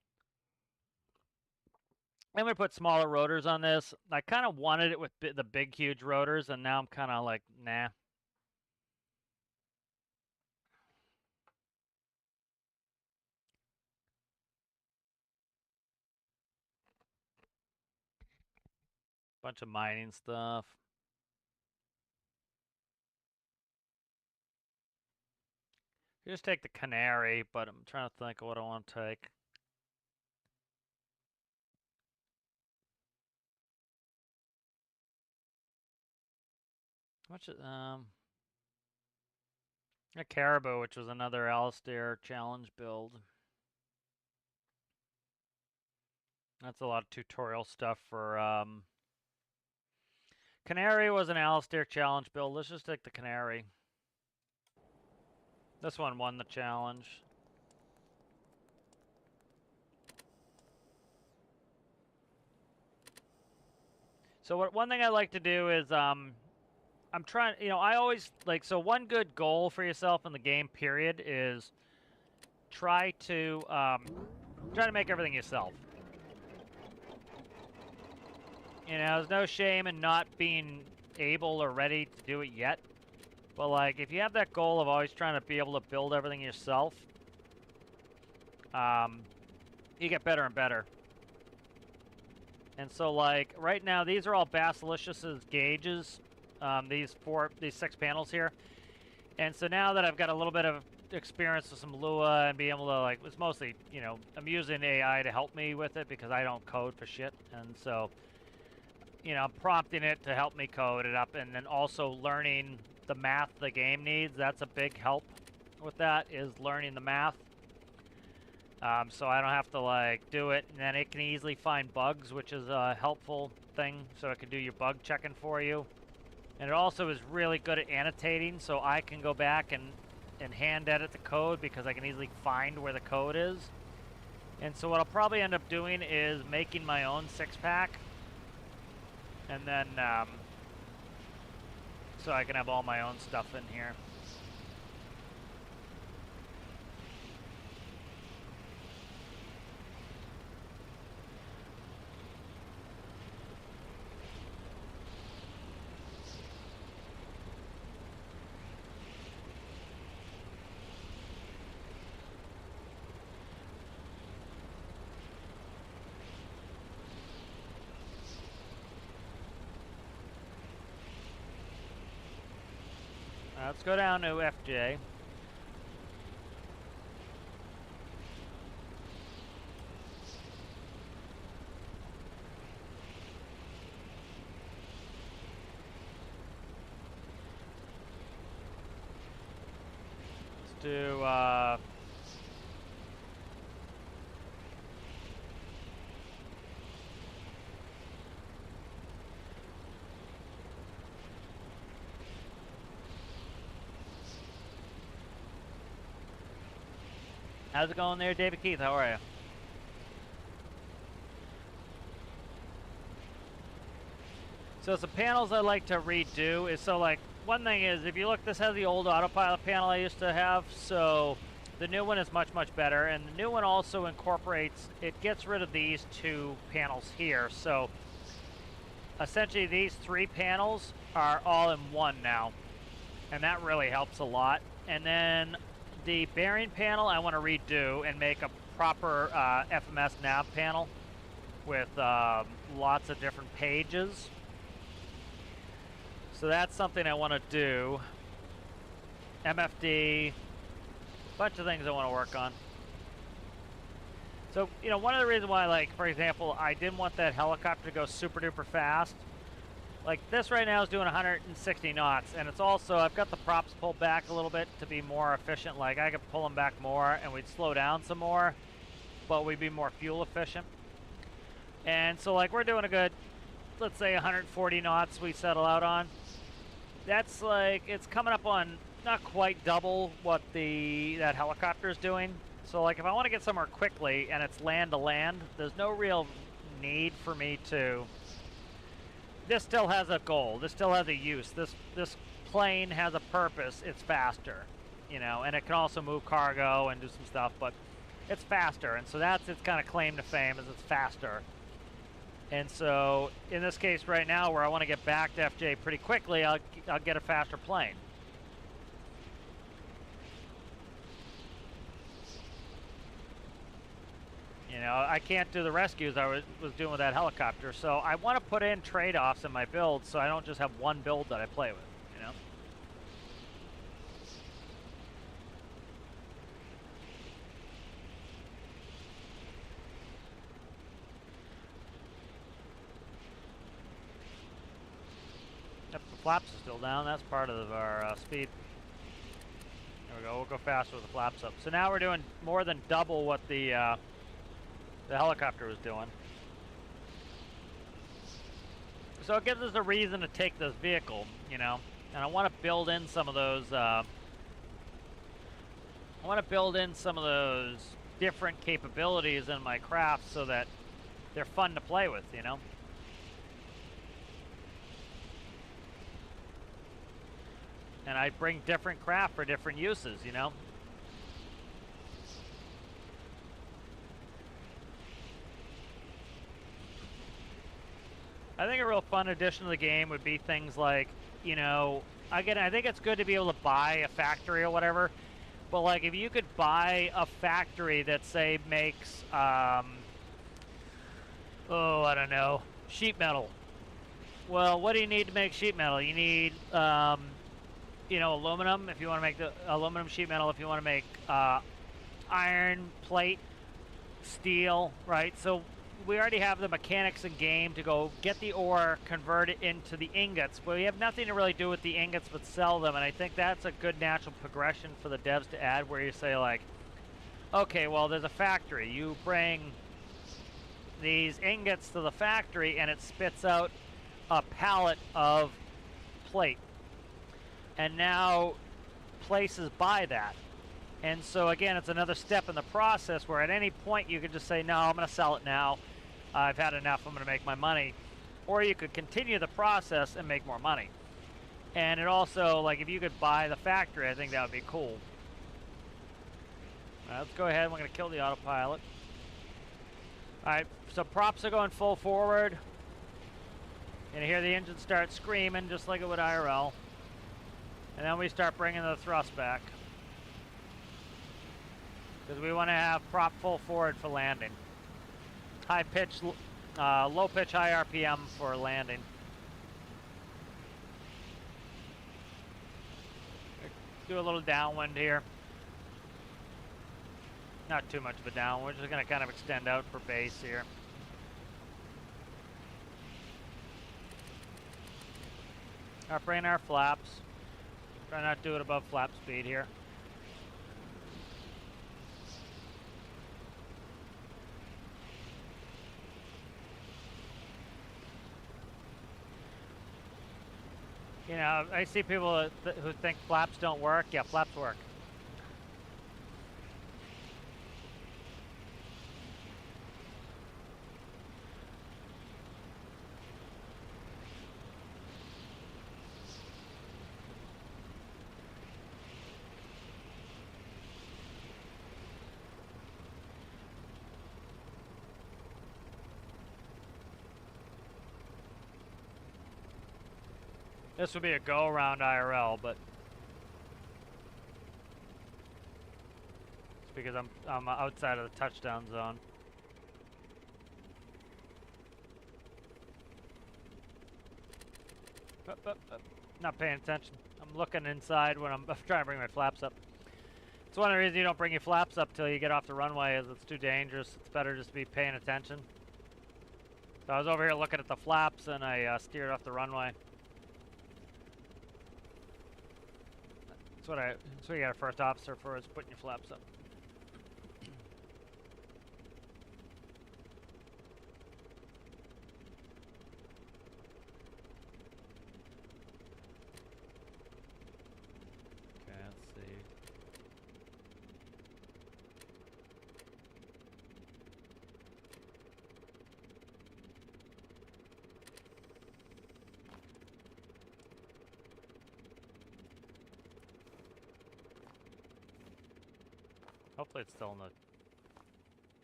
going to put smaller rotors on this. I kind of wanted it with the big, huge rotors, and now I'm kind of like, nah. Bunch of mining stuff. You just take the canary, but I'm trying to think of what I want to take. How much? A caribou, which was another Alistair challenge build. That's a lot of tutorial stuff for. Canary was an Alistair challenge build. Let's just take the canary. This one won the challenge. So one thing I like to do is I'm trying, I always like, so one good goal for yourself in the game period is try to make everything yourself. There's no shame in not being able or ready to do it yet. But like, if you have that goal of always trying to be able to build everything yourself, you get better and better. And so like, right now, these are all Basiliscus's gauges, these 6 panels here. And so now that I've got a little bit of experience with some Lua and being able to like, it's mostly, I'm using AI to help me with it because I don't code for shit. And so, I'm prompting it to help me code it up, and then also learning the math the game needs. That's a big help with that, is learning the math. So I don't have to like do it, and then it can easily find bugs, which is a helpful thing. So it can do your bug checking for you. And it also is really good at annotating, so I can go back and hand edit the code because I can easily find where the code is. And so what I'll probably end up doing is making my own 6-pack. And then, so I can have all my own stuff in here. Let's go down to FJ. Let's do, how's it going there, David Keith? How are you? So some panels I like to redo is, so like, one thing is, if you look, this has the old autopilot panel I used to have, so the new one is much, much better, and the new one also incorporates, it gets rid of these 2 panels here, so essentially these 3 panels are all in one now, and that really helps a lot. And then the bearing panel I want to redo and make a proper FMS nav panel with lots of different pages. So that's something I want to do. MFD, bunch of things I want to work on. So, one of the reasons why, like, for example, I didn't want that helicopter to go super duper fast. Like, this right now is doing 160 knots, and it's also, I've got the props pulled back a little bit to be more efficient. Like, I could pull them back more, and we'd slow down some more, but we'd be more fuel efficient. And so, like, we're doing a good, let's say 140 knots we settle out on. That's like, it's coming up on not quite double what that helicopter is doing. So like, if I want to get somewhere quickly and it's land to land, there's no real need for me to. This still has a goal. This still has a use. This plane has a purpose. It's faster, and it can also move cargo and do some stuff, but it's faster. And so that's its kind of claim to fame, is it's faster. And so, in this case right now, where I want to get back to FJ pretty quickly, I'll get a faster plane. You know, I can't do the rescues I was doing with that helicopter, so I want to put in trade-offs in my build so I don't just have one build that I play with, you know? Yep, the flaps are still down. That's part of our speed. There we go. We'll go faster with the flaps up. So now we're doing more than double what the helicopter was doing. So it gives us a reason to take this vehicle, you know. And I want to build in some of those. I want to build in some of those different capabilities in my craft so that they're fun to play with, you know. And I bring different craft for different uses, you know. I think a real fun addition to the game would be things like, you know, again, I think it's good to be able to buy a factory or whatever, but like if you could buy a factory that say makes, oh, I don't know, sheet metal. Well, what do you need to make sheet metal? You need, you know, aluminum if you want to make the aluminum sheet metal, if you want to make iron plate, steel, right? So we already have the mechanics in game to go get the ore, convert it into the ingots. But we have nothing to really do with the ingots but sell them, and I think that's a good natural progression for the devs to add, where you say like, okay, well, there's a factory. You bring these ingots to the factory and it spits out a pallet of plate. And now places buy that. And so again, it's another step in the process where at any point you could just say, no, I'm going to sell it now. I've had enough, I'm going to make my money. Or you could continue the process and make more money. And it also, like, if you could buy the factory, I think that would be cool. All right, let's go ahead. We're going to kill the autopilot. All right, so props are going full forward. And hear the engine start screaming just like it would IRL. And then we start bringing the thrust back. Because we want to have prop full forward for landing. High pitch, low pitch, high RPM for landing. Do a little downwind here. Not too much of a downwind. We're just going to kind of extend out for base here. Alright, bring in our flaps. Try not to do it above flap speed here. You know, I see people who think flaps don't work. Yeah, flaps work. This would be a go-around IRL, but it's because I'm outside of the touchdown zone. Not paying attention. I'm looking inside when I'm trying to bring my flaps up. It's one of the reasons you don't bring your flaps up till you get off the runway, is it's too dangerous. It's better just to be paying attention. So I was over here looking at the flaps and I steered off the runway. That's what you got a first officer for, is putting your flaps up. Okay, let's see. Hopefully it's still in the...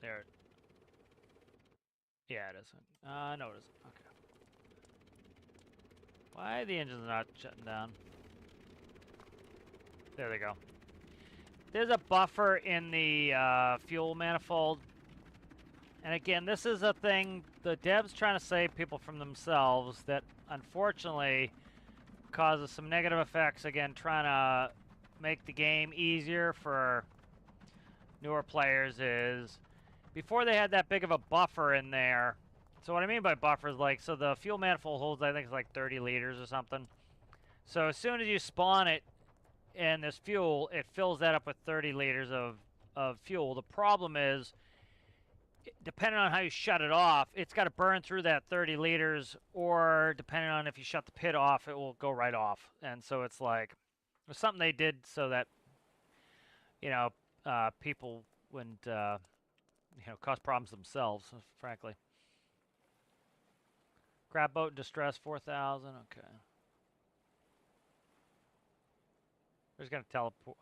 There. Yeah, it isn't. No, it isn't. Okay. Why are the engines not shutting down? There they go. There's a buffer in the fuel manifold And again, this is a thing, the devs trying to save people from themselves that unfortunately causes some negative effects. Again, trying to make the game easier for newer players is, before they had that big of a buffer in there. So what I mean by buffer is like, so the fuel manifold holds, I think it's like 30 liters or something. So as soon as you spawn it and this fuel, it fills that up with 30 liters of fuel. The problem is, depending on how you shut it off, it's got to burn through that 30 liters, or depending on if you shut the pit off, it will go right off. And so it's like, it's something they did so that, you know, people wouldn't, you know, cause problems themselves, frankly. Crab boat in distress, 4,000, okay. We're just gonna teleport.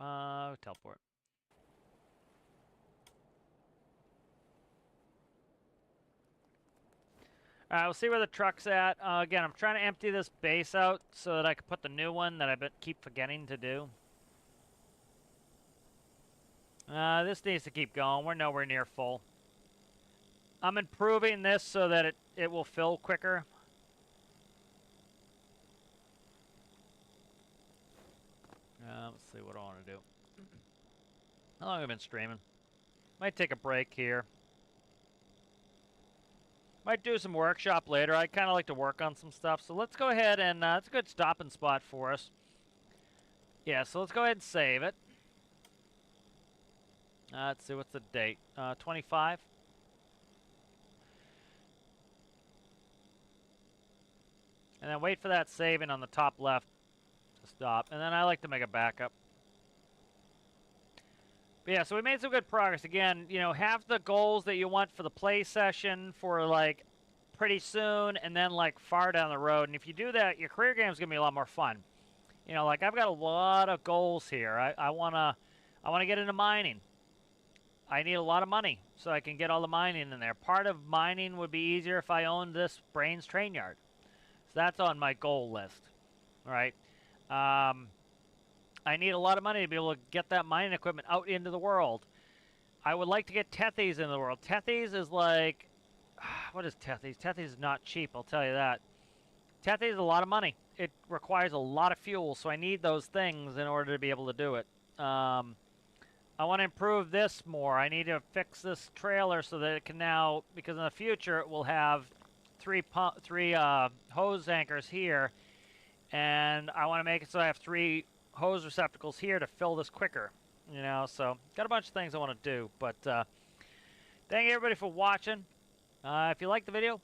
Alright, we'll see where the truck's at. Again, I'm trying to empty this base out so that I can put the new one that I keep forgetting to do. This needs to keep going. We're nowhere near full. I'm improving this so that it will fill quicker. Let's see what I want to do. How long have I been streaming? Might take a break here. Might do some workshop later. I kind of like to work on some stuff. So let's go ahead and, it's a good stopping spot for us. Yeah, so let's go ahead and save it. Let's see, what's the date? 25? And then wait for that saving on the top left to stop. And then I like to make a backup. But yeah, so we made some good progress. Again, you know, have the goals that you want for the play session for, like, pretty soon, and then, like, far down the road. And if you do that, your career game's going to be a lot more fun. You know, like, I've got a lot of goals here. I want to get into mining. I need a lot of money so I can get all the mining in there. Part of mining would be easier if I owned this Brains train yard. So that's on my goal list. All right. I need a lot of money to be able to get that mining equipment out into the world. I would like to get Tethies into the world. Tethies is like, what is Tethies? Tethies is not cheap, I'll tell you that. Tethies is a lot of money. It requires a lot of fuel, so I need those things in order to be able to do it. I want to improve this more. I need to fix this trailer so that it can now, because in the future it will have three hose anchors here, and I want to make it so I have 3 hose receptacles here to fill this quicker, you know. So got a bunch of things I want to do, but thank you everybody for watching. If you like the video,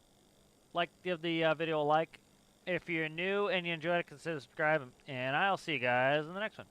give the video a like. If you're new and you enjoyed it, consider subscribing, and I'll see you guys in the next one.